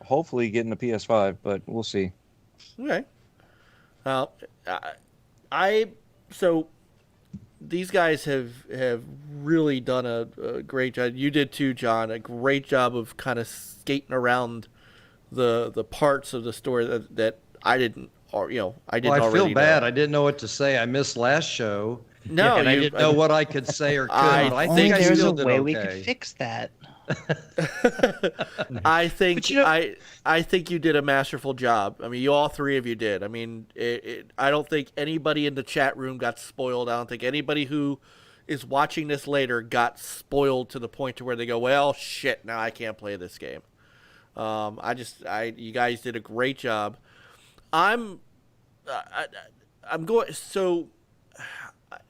hopefully getting a PS5, but we'll see. Okay. So these guys have really done a great job. You did too, John. A great job of kind of skating around the parts of the story that I didn't, I didn't. I already feel bad. know. I didn't know what to say. I missed last show. No, and I didn't know what I could say or could. I think I there's still a did way okay. we could fix that. I think I think you did a masterful job. I mean, you all three of you did. I mean, I don't think anybody in the chat room got spoiled. I don't think anybody who is watching this later got spoiled to the point to where they go, well, shit, now I can't play this game. You guys did a great job. I'm going. So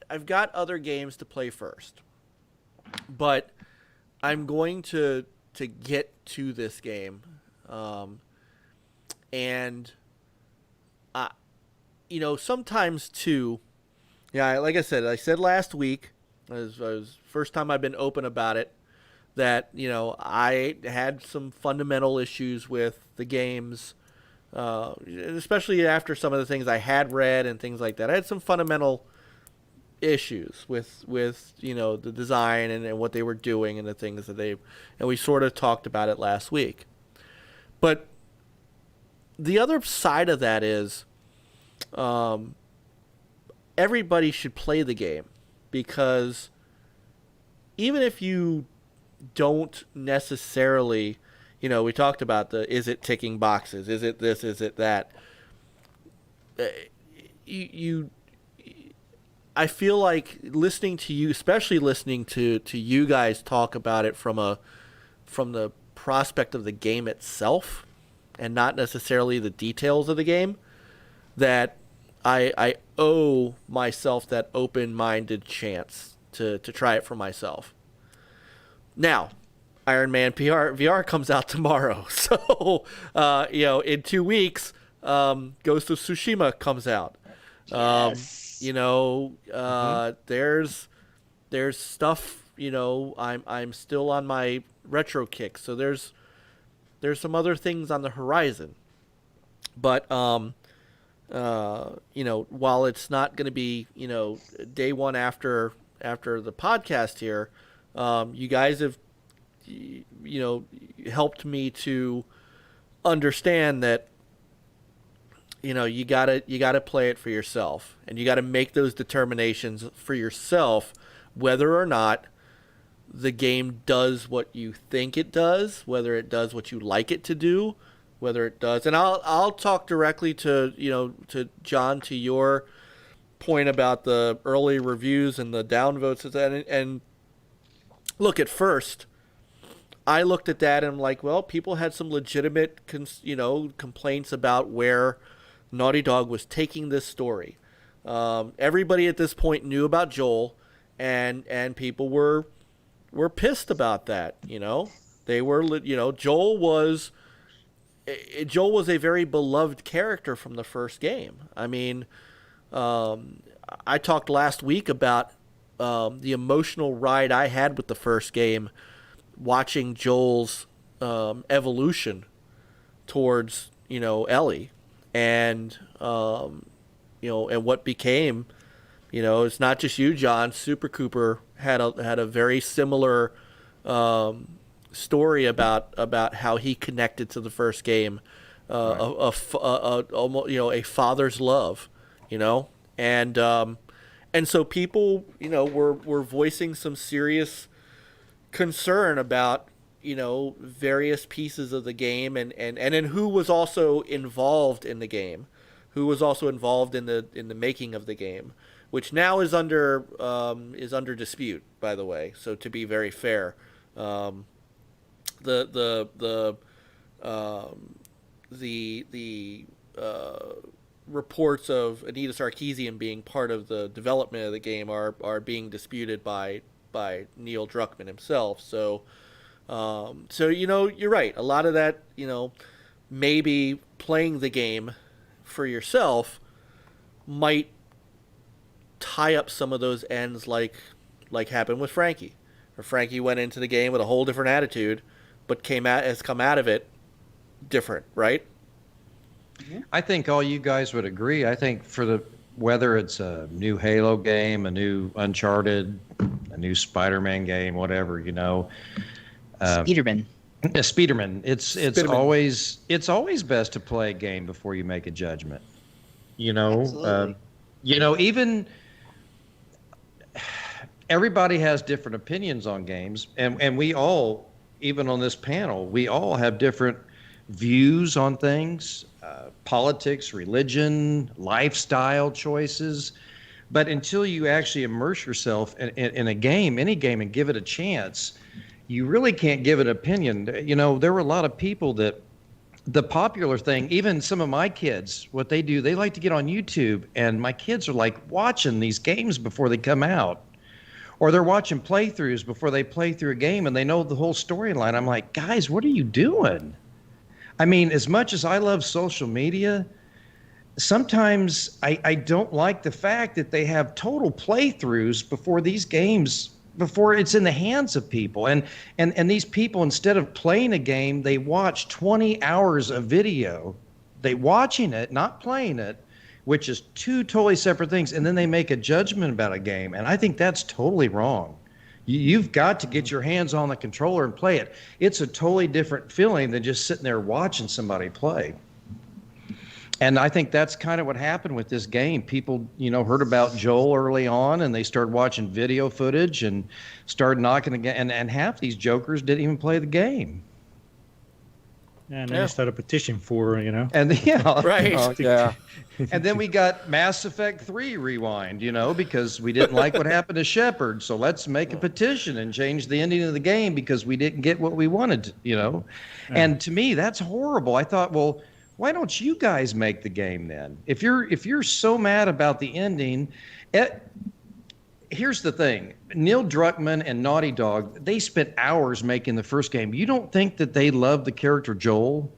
I've got other games to play first, but I'm going to get to this game. And, sometimes too, like I said last week, it was first time I've been open about it, that, I had some fundamental issues with the games, especially after some of the things I had read and things like that. I had some fundamental issues with the design and what they were doing and the things that and we sort of talked about it last week. But the other side of that is everybody should play the game, because even if you don't necessarily, we talked about is it ticking boxes? Is it this? Is it that? I feel like listening to you, especially listening to you guys talk about it from the prospect of the game itself and not necessarily the details of the game, that I owe myself that open-minded chance to try it for myself. Now, Iron Man VR comes out tomorrow, so in 2 weeks, Ghost of Tsushima comes out. Yes. There's stuff. I'm still on my retro kick, so there's some other things on the horizon. But while it's not going to be day one after the podcast here, you guys have helped me to understand that you gotta play it for yourself, and you gotta make those determinations for yourself whether or not the game does what you think it does, whether it does what you like it to do, whether it does. And I'll talk directly to John, to your point about the early reviews and the downvotes and look, at first I looked at that and I'm like, well, people had some legitimate complaints about where Naughty Dog was taking this story. Everybody at this point knew about Joel, and people were pissed about that. They were, Joel was a very beloved character from the first game. I mean, I talked last week about the emotional ride I had with the first game, watching Joel's evolution towards Ellie. And and what became, it's not just you, John. Super Cooper had a very similar story about how he connected to the first game, a father's love, and so people were voicing some serious concern about various pieces of the game and who was also involved in the game, who was also involved in the making of the game, which now is under dispute, by the way. So to be very fair, the reports of Anita Sarkeesian being part of the development of the game are being disputed by Neil Druckmann himself. So you're right. A lot of that, maybe playing the game for yourself might tie up some of those ends, like happened with Frankie. Or Frankie went into the game with a whole different attitude, but has come out of it different, right? I think all you guys would agree. I think whether it's a new Halo game, a new Uncharted, a new Spider-Man game, whatever, Spiderman. Spiderman. It's always best to play a game before you make a judgment. Absolutely. Even everybody has different opinions on games, and we all, even on this panel, we all have different views on things, politics, religion, lifestyle choices. But until you actually immerse yourself in a game, any game, and give it a chance, you really can't give an opinion. There were a lot of people that the popular thing, even some of my kids, what they do, they like to get on YouTube, and my kids are like watching these games before they come out, or they're watching playthroughs before they play through a game, and they know the whole storyline. I'm like, guys, what are you doing? I mean, as much as I love social media, sometimes I don't like the fact that they have total playthroughs before these games, before it's in the hands of people. And these people, instead of playing a game, they watch 20 hours of video. They watching it, not playing it, which is two totally separate things. And then they make a judgment about a game. And I think that's totally wrong. You've got to get your hands on the controller and play it. It's a totally different feeling than just sitting there watching somebody play. And I think that's kind of what happened with this game. People, heard about Joel early on, and they started watching video footage and started knocking again. And half these jokers didn't even play the game. And then you start a petition for, And right. Yeah. And then we got Mass Effect 3 Rewind, because we didn't like what happened to Shepard. So let's make a petition and change the ending of the game because we didn't get what we wanted, Yeah. And to me, that's horrible. I thought, well, why don't you guys make the game then? If you're so mad about the ending, here's the thing. Neil Druckmann and Naughty Dog, they spent hours making the first game. You don't think that they love the character Joel?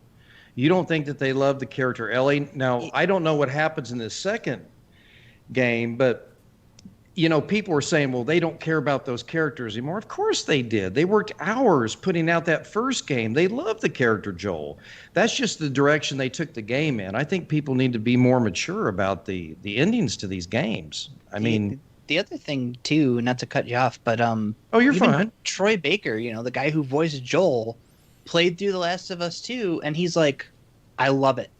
You don't think that they love the character Ellie? Now, I don't know what happens in this second game, but, people were saying, well, they don't care about those characters anymore. Of course they did. They worked hours putting out that first game. They loved the character Joel. That's just the direction they took the game in. I think people need to be more mature about the endings to these games. I mean... The other thing too, not to cut you off, but oh, you're even fine. Troy Baker, the guy who voiced Joel, played through The Last of Us 2, and he's like, I love it.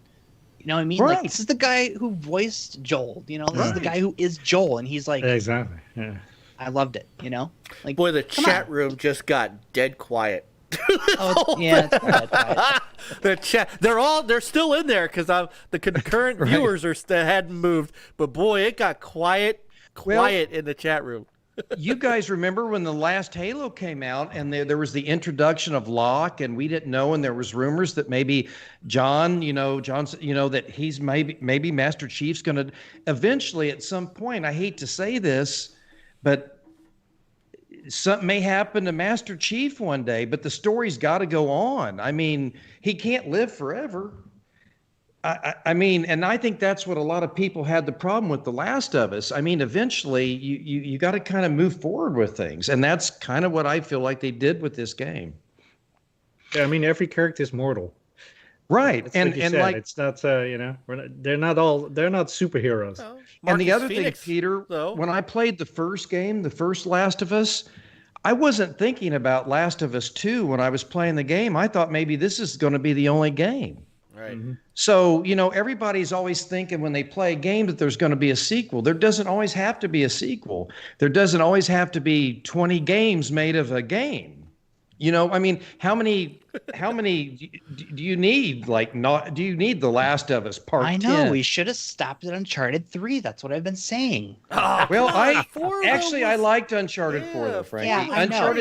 You know what I mean? Right. Like, this is the guy who voiced Joel. This is the guy who is Joel, and he's like, exactly. Yeah. I loved it. Like, Boy, the chat room just got dead quiet. Yeah, it's quiet. The chat, they're still in there because the concurrent viewers hadn't moved, but boy, it got quiet in the chat room. You guys remember when the last Halo came out and there was the introduction of Locke, and we didn't know, and there was rumors that maybe John, that he's maybe Master Chief's going to eventually at some point, I hate to say this, but something may happen to Master Chief one day, but the story's got to go on. I mean, he can't live forever. I mean, and I think that's what a lot of people had the problem with The Last of Us. I mean, eventually you got to kind of move forward with things. And that's kind of what I feel like they did with this game. Yeah, I mean, every character is mortal. Right. That's and what you said. like, it's not, they're not superheroes. Oh, and the Marcus other Phoenix, thing, Peter, though. when I played the first game, the first Last of Us, I wasn't thinking about Last of Us 2 when I was playing the game. I thought maybe this is going to be the only game. Right. Mm-hmm. So, everybody's always thinking when they play a game that there's going to be a sequel. There doesn't always have to be a sequel. There doesn't always have to be 20 games made of a game. I mean, how many do you need? Do you need The Last of Us Part 10? I know, we should have stopped at Uncharted 3. That's what I've been saying. Well, God, I liked Uncharted 4 though, Frankie. Yeah, I know.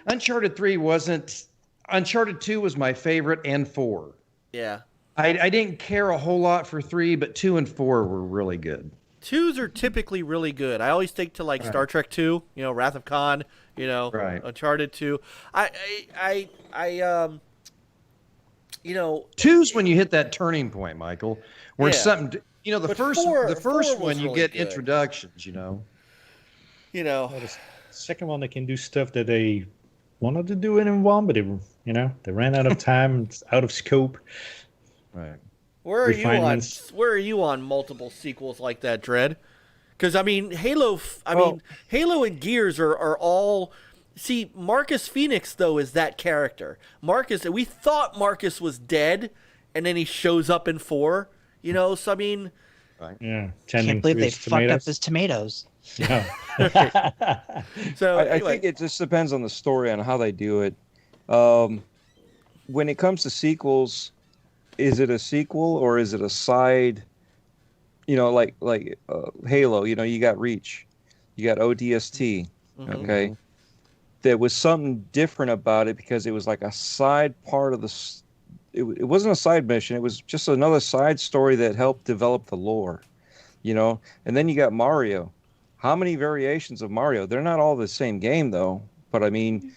Uncharted 3 wasn't. Uncharted 2 was my favorite, and 4. Yeah. I didn't care a whole lot for 3, but 2 and 4 were really good. 2s are typically really good. I always think to Star Trek 2, Wrath of Khan, Right. Uncharted 2. I 2's when you hit that turning point, Michael, where something, the But first four one you was get really good. introductions, Well, the second one, they can do stuff that they wanted to do in one, but they ran out of time. It's out of scope. Right. Where are Refinements. you on multiple sequels like that, Dredd? Because I mean, Halo and Gears are all. See, Marcus Phoenix though is that character. We thought Marcus was dead, and then he shows up in 4. So I mean, Right. Yeah. Can't believe they fucked up his tomatoes. Yeah. so I anyway. think it just depends on the story, on how they do it. When it comes to sequels, is it a sequel or is it a side? Like Halo. You got Reach, you got ODST. Mhm. Okay, there was something different about it because it was like a side part of the. It wasn't a side mission. It was just another side story that helped develop the lore. And then you got Mario. How many variations of Mario? They're not all the same game though. But I mean,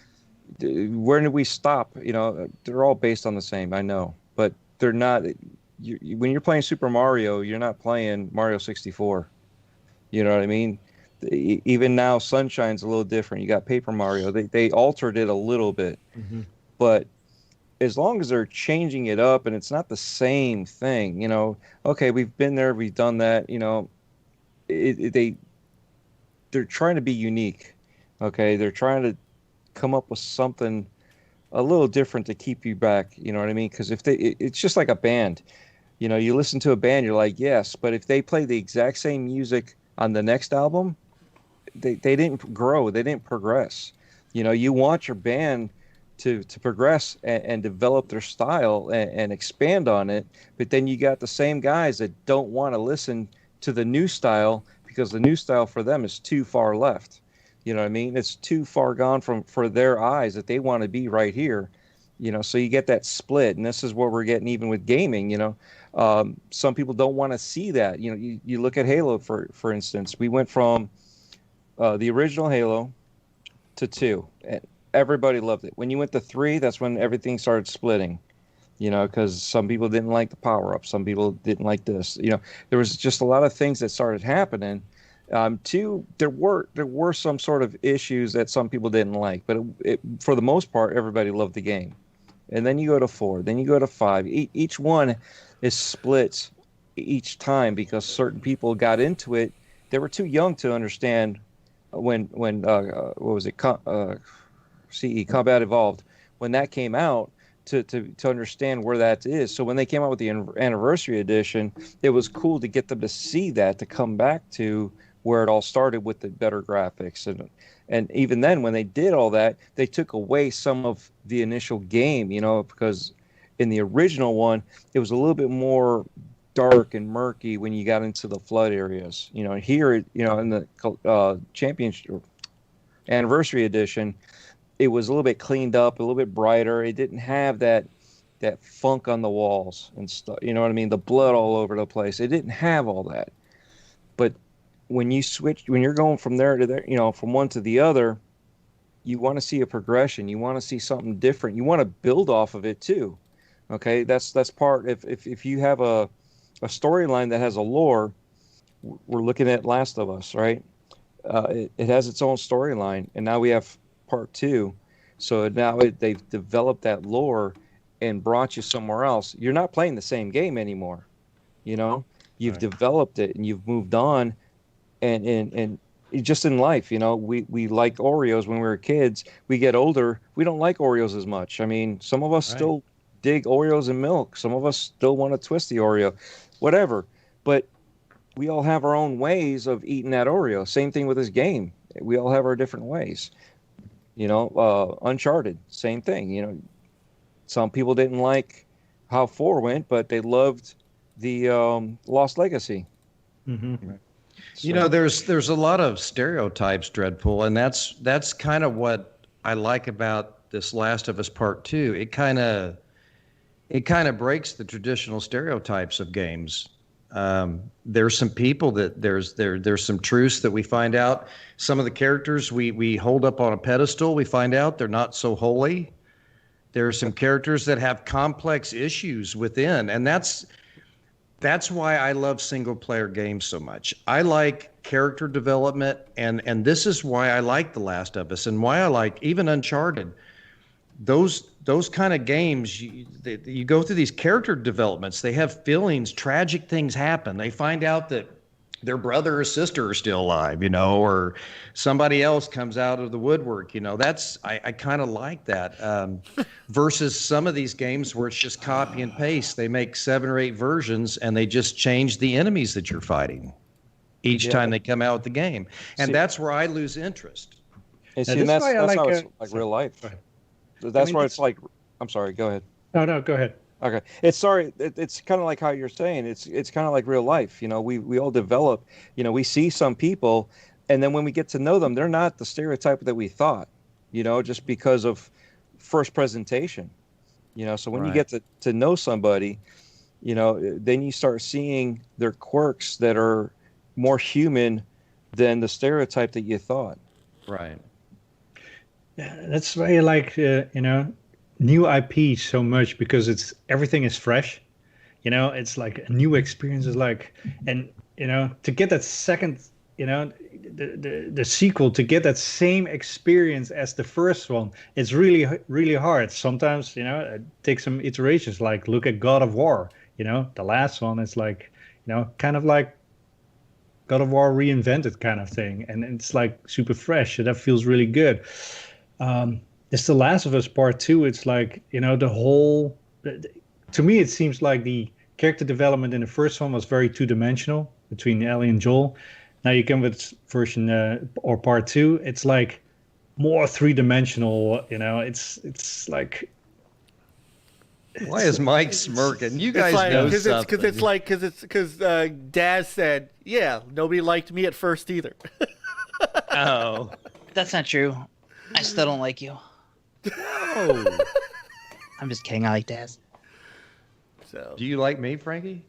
where did we stop? You know, they're all based on the same, I know, but they're not. When you're playing Super Mario, you're not playing Mario 64. You know what I mean? Even now, Sunshine's a little different. You got Paper Mario. They altered it a little bit, but as long as they're changing it up and it's not the same thing, you know, okay, we've been there, we've done that, you know, they're trying to be unique. Okay, they're trying to come up with something a little different to keep you back. You know what I mean? Because it's just like a band. You know, you listen to a band, you're like, yes, but if they play the exact same music on the next album, they didn't grow, they didn't progress. You know, you want your band to progress and develop their style and expand on it, but then you got the same guys that don't want to listen to the new style because the new style for them is too far left. You know what I mean? It's too far gone for their eyes that they want to be right here. You know, so you get that split, and this is what we're getting even with gaming. You know, some people don't want to see that. You know, you look at Halo for instance. We went from the original Halo to 2, and everybody loved it. When you went to 3, that's when everything started splitting. You know, because some people didn't like the power up, some people didn't like this. You know, there was just a lot of things that started happening. 2, there were some sort of issues that some people didn't like, but for the most part, everybody loved the game. And then you go to 4, then you go to 5. Each one is split each time because certain people got into it. They were too young to understand when what was it? CE Combat Evolved, when that came out, to understand where that is. So when they came out with the anniversary edition, it was cool to get them to see that, to come back to where it all started with the better graphics. And even then, when they did all that, they took away some of the initial game, you know, because in the original one, it was a little bit more dark and murky when you got into the flood areas. You know, here, you know, in the championship anniversary edition, it was a little bit cleaned up, a little bit brighter. It didn't have that funk on the walls and stuff. You know what I mean? The blood all over the place. It didn't have all that. But when you switch, when you're going from there to there, you know, from one to the other, you want to see a progression. You want to see something different. You want to build off of it too. Okay, that's part. If you have a storyline that has a lore, we're looking at Last of Us, right? It has its own storyline, and now we have part 2. So now they've developed that lore and brought you somewhere else. You're not playing the same game anymore. You know, you've developed it and you've moved on. And just in life, you know, we liked Oreos when we were kids. We get older, we don't like Oreos as much. I mean, some of us still dig Oreos and milk. Some of us still want to twist the Oreo, whatever. But we all have our own ways of eating that Oreo. Same thing with this game. We all have our different ways. You know, Uncharted, same thing. You know, some people didn't like how 4 went, but they loved the Lost Legacy. Mm-hmm. Right. So, you know, there's a lot of stereotypes, Dreadpool, and that's kind of what I like about this Last of Us Part 2. It kind of breaks the traditional stereotypes of games. There's some people that there's some truths that we find out. Some of the characters we hold up on a pedestal, we find out they're not so holy. There are some characters that have complex issues within, and that's why I love single player games so much. I like character development, and this is why I like The Last of Us and why I like even Uncharted. Those kind of games, you go through these character developments. They have feelings. Tragic things happen. They find out that their brother or sister are still alive, you know, or somebody else comes out of the woodwork. You know, I kind of like that. Versus some of these games where it's just copy and paste. They make 7 or 8 versions and they just change the enemies that you're fighting each time they come out with the game, and that's where I lose interest. And see, that's how it's like real life. That's why it's like, I'm sorry, go ahead. No, go ahead. Okay. It's kind of like how you're saying, it's kind of like real life. You know, we all develop, you know, we see some people, and then when we get to know them, they're not the stereotype that we thought, you know, just because of first presentation, you know. So when you get to know somebody, you know, then you start seeing their quirks that are more human than the stereotype that you thought. Right. Yeah, that's why I like new IP so much because everything is fresh. It's like a new experience. Is like, and to get that second, the sequel, to get that same experience as the first one, it's really hard. Sometimes it takes some iterations. Like look at God of War. The last one is like kind of like God of War reinvented kind of thing, and it's like super fresh. So that feels really good. It's The Last of Us Part 2. It's like the whole. To me, it seems like the character development in the first one was very two-dimensional between Ellie and Joel. Now you come with version or Part 2. It's like more three-dimensional. It's like. Why is Mike smirking? You guys know something. Because Daz said, "Yeah, nobody liked me at first either." Oh, that's not true. I still don't like you. Oh. I'm just kidding. I like Daz. So. Do you like me, Frankie?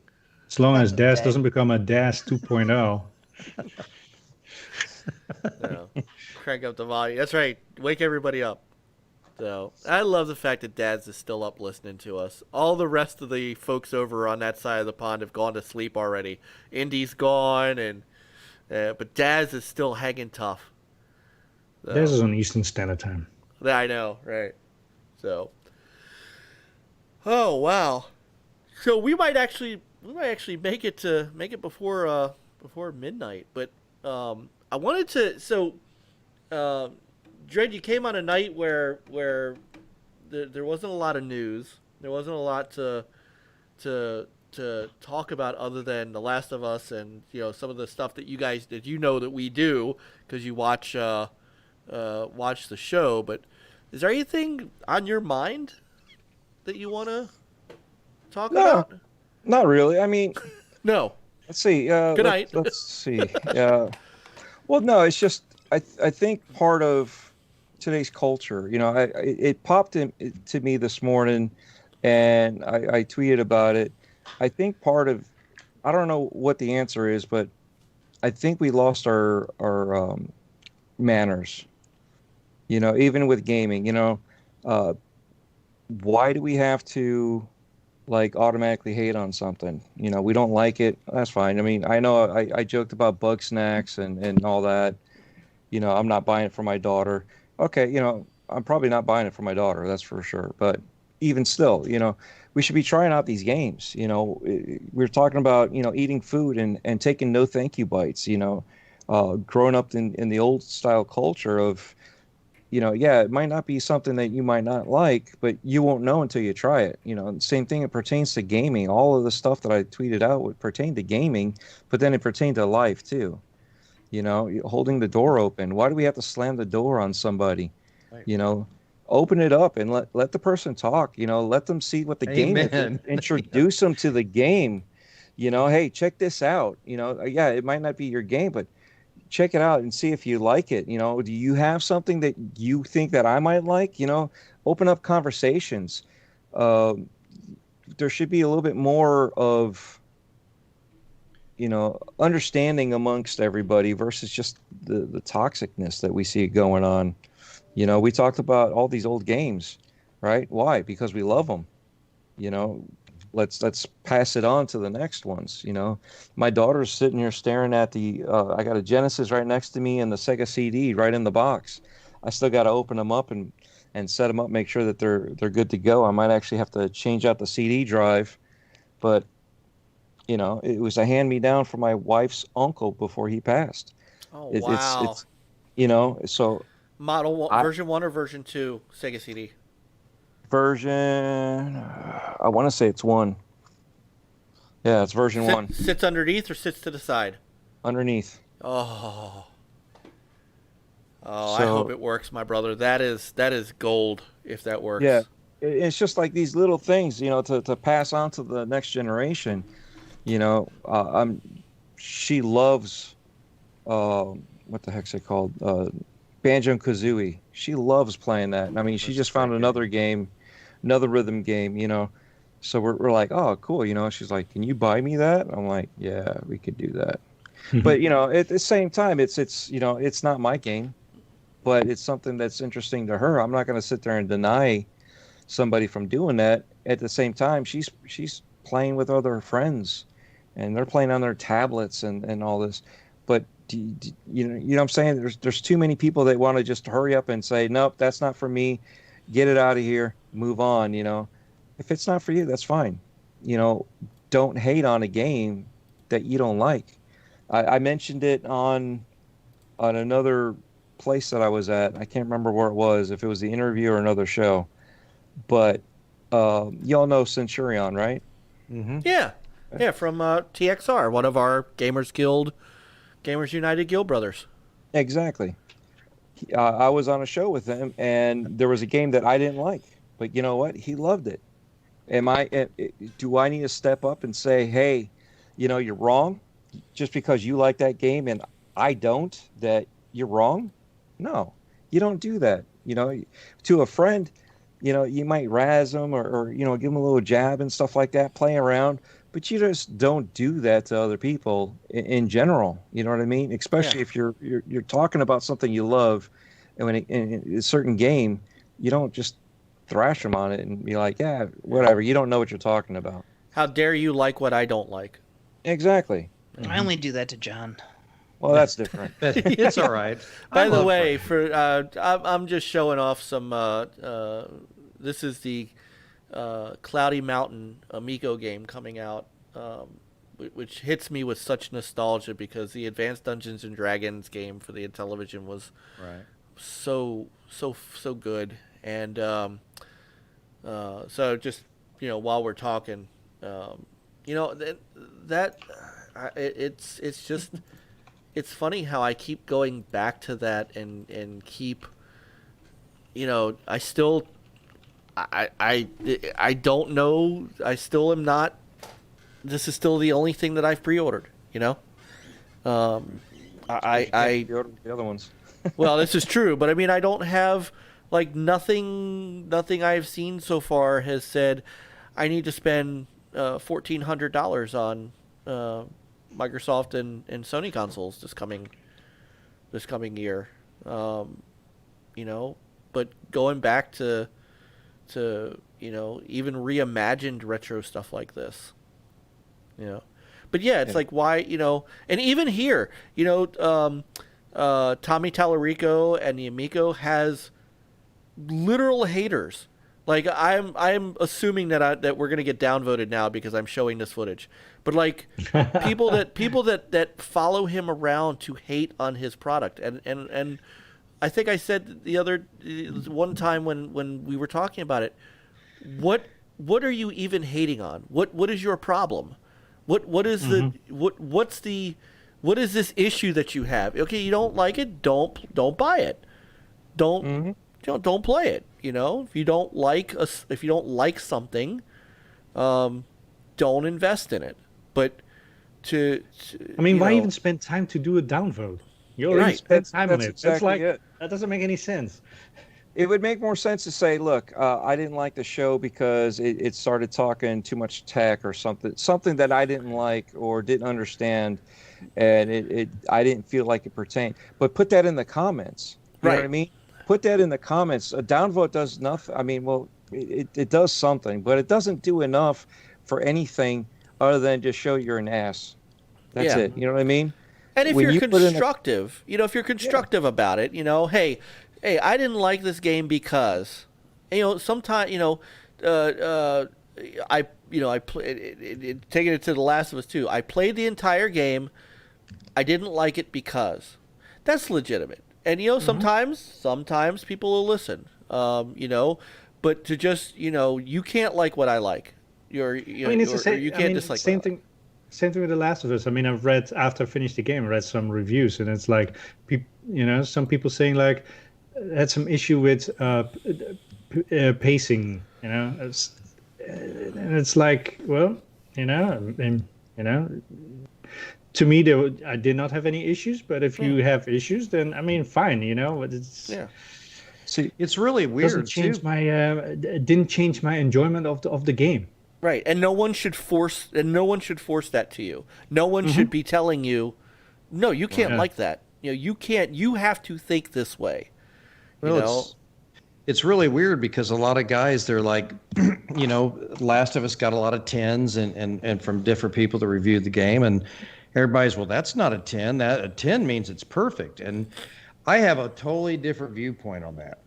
As long as Daz doesn't become a Daz 2.0. So, crank up the volume. That's right. Wake everybody up. So I love the fact that Daz is still up listening to us. All the rest of the folks over on that side of the pond have gone to sleep already. Indy's gone, but Daz is still hanging tough. So. Daz is on Eastern Standard Time. I know, right? So, oh wow. So we might actually make it before midnight. But I wanted to. So, Dred, you came on a night where there wasn't a lot of news. There wasn't a lot to talk about other than The Last of Us and some of the stuff that you guys that that we do because you watch the show. But is there anything on your mind that you want to talk about? Not really. I mean, no. Let's see. Good night. Let's see. Yeah. Well, no, it's just I think part of today's culture, it popped to me this morning, and I tweeted about it. I think part of, I don't know what the answer is, but I think we lost our manners. Even with gaming, why do we have to automatically hate on something? We don't like it. That's fine. I mean, I know I joked about bug snacks and all that. I'm not buying it for my daughter. Okay, I'm probably not buying it for my daughter. That's for sure. But even still, we should be trying out these games. We're talking about, eating food and taking no thank you bites, growing up in the old style culture of, it might not be something that you might not like, but you won't know until you try it. Same thing, it pertains to gaming. All of the stuff that I tweeted out would pertain to gaming, but then it pertained to life too. Holding the door open. Why do we have to slam the door on somebody? Right. Open it up and let the person talk. Let them see what the game is. Introduce them to the game. Hey, check this out. Yeah, it might not be your game, but check it out and see if you like it. Do you have something that you think that I might like? Open up conversations. There should be a little bit more of understanding amongst everybody versus just the toxicness that we see going on. We talked about all these old games, right? Why? Because we love them. Let's pass it on to the next ones. My daughter's sitting here staring at I got a Genesis right next to me and the Sega CD right in the box. I still got to open them up and set them up, make sure that they're good to go. I might actually have to change out the CD drive, but it was a hand-me-down from my wife's uncle before he passed. Oh, wow. It's so... Version 1 or version 2 Sega CD? Version... I want to say it's 1. Yeah, it's version 1. Sits underneath or sits to the side? Underneath. Oh, I hope it works, my brother. That is gold if that works. Yeah, it's just like these little things, to pass on to the next generation. She loves, what the heck's it called? Banjo-Kazooie. She loves playing that. I mean, she just found another game, another rhythm game, So we're like, oh, cool. She's like, can you buy me that? I'm like, yeah, we could do that. But, at the same time, it's not my game. but it's something that's interesting to her. I'm not going to sit there and deny somebody from doing that. At the same time, she's playing with other friends, and they're playing on their tablets and all this. But you know what I'm saying? There's too many people that want to just hurry up and say, nope, that's not for me. Get it out of here. Move on. You know, if it's not for you, that's fine. You know, don't hate on a game that you don't like. I mentioned it on another place that I was at. I can't remember where it was, if it was the interview or another show. But y'all know Centurion, right? Mm-hmm. Yeah, from TXR, one of our Gamers United Guild brothers. Exactly. I was on a show with him, and there was a game that I didn't like, but you know what? He loved it. Do I need to step up and say, hey, you know, you're wrong, just because you like that game and I don't, that you're wrong? No, you don't do that. You know, to a friend, you know, you might razz them or you know, give them a little jab and stuff like that, play around, but you just don't do that to other people in general. You know what I mean? Especially if you're talking about something you love, and when in a certain game, you don't just thrash them on it and be like, yeah, whatever. You don't know what you're talking about. How dare you like what I don't like? Exactly. I only do that to John. Well, that's different. It's all right. By the way, I'm just showing off some. This is the Cloudy Mountain Amico game coming out, which hits me with such nostalgia because the Advanced Dungeons and Dragons game for the Intellivision was so good. And so just, you know, while we're talking, you know, it's just, it's funny how I keep going back to that and keep, you know, I still, I don't know, I still am not, this is still the only thing that I've pre-ordered, you know? I pre-ordered the other ones. Well, this is true, but I mean, I don't have, like, nothing I've seen so far has said I need to spend $1,400 on Microsoft and Sony consoles this coming year. You know, but going back to you know, even reimagined retro stuff like this, you know. But yeah, it's like, why, you know, and even here, you know, Tommy Tallarico and the Amico has literal haters. Like, I'm assuming that we're gonna get downvoted now because I'm showing this footage. But like, people that follow him around to hate on his product, and I think I said one time when we were talking about it, what are you even hating on? What is your problem? What is what is this issue that you have? Okay, you don't like it, don't buy it. Don't play it. You know, if you don't like something, don't invest in it. But I mean, why even spend time to do a downvote? You already spent time on it. Exactly that doesn't make any sense. It would make more sense to say, look, I didn't like the show because it started talking too much tech or something that I didn't like or didn't understand, and I didn't feel like it pertained. But put that in the comments. You know what I mean? Put that in the comments. A downvote does nothing. I mean, well, it does something, but it doesn't do enough for anything other than just show you're an ass. That's it. You know what I mean? And if you're constructive, you know, if you're constructive about it, you know, hey, I didn't like this game because, you know, sometimes, you know, I played, taking it to The Last of Us 2, I played the entire game. I didn't like it because. That's legitimate. And, you know, sometimes people will listen, you know, but to just, you know, you can't like what I like. It's the same. You can't dislike same thing. Same thing with The Last of Us. I mean, I've read, after I finished the game, I read some reviews, and it's like, you know, some people saying like, had some issue with pacing, you know, and it's like, well, you know, and you know, to me, I did not have any issues, but if you have issues, then I mean, fine, you know, it's See, it's really weird. Didn't change my enjoyment of the game. Right, and no one should force that to you. No one should be telling you, no, you can't like that. You know, you can't. You have to think this way. Well, it's really weird because a lot of guys, they're like, Last of Us got a lot of 10s and from different people that reviewed the game. And everybody's, well, that's not a 10. That a 10 means it's perfect. And I have a totally different viewpoint on that.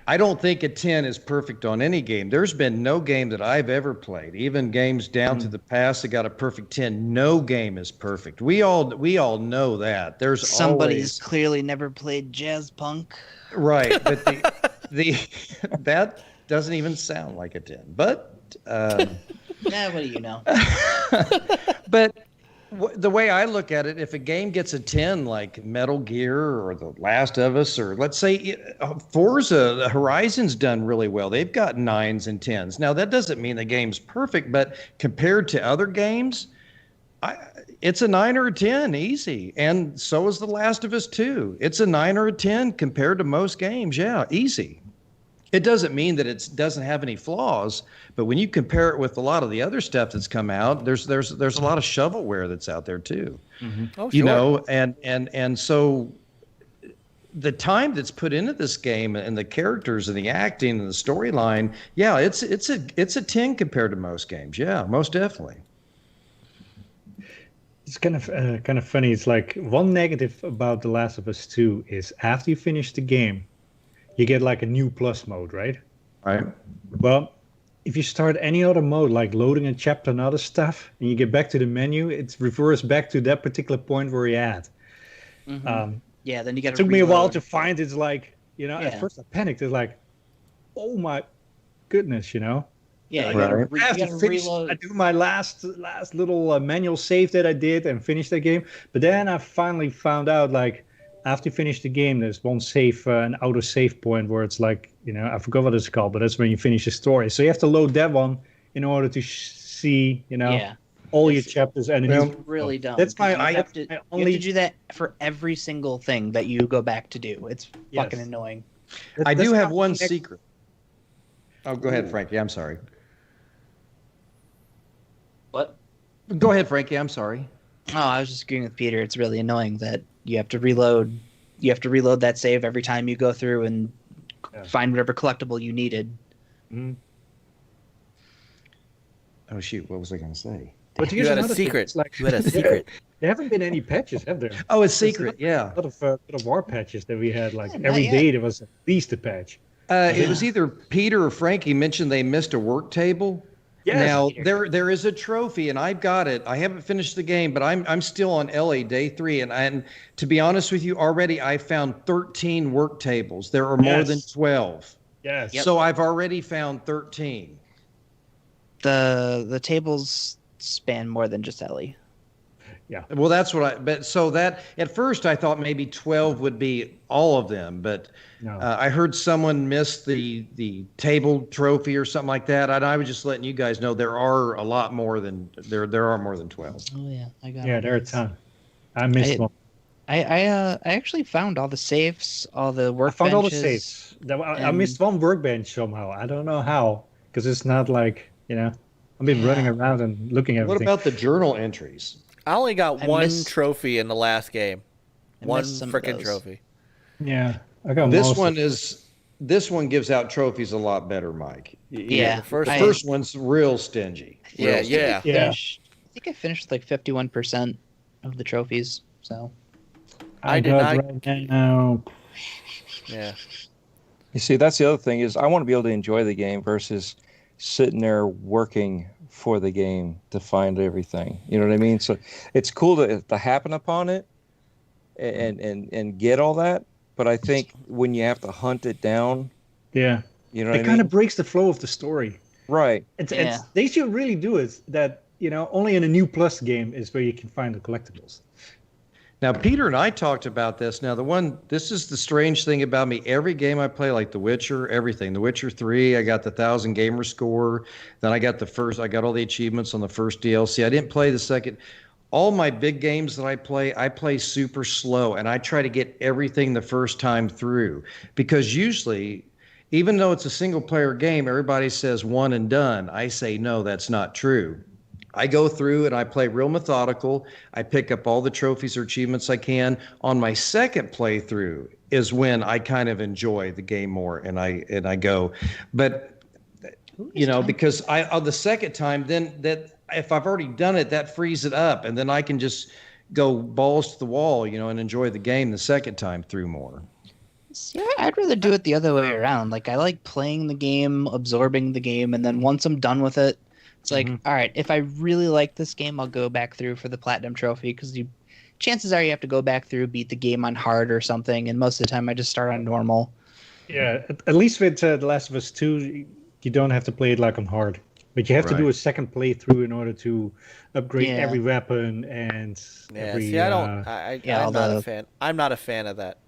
I don't think a 10 is perfect on any game. There's been no game that I've ever played, even games down to the past that got a perfect 10. No game is perfect. We all know that. There's Somebody's clearly never played jazz punk. Right, but the that doesn't even sound like a 10. But what do you know? But the way I look at it, if a game gets a 10 like Metal Gear or The Last of Us, or let's say Forza Horizon's done really well. They've got 9s and 10s. Now, that doesn't mean the game's perfect, but compared to other games, it's a 9 or a 10, easy. And so is The Last of Us 2. It's a 9 or a 10 compared to most games. Yeah, easy. It doesn't mean that it doesn't have any flaws, but when you compare it with a lot of the other stuff that's come out, there's a lot of shovelware that's out there too. Mm-hmm. Oh, sure. And so the time that's put into this game and the characters and the acting and the storyline, yeah, it's a 10 compared to most games. Yeah, most definitely. It's kind of funny. It's like one negative about The Last of Us 2 is after you finish the game, you get like a new plus mode, right? Right. Well, if you start any other mode, like loading a chapter and other stuff, and you get back to the menu, it's reversed back to that particular point where you're at. Mm-hmm. Yeah, then you got to. It took me a while to find. It's like, at first I panicked. It's like, oh my goodness, Yeah, I have to finish. Reload. I do my last little manual save that I did and finish the game. But then I finally found out, like, after you finish the game, there's one save, an auto save point where it's like, I forgot what it's called, but that's when you finish the story. So you have to load that one in order to see, all your chapters. And it's really dumb. That's you have to do that for every single thing that you go back to do. It's fucking annoying. I do have one secret. Oh, go ahead, Frankie. I'm sorry. What? Go ahead, Frankie. I'm sorry. Oh, I was just agreeing with Peter. It's really annoying that you have to reload. You have to reload that save every time you go through and find whatever collectible you needed. Mm. Oh shoot! What was I going to say? But you had a secret. You had a secret. There haven't been any patches, have there? Oh, a secret. Yeah. A lot of war patches that we had. Like every day there was at least a patch. It was either Peter or Frankie mentioned they missed a work table. Yes, now there is a trophy, and I've got it. I haven't finished the game, but I'm still on LA day 3, and to be honest with you, already I found 13 work tables. There are more than 12. Yes. Yep. So I've already found 13. The tables span more than just Ellie. Yeah. Well, that's what but so that at first I thought maybe 12 would be all of them, but no. I heard someone miss the table trophy or something like that. And I was just letting you guys know there are a lot more than there are more than 12. Oh yeah, I got. Yeah, there are a ton. I missed one. I actually found all the safes, all the workbenches. I found all the safes. I missed one workbench somehow. I don't know how, because it's not like I've been running around and looking at everything. What about the journal entries? I only got one trophy in the last game. One freaking trophy. Yeah, I got this one gives out trophies a lot better, Mike. Yeah, the first one's real stingy. Yeah. I think I finished like 51% of the trophies. So I did not. Right now. Yeah. You see, that's the other thing is I want to be able to enjoy the game versus sitting there working for the game to find everything. You know what I mean? So it's cool to happen upon it and get all that. But I think when you have to hunt it down, it kind of breaks the flow of the story. Right. They should really do it. That only in a new Plus game is where you can find the collectibles. Now, Peter and I talked about this. Now, this is the strange thing about me. Every game I play, like The Witcher, everything. The Witcher 3, I got the 1,000 gamer score. Then I got all the achievements on the first DLC. I didn't play the second. All my big games that I play super slow, and I try to get everything the first time through. Because usually, even though it's a single-player game, everybody says one and done. I say, no, that's not true. I go through and I play real methodical. I pick up all the trophies or achievements I can. On my second playthrough is when I kind of enjoy the game more, and I go. But because on the second time, then that if I've already done it, that frees it up, and then I can just go balls to the wall, and enjoy the game the second time through more. See, I'd rather do it the other way around. Like, I like playing the game, absorbing the game, and then once I'm done with it, it's like, all right, if I really like this game, I'll go back through for the Platinum Trophy, because chances are you have to go back through, beat the game on hard or something, and most of the time I just start on normal. Yeah, at least with The Last of Us 2, you don't have to play it like on hard. But you have to do a second playthrough in order to upgrade every weapon and every... See, I'm not a fan. I'm not a fan of that.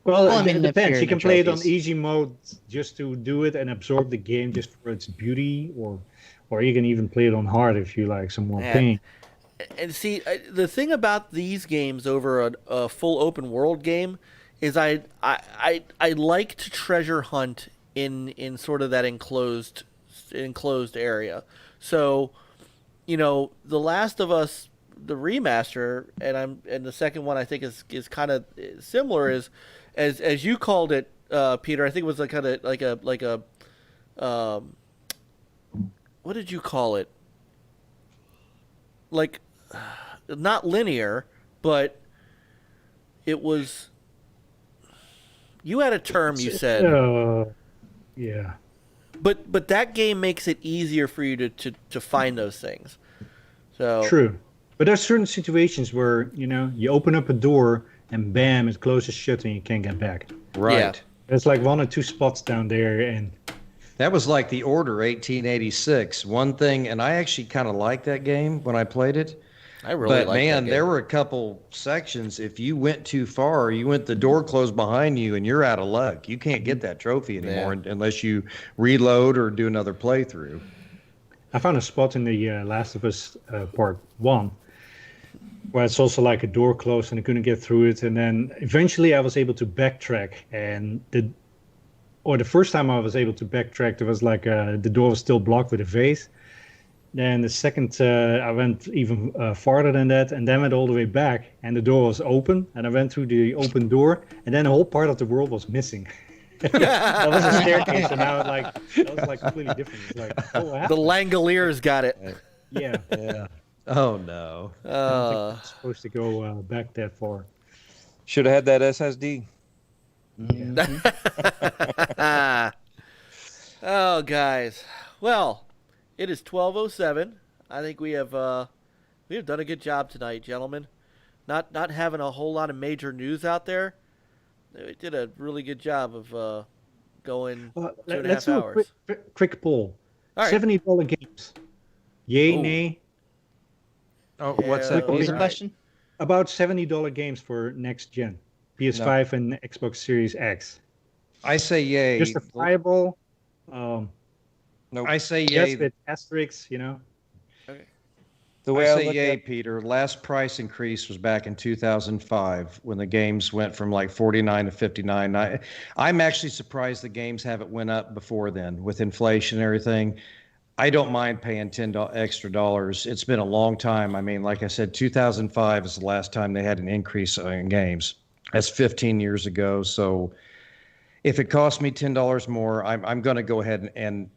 Well, I mean, it depends. You can play it on trophies. easy mode just to do it and absorb the game just for its beauty, or you can even play it on hard if you like some more pain. And see, the thing about these games over a full open world game is I like to treasure hunt in sort of that enclosed area. So, The Last of Us, the remaster, and the second one I think is kind of similar, is as you called it, Peter. I think it was like a what did you call it? Like, not linear, but it was. You had a term you said. Yeah. But that game makes it easier for you to find those things. So True. But there's certain situations where, you open up a door and bam, it closes shut and you can't get back. Right. Yeah. There's like 1 or 2 spots down there, and That was like The Order 1886. One thing, and I actually kind of liked that game when I played it. I really liked But man, that game. there were a couple sections. If you went too far, the door closed behind you, and you're out of luck. You can't get that trophy anymore unless you reload or do another playthrough. I found a spot in the Last of Us Part 1 where it's also like a door closed and I couldn't get through it. And then eventually I was able to backtrack, and the first time I was able to backtrack, there was like the door was still blocked with a vase. Then the second, I went even farther than that, and then went all the way back, and the door was open, and I went through the open door, and then a whole part of the world was missing. That was a staircase, and now that was like completely different. It's like, oh, what The happened? Langoliers got it. Yeah. Yeah. Oh no. I don't think it's supposed to go back that far. Should have had that SSD. Oh, guys. Well, it is 12:07. I think we have done a good job tonight, gentlemen. Not having a whole lot of major news out there. We did a really good job of going 2.5 Let's do hours. a quick poll. All right. $70 games. Yay, Ooh. nay? Oh, what's Yeah. that? What was the Peter? question? About $70 games for next gen. PS5 and Xbox Series X. I say yay. Justifiable. I say Yes, yay. with asterisks, The way I I say look yay, at Peter. Last price increase was back in 2005 when the games went from like 49 to 59. I'm actually surprised the games haven't went up before then with inflation and everything. I don't mind paying $10 extra dollars. It's been a long time. I mean, like I said, 2005 is the last time they had an increase in games. That's 15 years ago. So if it costs me $10 more, I'm going to go ahead and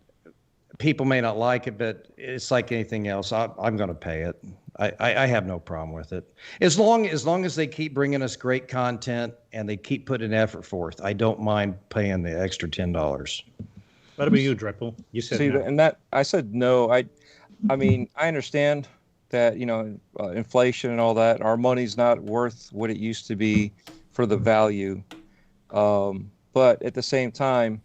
people may not like it, but it's like anything else. I'm going to pay it. I have no problem with it. As long as they keep bringing us great content and they keep putting effort forth, I don't mind paying the extra $10. What about you, Dreppel? You said See, no. and that I said no. I mean, I understand that inflation and all that. Our money's not worth what it used to be for the value, but at the same time,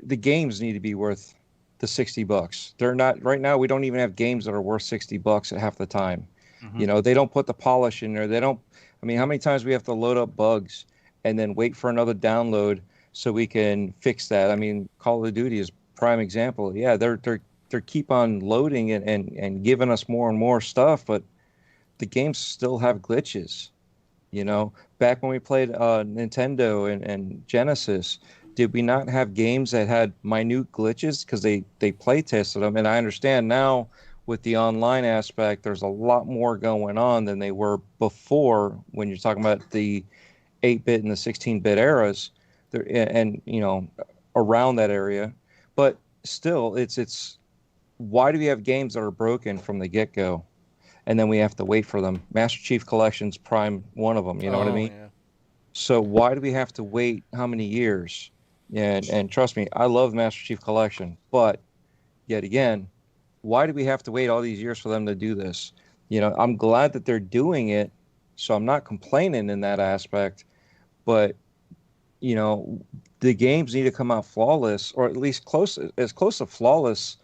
the games need to be worth the $60. They're not right now. We don't even have games that are worth $60 at half the time. Mhm. They don't put the polish in there. They don't. I mean, how many times we have to load up bugs and then wait for another download so we can fix that? I mean, Call of Duty is prime example. Yeah, they're keep on loading and giving us more and more stuff, but the games still have glitches. Back when we played Nintendo and Genesis, did we not have games that had minute glitches because they play tested them? And I understand now with the online aspect, there's a lot more going on than they were before when you're talking about the 8-bit and the 16-bit eras, and around that area. But still, it's why do we have games that are broken from the get-go, and then we have to wait for them? Master Chief Collection's prime one of them. You know what I mean? Yeah. So why do we have to wait how many years? And trust me, I love Master Chief Collection, but yet again, why do we have to wait all these years for them to do this? I'm glad that they're doing it, so I'm not complaining in that aspect, but the games need to come out flawless, or at least as close to flawless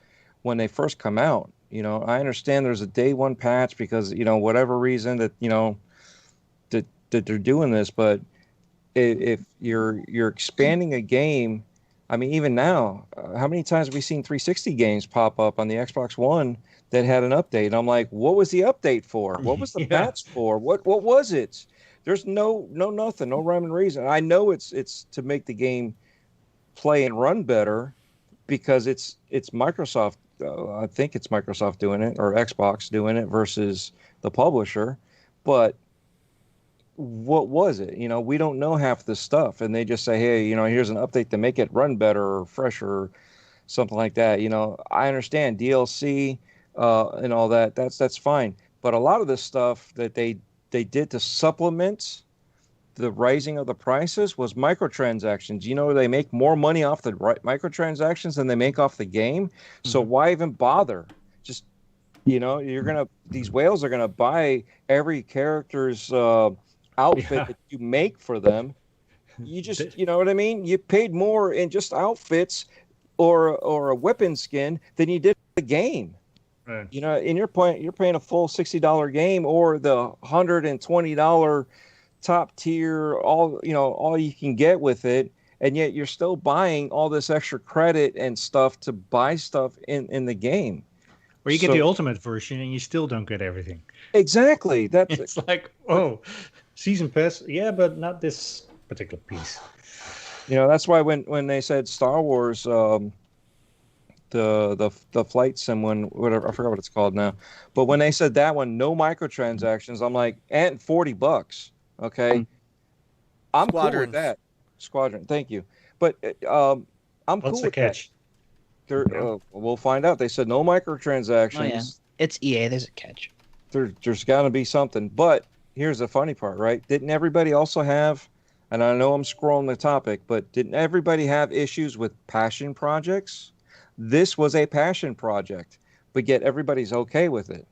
when they first come out. I understand there's a day one patch because whatever reason that that they're doing this, but if you're expanding a game, I mean, even now, how many times have we seen 360 games pop up on the Xbox One that had an update? And I'm like, what was the update for? What was the patch for? What was it? There's no nothing, no rhyme and reason. I know it's to make the game play and run better because it's Microsoft. I think it's Microsoft doing it or Xbox doing it versus the publisher. But what was it? We don't know half the stuff, and they just say, hey, here's an update to make it run better or fresher or something like that. I understand DLC and all that. That's fine. But a lot of the stuff that they did to supplement the rising of the prices was microtransactions. They make more money off the microtransactions than they make off the game. So why even bother? Just, these whales are going to buy every character's outfit that you make for them. You just, you know what I mean? You paid more in just outfits or a weapon skin than you did for the game. Right. In your point, you're paying a full $60 game or the $120 top tier, all you can get with it, and yet you're still buying all this extra credit and stuff to buy stuff in the game. Or you get the ultimate version and you still don't get everything. Exactly. It's like, season pass, yeah, but not this particular piece. That's why when they said Star Wars, the flight sim one, whatever, I forgot what it's called now, but when they said that one, no microtransactions, I'm like, and $40, okay, I'm cool with that. Squadron, thank you, but I'm What's cool the with catch? that. We'll find out. They said no microtransactions. Oh, yeah. It's EA. There's a catch. There's got to be something, but here's the funny part, right? Didn't everybody also have, and I know I'm scrolling the topic, but didn't everybody have issues with passion projects? This was a passion project, but yet everybody's okay with it.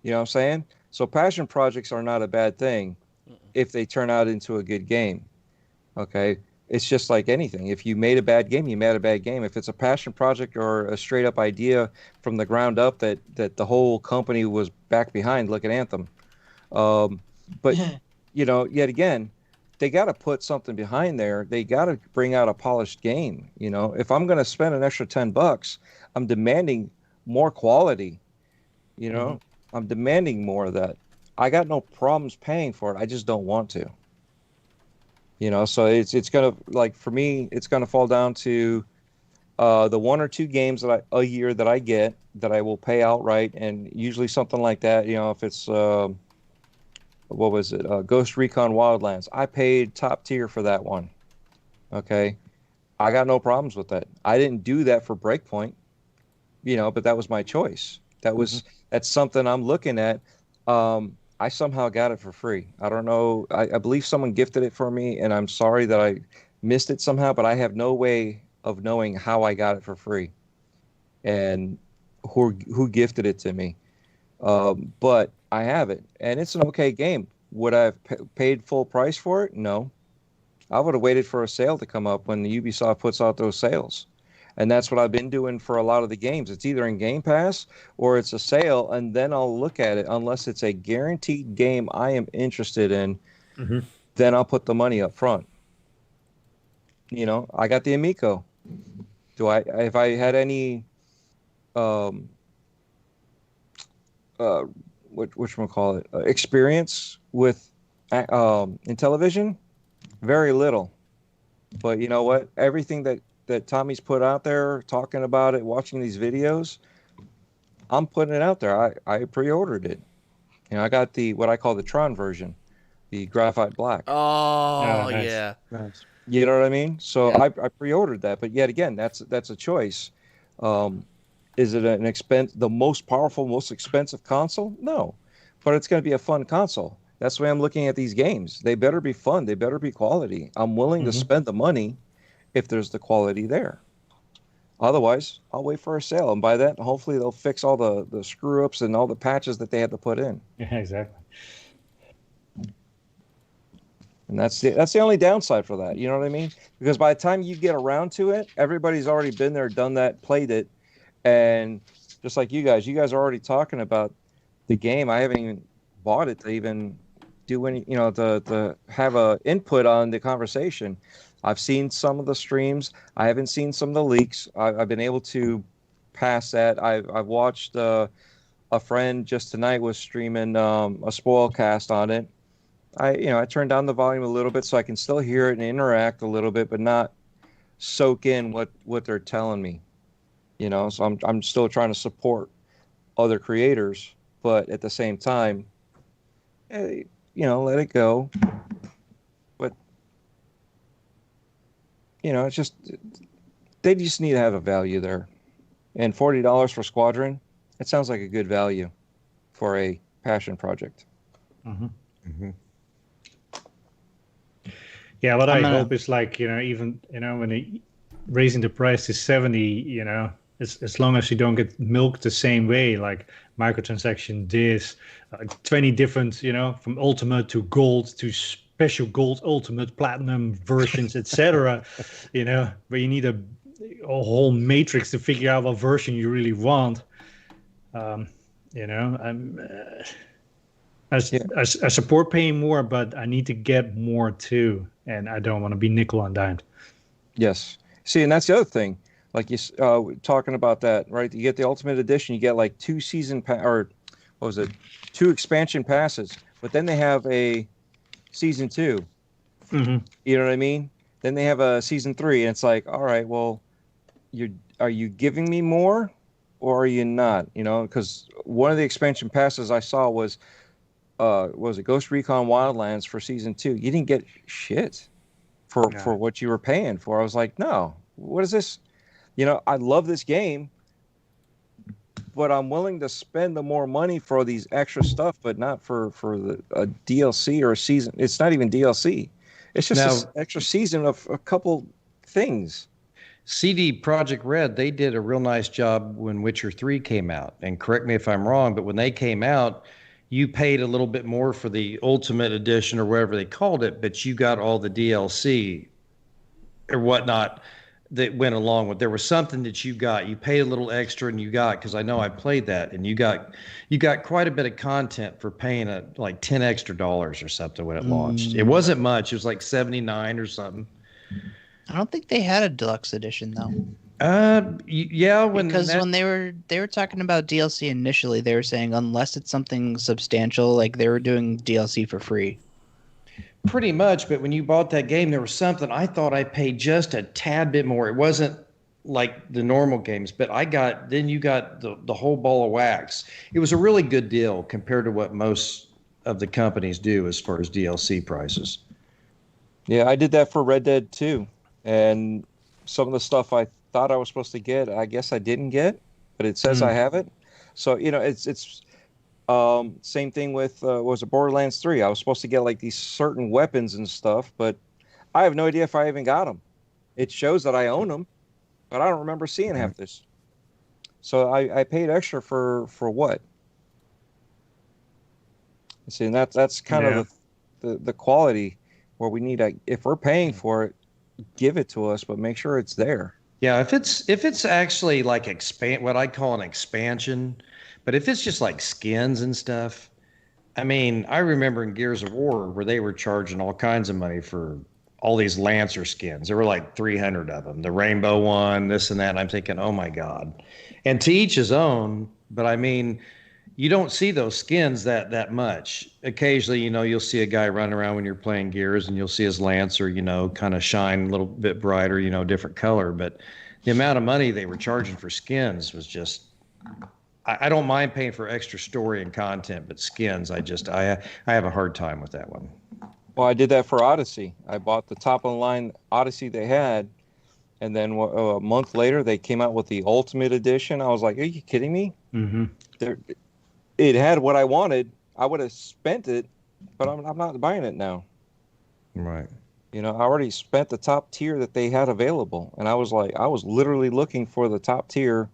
You know what I'm saying? So passion projects are not a bad thing if they turn out into a good game. Okay? It's just like anything. If you made a bad game, you made a bad game. If it's a passion project or a straight up idea from the ground up that the whole company was back behind, look at Anthem. But, yet again, they got to put something behind there. They got to bring out a polished game. If I'm going to spend an extra $10, I'm demanding more quality. I'm demanding more of that. I got no problems paying for it. I just don't want to. So it's going to, like, for me, it's going to fall down to the one or two games a year that I get that I will pay outright, and usually something like that. If it's what was it? Ghost Recon Wildlands. I paid top tier for that one. Okay. I got no problems with that. I didn't do that for Breakpoint, but that was my choice. That's something I'm looking at. I somehow got it for free. I don't know. I believe someone gifted it for me, and I'm sorry that I missed it somehow, but I have no way of knowing how I got it for free and who gifted it to me. But I have it, and it's an okay game. Would I have paid full price for it? No. I would have waited for a sale to come up when the Ubisoft puts out those sales. And that's what I've been doing for a lot of the games. It's either in Game Pass or it's a sale, and then I'll look at it. Unless it's a guaranteed game I am interested in, then I'll put the money up front. I got the Amico. If I had any whatchamacallit, experience with Intellivision? Very little. But you know what? Everything that Tommy's put out there, talking about it, watching these videos, I'm putting it out there. I pre-ordered it. You know, I got the what I call the Tron version, the graphite black. Oh, nice. yeah. Nice. You know what I mean? So Yeah. I pre-ordered that, but yet again, that's a choice. Is it the most powerful, most expensive console? No, but it's going to be a fun console. That's the way I'm looking at these games. They better be fun. They better be quality. I'm willing to spend the money if there's the quality there. Otherwise, I'll wait for a sale, and by that, hopefully they'll fix all the screw ups and all the patches that they had to put in. Yeah, exactly. And that's the only downside for that. You know what I mean? Because by the time you get around to it, everybody's already been there, done that, played it, and just like you guys are already talking about the game. I haven't even bought it to even do any, to have a input on the conversation. I've seen some of the streams. I haven't seen some of the leaks. I've been able to pass that. I've watched a friend just tonight was streaming a spoil cast on it. I turned down the volume a little bit so I can still hear it and interact a little bit, but not soak in what they're telling me. So I'm still trying to support other creators, but at the same time, let it go. But it's just they just need to have a value there, and $40 for Squadron, it sounds like a good value for a passion project. Mm-hmm. Mm-hmm. Yeah, what I hope is even when raising the price to 70, as long as you don't get milked the same way, like microtransaction this, 20 different, from ultimate to gold to special gold, ultimate, platinum versions, etc. Where you need a whole matrix to figure out what version you really want. I support paying more, but I need to get more too, and I don't want to be nickel and dimed. Yes. See, and that's the other thing. Like you talking about that, right? You get the Ultimate Edition, you get like 2 expansion passes, but then they have a season 2. Mm-hmm. You know what I mean? Then they have a season 3, and it's like, all right, well, are you giving me more, or are you not? Because one of the expansion passes I saw was it Ghost Recon Wildlands for season 2? You didn't get shit for what you were paying for. I was like, no, what is this? I love this game, but I'm willing to spend the more money for these extra stuff, but not for a DLC or a season. It's not even DLC. It's just an extra season of a couple things. CD Projekt Red, they did a real nice job when Witcher 3 came out. And correct me if I'm wrong, but when they came out, you paid a little bit more for the Ultimate Edition or whatever they called it, but you got all the DLC or whatnot that went along with. There was something that you got. You paid a little extra, and you got, because I know I played that, and you got quite a bit of content for paying like $10 extra or something when it launched. It wasn't much. It was like $79 or something. I don't think they had a deluxe edition though. Yeah, when they were talking about DLC initially, they were saying unless it's something substantial, like they were doing DLC for free. Pretty much, but when you bought that game, there was something I thought I paid just a tad bit more. It wasn't like the normal games, but then you got the whole ball of wax. It was a really good deal compared to what most of the companies do as far as DLC prices. Yeah, I did that for Red Dead 2, and some of the stuff I thought I was supposed to get, I guess I didn't get, but it says I have it. So it's same thing with was it Borderlands 3? I was supposed to get like these certain weapons and stuff, but I have no idea if I even got them. It shows that I own them, but I don't remember seeing half this. So I paid extra for what? See, and that's kind of the quality where we need if we're paying for it, give it to us, but make sure it's there. Yeah, if it's actually like what I call an expansion, but if it's just like skins and stuff, I mean, I remember in Gears of War where they were charging all kinds of money for all these Lancer skins. There were like 300 of them, the rainbow one, this and that. And I'm thinking, oh my God. And to each his own, but I mean, you don't see those skins that much. Occasionally, you'll see a guy running around when you're playing Gears, and you'll see his Lancer, kind of shine a little bit brighter, different color. But the amount of money they were charging for skins was just. I don't mind paying for extra story and content, but skins, I have a hard time with that one. Well, I did that for Odyssey. I bought the top of the line Odyssey they had, and then a month later they came out with the Ultimate Edition. I was like, "Are you kidding me?" Mm-hmm. It had what I wanted. I would have spent it, but I'm not buying it now. Right. I already spent the top tier that they had available, and I was literally looking for the top tier.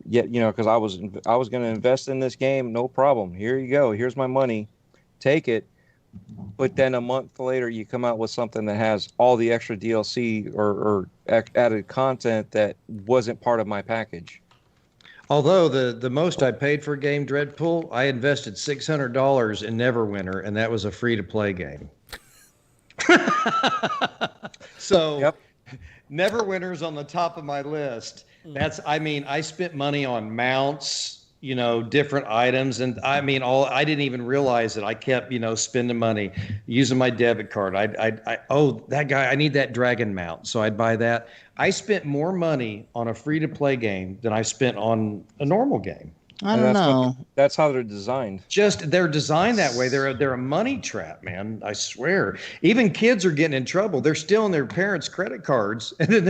Yet, because I was going to invest in this game, no problem. Here you go. Here's my money. Take it. But then a month later, you come out with something that has all the extra DLC or added content that wasn't part of my package. Although the most I paid for a game, Dreadpool, I invested $600 in Neverwinter, and that was a free-to-play game. So, yep. Neverwinter's on the top of my list. I spent money on mounts, different items. And I didn't even realize that I kept, spending money using my debit card. That guy, I need that dragon mount. So I'd buy that. I spent more money on a free to play game than I spent on a normal game. I don't know. That's how they're designed. They're designed that way. They're a money trap, man. I swear. Even kids are getting in trouble. They're stealing their parents' credit cards, and then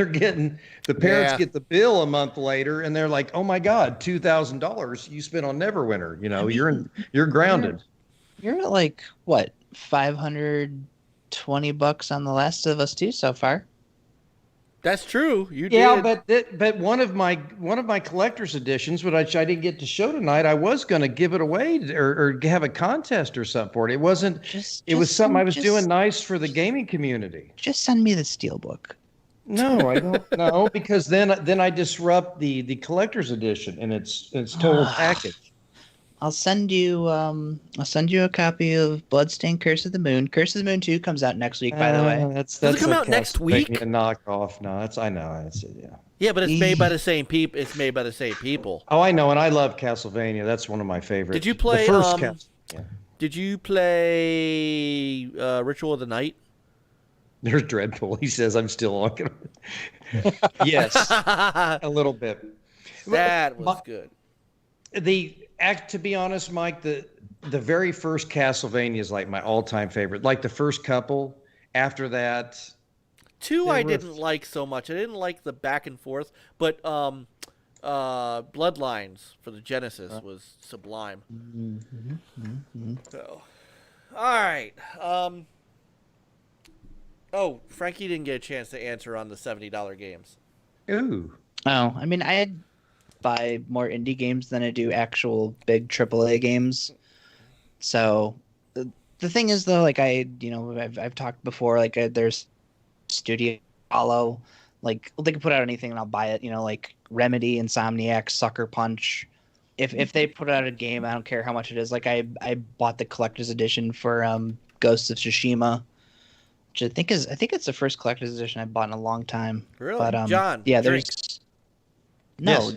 the parents get the bill a month later, and they're like, "Oh my God, $2,000 you spent on Neverwinter." You're grounded. You're at like what, $520 on The Last of Us 2 so far. That's true. You did. Yeah, but one of my collector's editions, which I didn't get to show tonight, I was going to give it away or have a contest or something for it. It wasn't. It was something I was doing nice for the gaming community. Just send me the steelbook. No, I don't know, because then I disrupt the collector's edition and its total package. I'll send you a copy of Bloodstained Curse of the Moon. Curse of the Moon 2 comes out next week, by the way. Does it come out next week? A knockoff. No, I know. Yeah. Yeah, but it's made by the same people. It's made by the same people. Oh, I know, and I love Castlevania. That's one of my favorites. Did you play the first Castlevania? Did you play Ritual of the Night? There's Dreadpool. He says I'm still on. Yes, a little bit. That was good. To be honest, Mike, the very first Castlevania is like my all-time favorite. Like the first couple. After that, 2 I didn't like so much. I didn't like the back and forth, but Bloodlines for the Genesis was sublime. So, all right. Frankie didn't get a chance to answer on the $70 games. Ooh. Oh, I buy more indie games than I do actual big AAA games. So the thing is though, like I've talked before, like there's Studio Hollow, like they can put out anything and I'll buy it. Like Remedy, Insomniac, Sucker Punch. If they put out a game, I don't care how much it is. Like I bought the collector's edition for Ghosts of Tsushima, which I think it's the first collector's edition I bought in a long time. Really, but, John? Yeah, drink. there's no. Yes.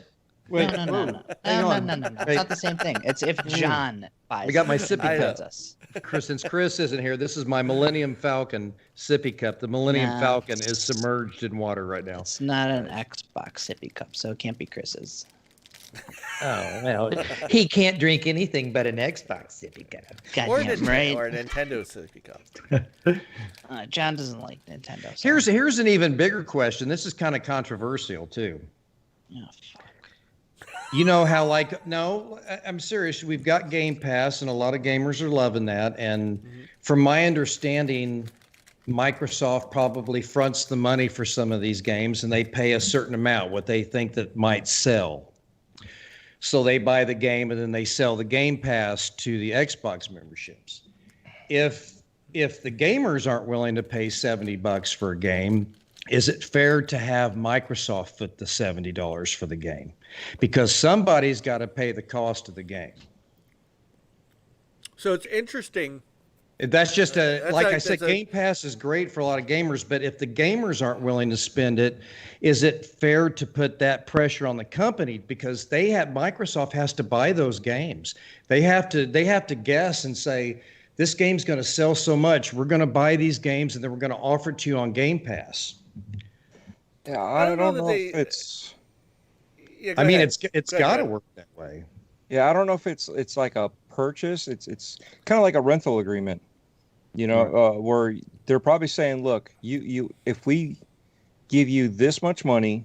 Wait, no. It's not the same thing. It's if John buys. I got my it, sippy cup. us. Since Chris isn't here, this is my Millennium Falcon sippy cup. The Millennium Falcon is submerged in water right now. It's not an Xbox sippy cup, so it can't be Chris's. Oh, well, he can't drink anything but an Xbox sippy cup. Or Goddamn a Nintendo sippy cup. John doesn't like Nintendo. So. Here's an even bigger question. This is kind of controversial too. Oh, fuck. You know how no, I'm serious. We've got Game Pass, and a lot of gamers are loving that. And from my understanding, Microsoft probably fronts the money for some of these games, and they pay a certain amount, what they think that might sell. So they buy the game, and then they sell the Game Pass to the Xbox memberships. If the gamers aren't willing to pay $70 for a game, is it fair to have Microsoft foot the $70 for the game? Because somebody's got to pay the cost of the game. So it's interesting That's just That's like like- I said, that's a- Game Pass is great for a lot of gamers, but if the gamers aren't willing to spend it, is it fair to put that pressure on the company? Because Microsoft has to buy those games. They have to guess and say, this game's going to sell so much, we're going to buy these games and then we're going to offer it to you on Game Pass. Yeah, I don't know that if it's. Yeah, go I mean, ahead. it's Go got to ahead. work that way. Yeah, I don't know if it's like a purchase. It's kind of like a rental agreement, where they're probably saying, look, you if we give you this much money,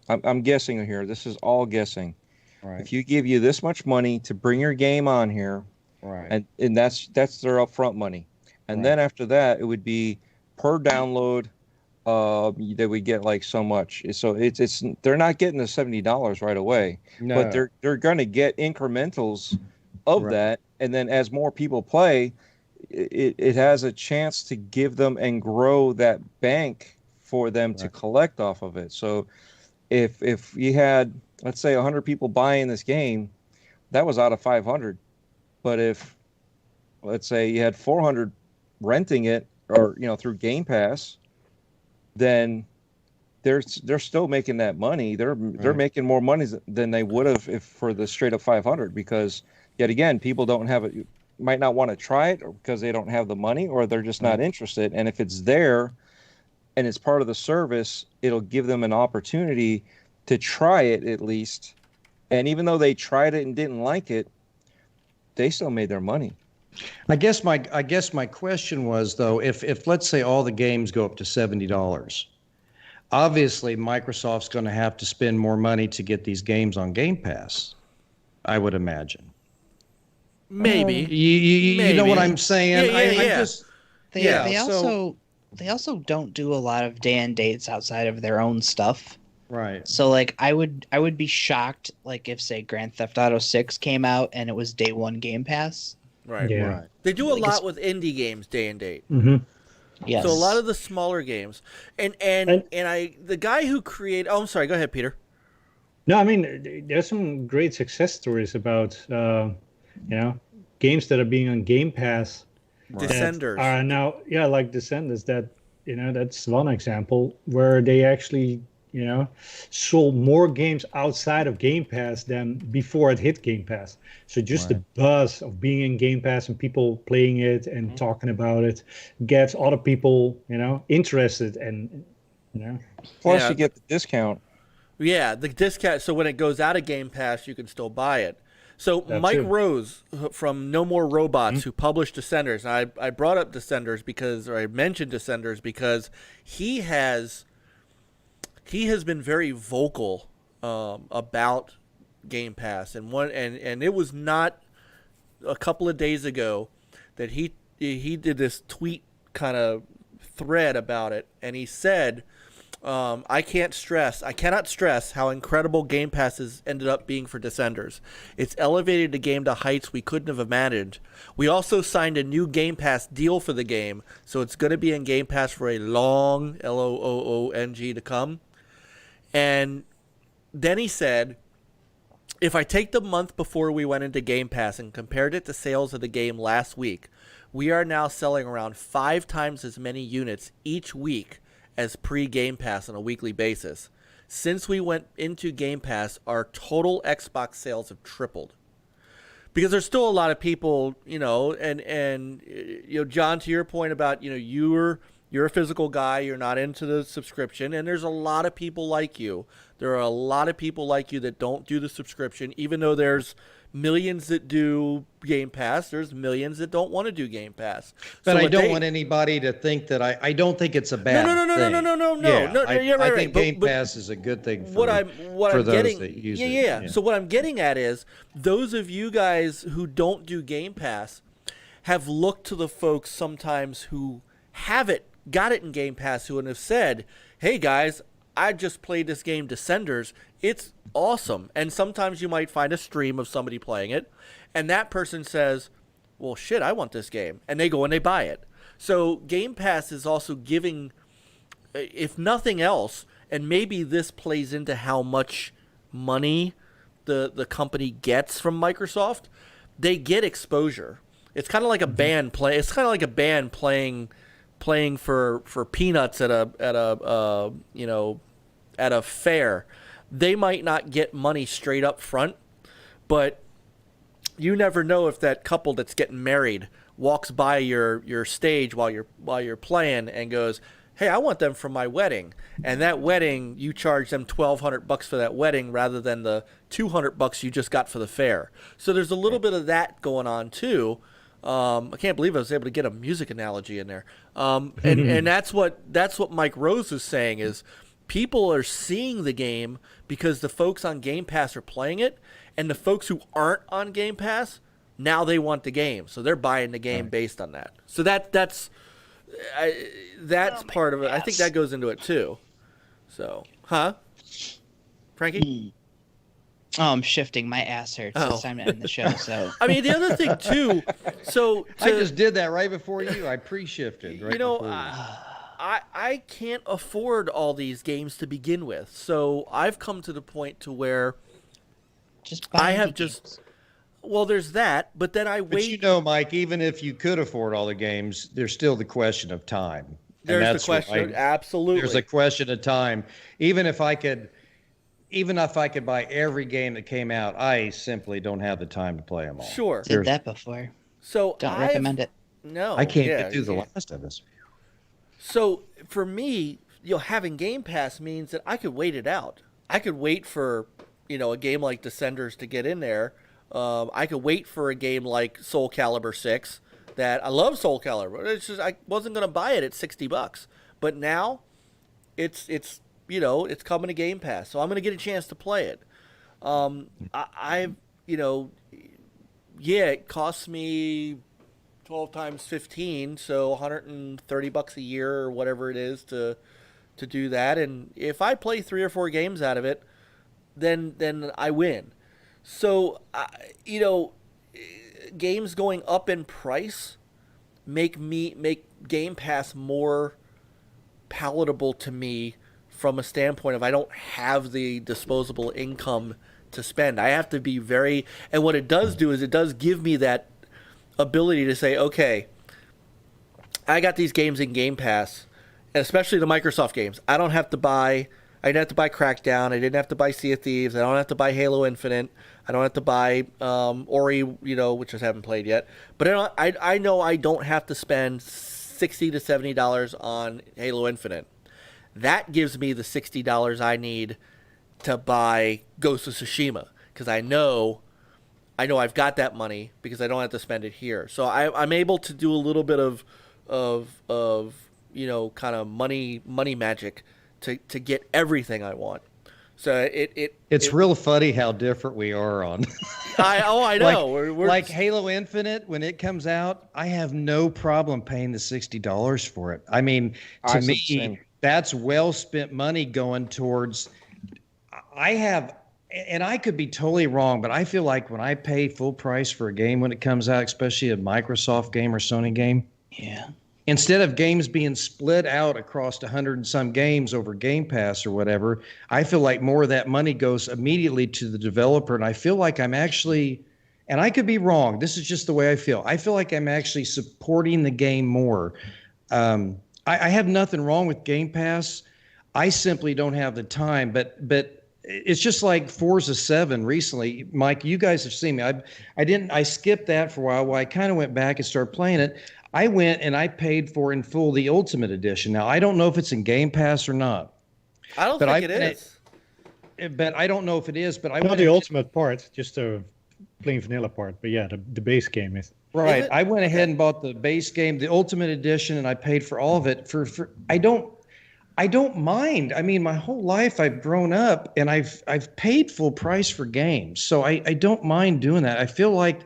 I'm guessing here. This is all guessing. Right. If you give you this much money to bring your game on here, Right. and that's their upfront money, and then after that it would be per download. That we get like so much. So it's they're not getting the $70 right away, No. but they're going to get incrementals of that, and then as more people play, it has a chance to give them and grow that bank for them to collect off of it. So if you had, let's say, 100 people buying this game, that was out of 500. But if, let's say, you had 400 renting it, or through Game Pass, then they're still making that money. They're making more money than they would have if for the straight up 500, because yet again, people don't have it, might not want to try it, or because they don't have the money, or they're just not interested. And if it's there and it's part of the service, it'll give them an opportunity to try it at least. And even though they tried it and didn't like it, they still made their money. I guess my question was, though, if let's say all the games go up to $70, obviously Microsoft's going to have to spend more money to get these games on Game Pass, I would imagine. Maybe. You know what I'm saying? Yeah. They also don't do a lot of day and dates outside of their own stuff. Right. So like I would be shocked like if say Grand Theft Auto 6 came out and it was day one Game Pass. Right. Yeah. Right. They do a lot with indie games day and date. Mm-hmm. Yes. So a lot of the smaller games, and the guy who created. Oh, I'm sorry. Go ahead, Peter. No, I mean, there's some great success stories about, games that are being on Game Pass. Descenders. Are now, like Descenders. That's one example where they actually, sold more games outside of Game Pass than before it hit Game Pass. So just the buzz of being in Game Pass and people playing it and talking about it gets other people, interested and, Plus you get the discount. Yeah, the discount. So when it goes out of Game Pass, you can still buy it. So That's Mike it. Rose from No More Robots, who published Descenders, and I brought up Descenders I mentioned Descenders because he has been very vocal about Game Pass, and it was not a couple of days ago that he did this tweet kind of thread about it, and he said, I cannot stress how incredible Game Pass has ended up being for Descenders. It's elevated the game to heights we couldn't have imagined. We also signed a new Game Pass deal for the game, so it's going to be in Game Pass for a long, L-O-O-O-N-G, to come. And then he said, if I take the month before we went into Game Pass and compared it to sales of the game last week, we are now selling around 5 times as many units each week as pre-Game Pass on a weekly basis. Since we went into Game Pass, our total Xbox sales have tripled. Because there's still a lot of people, and John, to your point about, you're a physical guy, you're not into the subscription, and there's a lot of people like you. There are a lot of people like you that don't do the subscription, even though there's millions that do Game Pass, there's millions that don't want to do Game Pass. But So I what don't want anybody to think that I don't think it's a bad thing. No, you're right. I think But Game Pass is a good thing for, what I'm those getting, that use yeah, it. yeah. So what I'm getting at is those of you guys who don't do Game Pass have looked to the folks sometimes who have it, got it in Game Pass, who have said, hey guys, I just played this game Descenders. It's awesome. And sometimes you might find a stream of somebody playing it, and that person says, well, shit, I want this game. And they go and they buy it. So Game Pass is also giving, if nothing else, and maybe this plays into how much money the company gets from Microsoft, they get exposure. It's kind of like a band play. It's kind of like a band playing for peanuts at a fair. They might not get money straight up front, but you never know if that couple that's getting married walks by your stage while you're playing and goes, "Hey, I want them for my wedding." And that wedding, you charge them $1,200 for that wedding rather than the $200 you just got for the fair. So there's a little bit of that going on too. I can't believe I was able to get a music analogy in there. And that's what Mike Rose is saying is people are seeing the game because the folks on Game Pass are playing it, and the folks who aren't on Game Pass, now they want the game. So they're buying the game based on that. So that's part of it. I think that goes into it too. So, Frankie? I'm shifting. My ass hurts. It's time to end the show. So I mean, the other thing too. I just did that right before you. I pre-shifted. Right I can't afford all these games to begin with. So I've come to the point to where well, there's that, but then I wait. But you know, Mike, even if you could afford all the games, there's still the question of time. There's the question. Absolutely. There's a question of time. Even if I could buy every game that came out, I simply don't have the time to play them all. Sure. Did that before. So don't recommend it. No. I can't get through the last of this. So for me, having Game Pass means that I could wait it out. I could wait for, a game like Descenders to get in there. I could wait for a game like Soul Calibur 6 that I love Soul Calibur. It's just I wasn't going to buy it at $60. But now it's coming to Game Pass. So I'm going to get a chance to play it. It costs me 12 times 15, so $130 a year or whatever it is to do that. And if I play 3 or 4 games out of it, then I win. So, games going up in price make Game Pass more palatable to me from a standpoint of I don't have the disposable income to spend. I have to be and what it does do is it does give me that ability to say, okay, I got these games in Game Pass, and especially the Microsoft games. I didn't have to buy Crackdown. I didn't have to buy Sea of Thieves. I don't have to buy Halo Infinite. I don't have to buy Ori, which I haven't played yet. But I know I don't have to spend $60 to $70 on Halo Infinite. That gives me the $60 I need to buy Ghost of Tsushima because I know I've got that money because I don't have to spend it here. So I'm able to do a little bit of kind of money magic to get everything I want. So it's real funny how different we are on. I know. We're like Halo Infinite, when it comes out, I have no problem paying the $60 for it. I mean, to me, that's well spent money going towards. And I could be totally wrong, but I feel like when I pay full price for a game when it comes out, especially a Microsoft game or Sony game, instead of games being split out across 100 and some games over Game Pass or whatever, I feel like more of that money goes immediately to the developer. And I feel like I'm actually, and I could be wrong, this is just the way I feel like I'm actually supporting the game more. I have nothing wrong with Game Pass. I simply don't have the time, but it's just like Forza 7 recently. Mike, you guys have seen me. I skipped that for a while. I kind of went back and started playing it. I went and I paid for in full the Ultimate Edition. Now, I don't know if it's in Game Pass or not. I don't think it is. But I don't know if it is. But not the Ultimate part, just the plain vanilla part. But yeah, the base game is. Right. I went ahead and bought the base game, the Ultimate Edition, and I paid for all of it. I don't mind. I mean, my whole life I've grown up and I've paid full price for games. So I don't mind doing that. I feel like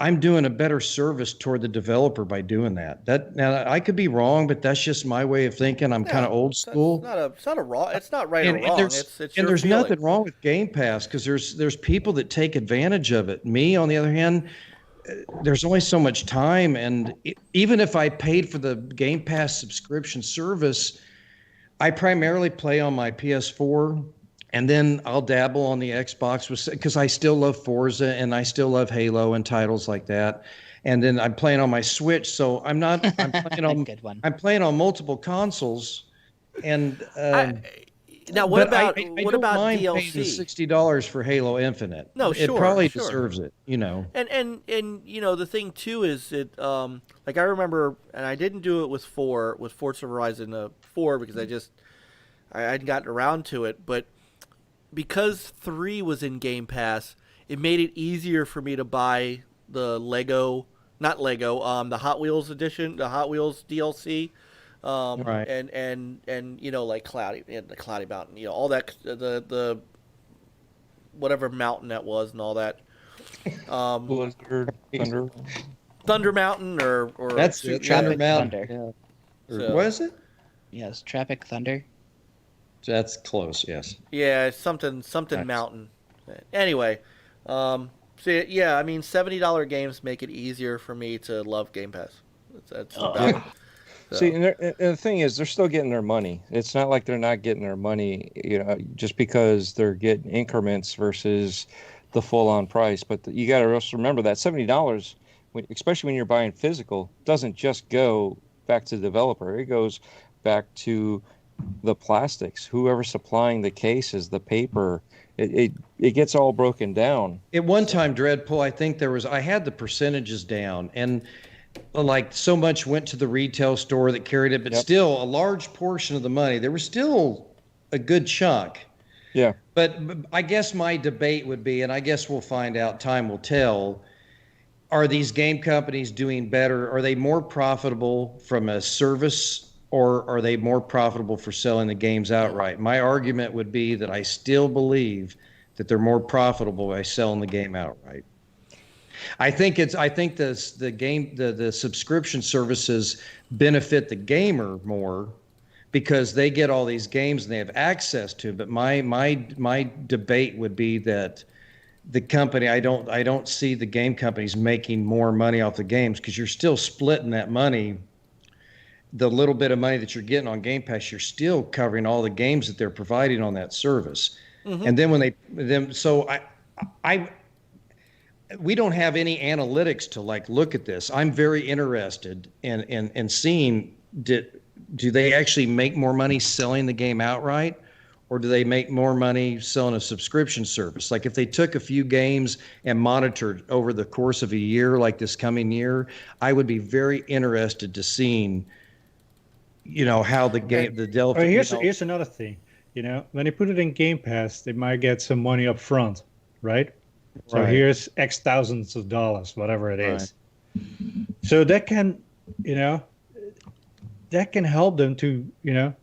I'm doing a better service toward the developer by doing that. Now I could be wrong, but that's just my way of thinking. I'm kind of old school. It's not right or wrong. There's nothing wrong with Game Pass because there's people that take advantage of it. Me, on the other hand, there's only so much time, and even if I paid for the Game Pass subscription service, I primarily play on my PS4 And then I'll dabble on the Xbox because I still love Forza and I still love Halo and titles like that. And then I'm playing on my Switch, so I'm playing on Good one. I'm playing on multiple consoles. And now, what about mind paying the DLC? $60 for Halo Infinite. No, it sure, probably sure. deserves it, you know. And the thing too is that like I remember, and I didn't do it with Forza Horizon 4 because I hadn't gotten around to it, but because 3 was in Game Pass, it made it easier for me to buy the the Hot Wheels edition, the Hot Wheels DLC. Right. And like the Cloudy Mountain, all that, the whatever mountain that was and all that. Blizzard, Thunder Mountain or that's it. Tropic Mountain. Thunder. Yeah. So- What is it? Yes, Tropic Thunder. That's close. Yes. Yeah, something Nice. mountain. Anyway, so yeah, I mean, $70 games make it easier for me to love Game Pass. That's about it. So. See, and the thing is, they're still getting their money. It's not like they're not getting their money, just because they're getting increments versus the full-on price. But you got to also remember that $70, especially when you're buying physical, doesn't just go back to the developer. It goes back to the plastics, whoever's supplying the cases, the paper. It gets all broken down. At one time, Dreadpool, I think I had the percentages down, and like so much went to the retail store that carried it, but still a large portion of the money, there was still a good chunk. Yeah. But I guess my debate would be, and I guess we'll find out, time will tell, are these game companies doing better? Are they more profitable from a service, or are they more profitable for selling the games outright? My argument would be that I still believe that they're more profitable by selling the game outright. I think the subscription services benefit the gamer more because they get all these games and they have access to. But my debate would be that the company, I don't see the game companies making more money off the games, because you're still splitting that money. The little bit of money that you're getting on Game Pass, you're still covering all the games that they're providing on that service. Mm-hmm. And then we don't have any analytics to look at this. I'm very interested in seeing, do they actually make more money selling the game outright, or do they make more money selling a subscription service? Like if they took a few games and monitored over the course of a year, like this coming year, I would be very interested to seeing, how the game, the Delta. Here's another thing. When they put it in Game Pass, they might get some money up front, right? So here's X thousands of dollars, whatever it is. So that can, that can help them to,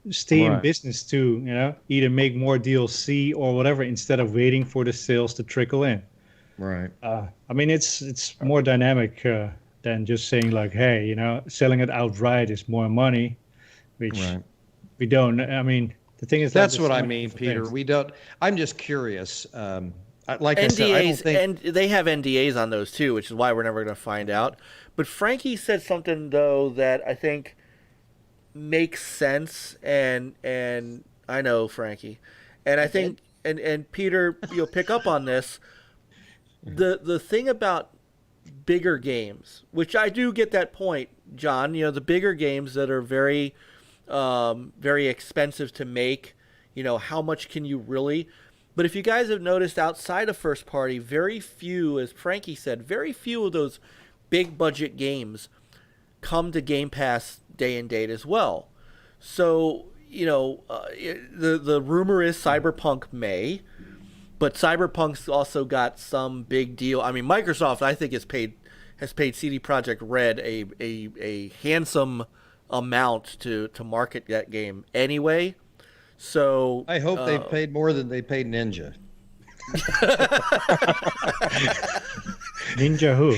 stay in business to, either make more DLC or whatever, instead of waiting for the sales to trickle in. Right. I mean, it's more dynamic than just saying like, hey, selling it outright is more money, which we don't. I mean, the thing is, that's what I mean, Peter. We don't. I'm just curious. Like I said, I don't think... and they have NDAs on those too, which is why we're never going to find out. But Frankie said something though that I think makes sense, and I know Frankie, and I think and Peter, you'll pick up on this. The thing about bigger games, which I do get that point, John. The bigger games that are very, very expensive to make. How much can you really? But if you guys have noticed, outside of first party, very few, as Frankie said, very few of those big budget games come to Game Pass day and date as well. So, the rumor is Cyberpunk may, but Cyberpunk's also got some big deal. I mean, Microsoft, I think, has paid CD Projekt Red a handsome amount to market that game anyway. So I hope they paid more than they paid Ninja. Ninja who?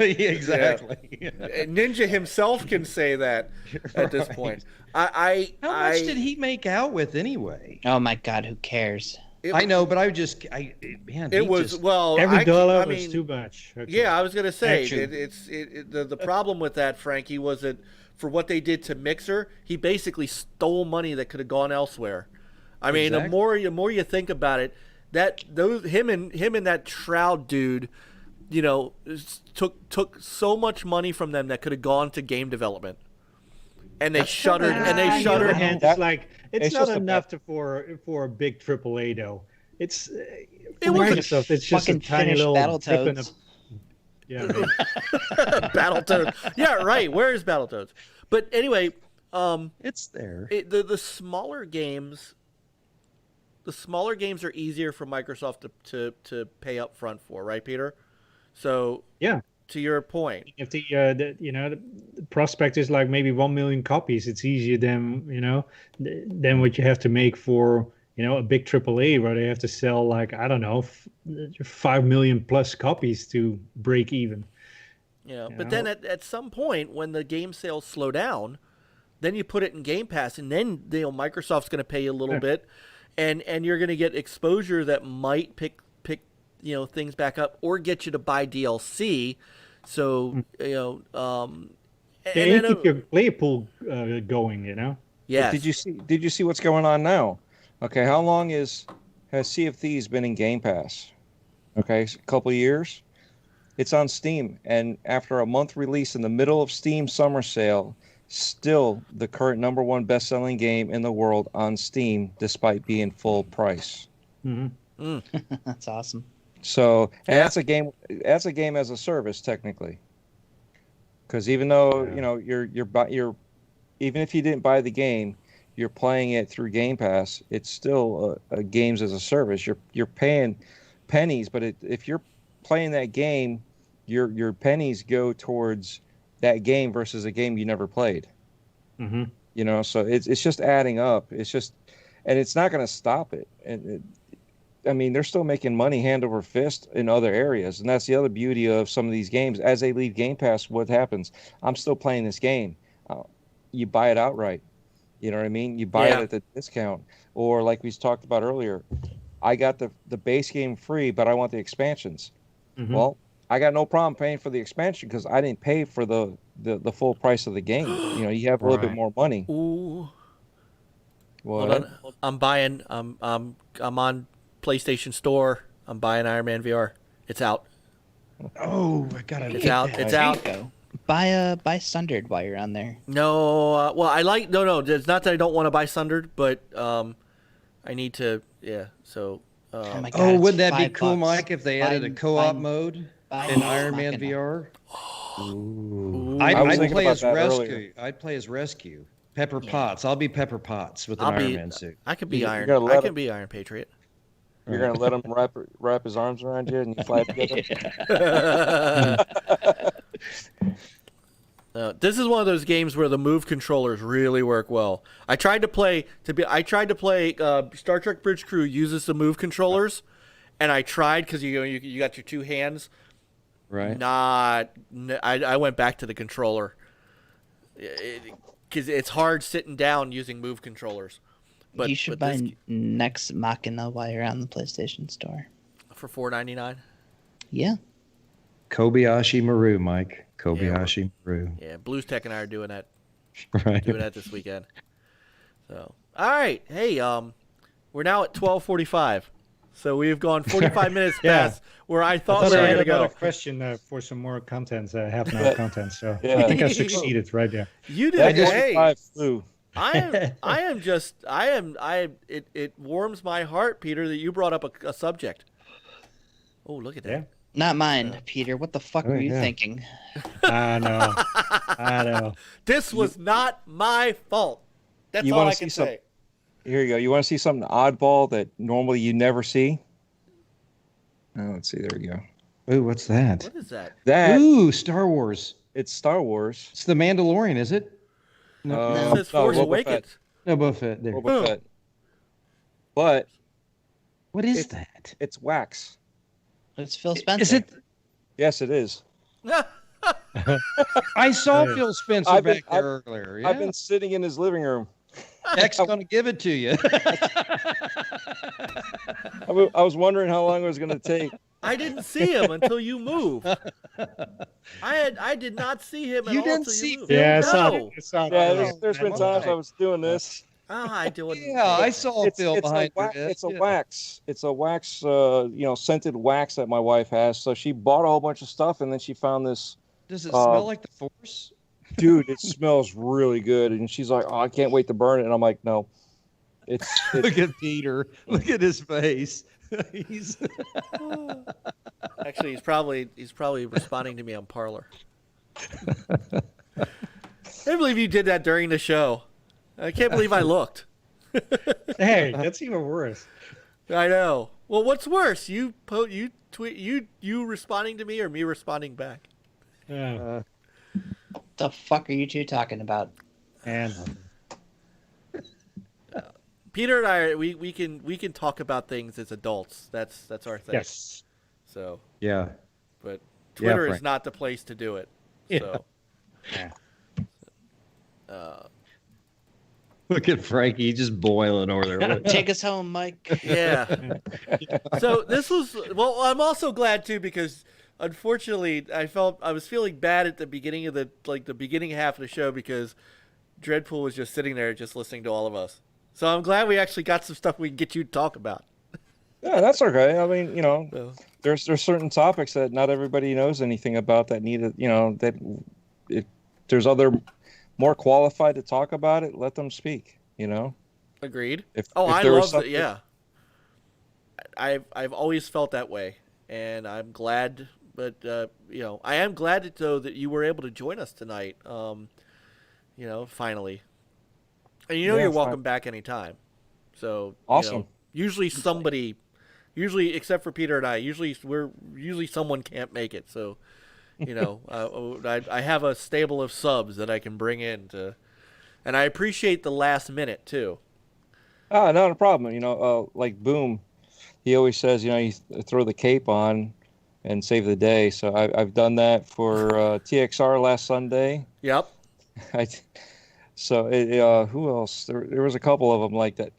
Yeah, exactly. Yeah. Ninja himself can say that at this point. How much did he make out with anyway? Oh my God, who cares? I know, but every dollar was too much. Okay. Yeah, I was gonna say the problem with that, Frankie, was that for what they did to Mixer, he basically stole money that could have gone elsewhere. I mean, Exactly. the more you think about it, him and that Shroud dude, took so much money from them that could have gone to game development, and they shuttered. And it's not just enough for a big AAA though. It was Microsoft. It's just a fucking tiny finished little dip in Battletoads. Yeah. Right. Battletoads. Yeah, right. Where is Battletoads? But anyway, It's there. the smaller games. The smaller games are easier for Microsoft to pay up front for, right, Peter? So Yeah. to your point, If the prospect is like maybe 1 million copies, it's easier than what you have to make for a big AAA where they have to sell like, I don't know, 5 million plus copies to break even. But then at some point when the game sales slow down, then you put it in Game Pass, and then Microsoft's going to pay you a little bit, and you're going to get exposure that might pick things back up or get you to buy DLC. So And then keep your play pool going. Yes. Did you see what's going on now? Okay, how long has Sea of Thieves been in Game Pass? Okay, a couple of years. It's on Steam, and after a month release in the middle of Steam summer sale, still the current #1 best-selling game in the world on Steam, despite being full price. Mm-hmm. That's awesome. So that's a game. That's a game as a service, technically. Because even though you're even if you didn't buy the game, you're playing it through Game Pass. It's still a games as a service. You're paying pennies, but if you're playing that game, your pennies go towards that game versus a game you never played. Mm-hmm. So it's just adding up. It's just, and it's not going to stop it. I mean, they're still making money hand over fist in other areas, and that's the other beauty of some of these games. As they leave Game Pass, what happens? I'm still playing this game. You buy it outright. You know what I mean? You buy it at the discount, or like we talked about earlier, I got the base game free, but I want the expansions. Mm-hmm. Well, I got no problem paying for the expansion because I didn't pay for the full price of the game. You have a little bit more money. Ooh. What? Hold on. I'm buying. I'm on PlayStation Store. I'm buying Iron Man VR. It's out. Oh, I gotta. It's out. It's out. Buy Sundered while you're on there. No. Well, no. It's not that I don't want to buy Sundered, but I need to. Yeah. So. Oh my God, wouldn't that be $5. cool, Mike, if they added a co-op mode in Iron Man Machina. VR? Ooh. I'd play as about that Rescue. earlier. I'd play as Rescue. Pepper Potts. I'll be Pepper Potts with an Iron Man suit. I could be You Iron. gotta let I can him- be Iron Patriot. You're gonna let him wrap his arms around you and you fly together. This is one of those games where the move controllers really work well. I tried to play Star Trek Bridge Crew uses the move controllers, and I tried because you got your two hands. Right. I went back to the controller because it's hard sitting down using move controllers. But you should buy Nex Machina while you're on the PlayStation Store. For $4.99. Yeah. Kobayashi Maru, Mike. Kobayashi Maru. Yeah, Blues Tech and I are doing that. Right. Doing that this weekend. So, all right. Hey, we're now at 12:45. So we've gone 45 minutes past where I thought we were going to go. Another question for some more content, half an hour content. So Yeah. I think I succeeded right there. You did. Hey, flew. It warms my heart, Peter, that you brought up a subject. Oh, look at that. Yeah. Not mine, Peter. What the fuck were you thinking? I know. This was not my fault. That's You all wanna I can see some- say. Here you go. You want to see something oddball that normally you never see? Oh, let's see. There we go. Ooh, what's that? What is that? Ooh, Star Wars. It's Star Wars. It's the Mandalorian, is it? No, It says Force Boba Awakens. Fett. no Boba Fett. There. Boba Fett. But What is It's- that? it's wax. It's Phil Spencer. Is it? Yes, it is. I saw Yeah. Phil Spencer I've been- back there earlier. Yeah. I've been sitting in his living room. X gonna give it to you. I was wondering how long it was going to take. I didn't see him until you moved. I did not see him at You all didn't until see you moved. Yeah, I saw No. it. I saw it. Yeah, there's been that's times I right. was doing this. Oh, I do. Yeah, I saw Phil behind her. It's a wax. It's a wax, scented wax that my wife has. So she bought a whole bunch of stuff, and then she found this. Does it smell like the Force? Dude, it smells really good. And she's like, "Oh, I can't wait to burn it." And I'm like, "No, it's Look at Peter. Look at his face. He's Actually, he's probably responding to me on Parlor. I can't believe you did that during the show. I can't believe I looked. Hey, that's even worse. I know. Well, what's worse? You tweet you responding to me or me responding back? Yeah. What the fuck are you two talking about? And Peter and I we can talk about things as adults. That's our thing. yes. So yeah. but Twitter is Frank. not the place to do it. Yeah. So Yeah. Look at Frankie just boiling over there. Take us home, Mike. yeah. So this was I'm also glad too because unfortunately I was feeling bad at the beginning of the beginning half of the show because Dreadpool was just sitting there just listening to all of us. So I'm glad we actually got some stuff we can get you to talk about. Yeah, that's okay. I mean, there's certain topics that not everybody knows anything about that need, there's other more qualified to talk about it. Let them speak. Agreed. If I there was love something- that. Yeah. I've always felt that way, and I'm glad. But I am glad though that you were able to join us tonight. Finally. And you're welcome back anytime. So Awesome. Usually except for Peter and I, usually someone can't make it. So, I have a stable of subs that I can bring in and I appreciate the last minute too. Not a problem. Like Boom, he always says, you throw the cape on and save the day. So I've done that for TXR last Sunday. Yep. So who else? There was a couple of them like that.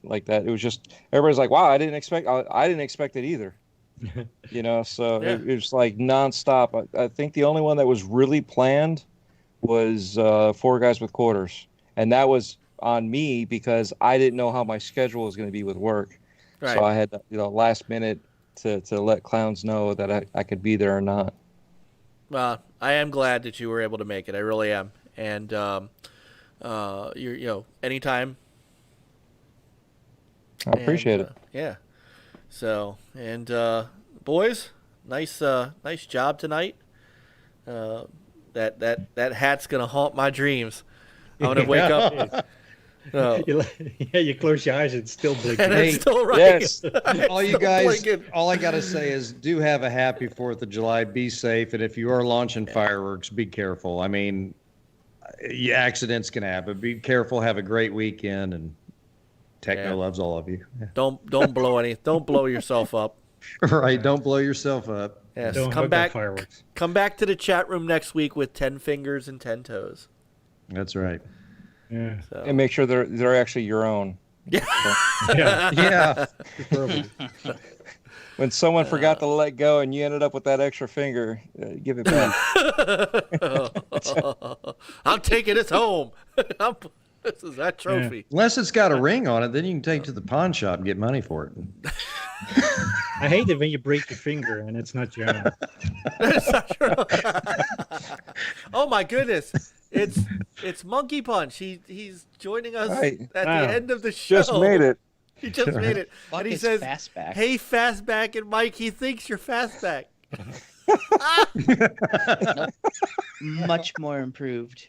It was just everybody's like, "Wow, I didn't expect it either." So Yeah. it was like nonstop. I think the only one that was really planned was 4 Guys with Quarters, and that was on me because I didn't know how my schedule was going to be with work. Right. So I had last minute to let clowns know that I could be there or not. Well, I am glad that you were able to make it. I really am. And you're anytime. I appreciate it. Yeah. So boys, nice job tonight. That hat's gonna haunt my dreams. I'm gonna wake up. You close your eyes and it's still blinking. And it's still right. Yes. All you guys, all I got to say is do have a happy 4th of July. Be safe. And if you are launching fireworks, be careful. I mean, accidents can happen. Be careful. Have a great weekend. And Techno loves all of you. Don't blow yourself up. Right. Don't blow yourself up. Yes. Don't Come hug back. that fireworks. Come back to the chat room next week with 10 fingers and 10 toes. That's right. Yeah. So. And make sure they're actually your own. Yeah. Yeah. When someone forgot to let go and you ended up with that extra finger, give it back. I'm taking this home. This is that trophy. Unless it's got a ring on it, then you can take it to the pawn shop and get money for it. I hate it when you break your finger and it's not your own. That's not true. Oh my goodness. It's Monkey Punch. He's joining us Right. at the end of the show. Just made it. He just made it. Fuck And he is says, Fastback? "Hey Fastback," and Mike, he thinks you're Fastback. Much more improved.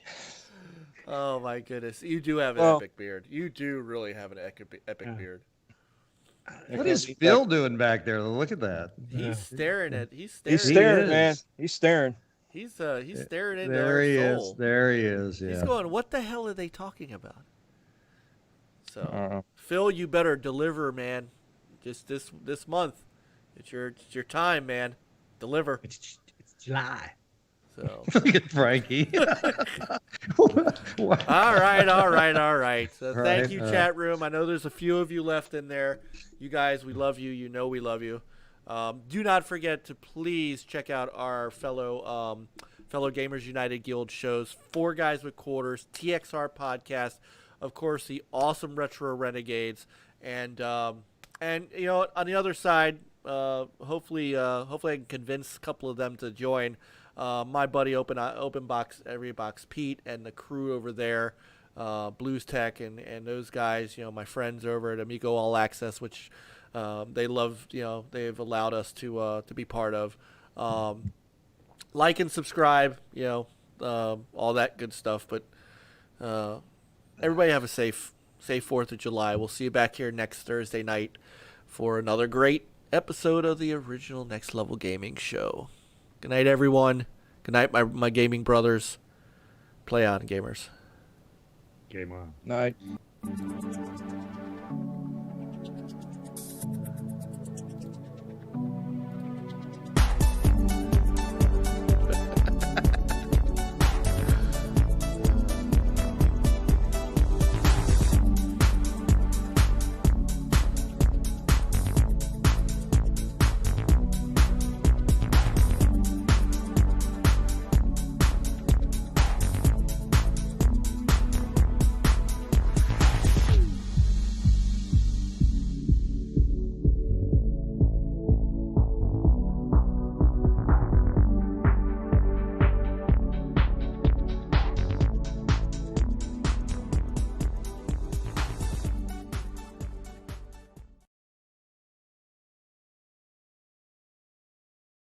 Oh my goodness. You do have an epic beard. You do really have an epic beard. What is Phil doing back there? Look at that. He's staring at He's staring, man. He's staring. He's staring into There our he soul. is. There he is. Yeah. He's going, what the hell are they talking about? So, Uh-oh. Phil, you better deliver, man. Just this month. It's your time, man. Deliver. It's July. So, Look at Frankie. all right. So thank Right, you, chat room. I know there's a few of you left in there. You guys, we love you. You know we love you. Do not forget to please check out our fellow Gamers United Guild shows, 4 Guys with Quarters, TXR podcast, of course, the awesome Retro Renegades, and on the other side, hopefully I can convince a couple of them to join. My buddy Open Box Every Box Pete and the crew over there, Blues Tech and those guys, my friends over at Amigo All Access, which they love, they've allowed us to be part of. Like and subscribe, all that good stuff. But everybody have a safe 4th of July. We'll see you back here next Thursday night for another great episode of the original Next Level Gaming Show. Good night, everyone. Good night, my gaming brothers. Play on, gamers. Game on. Night.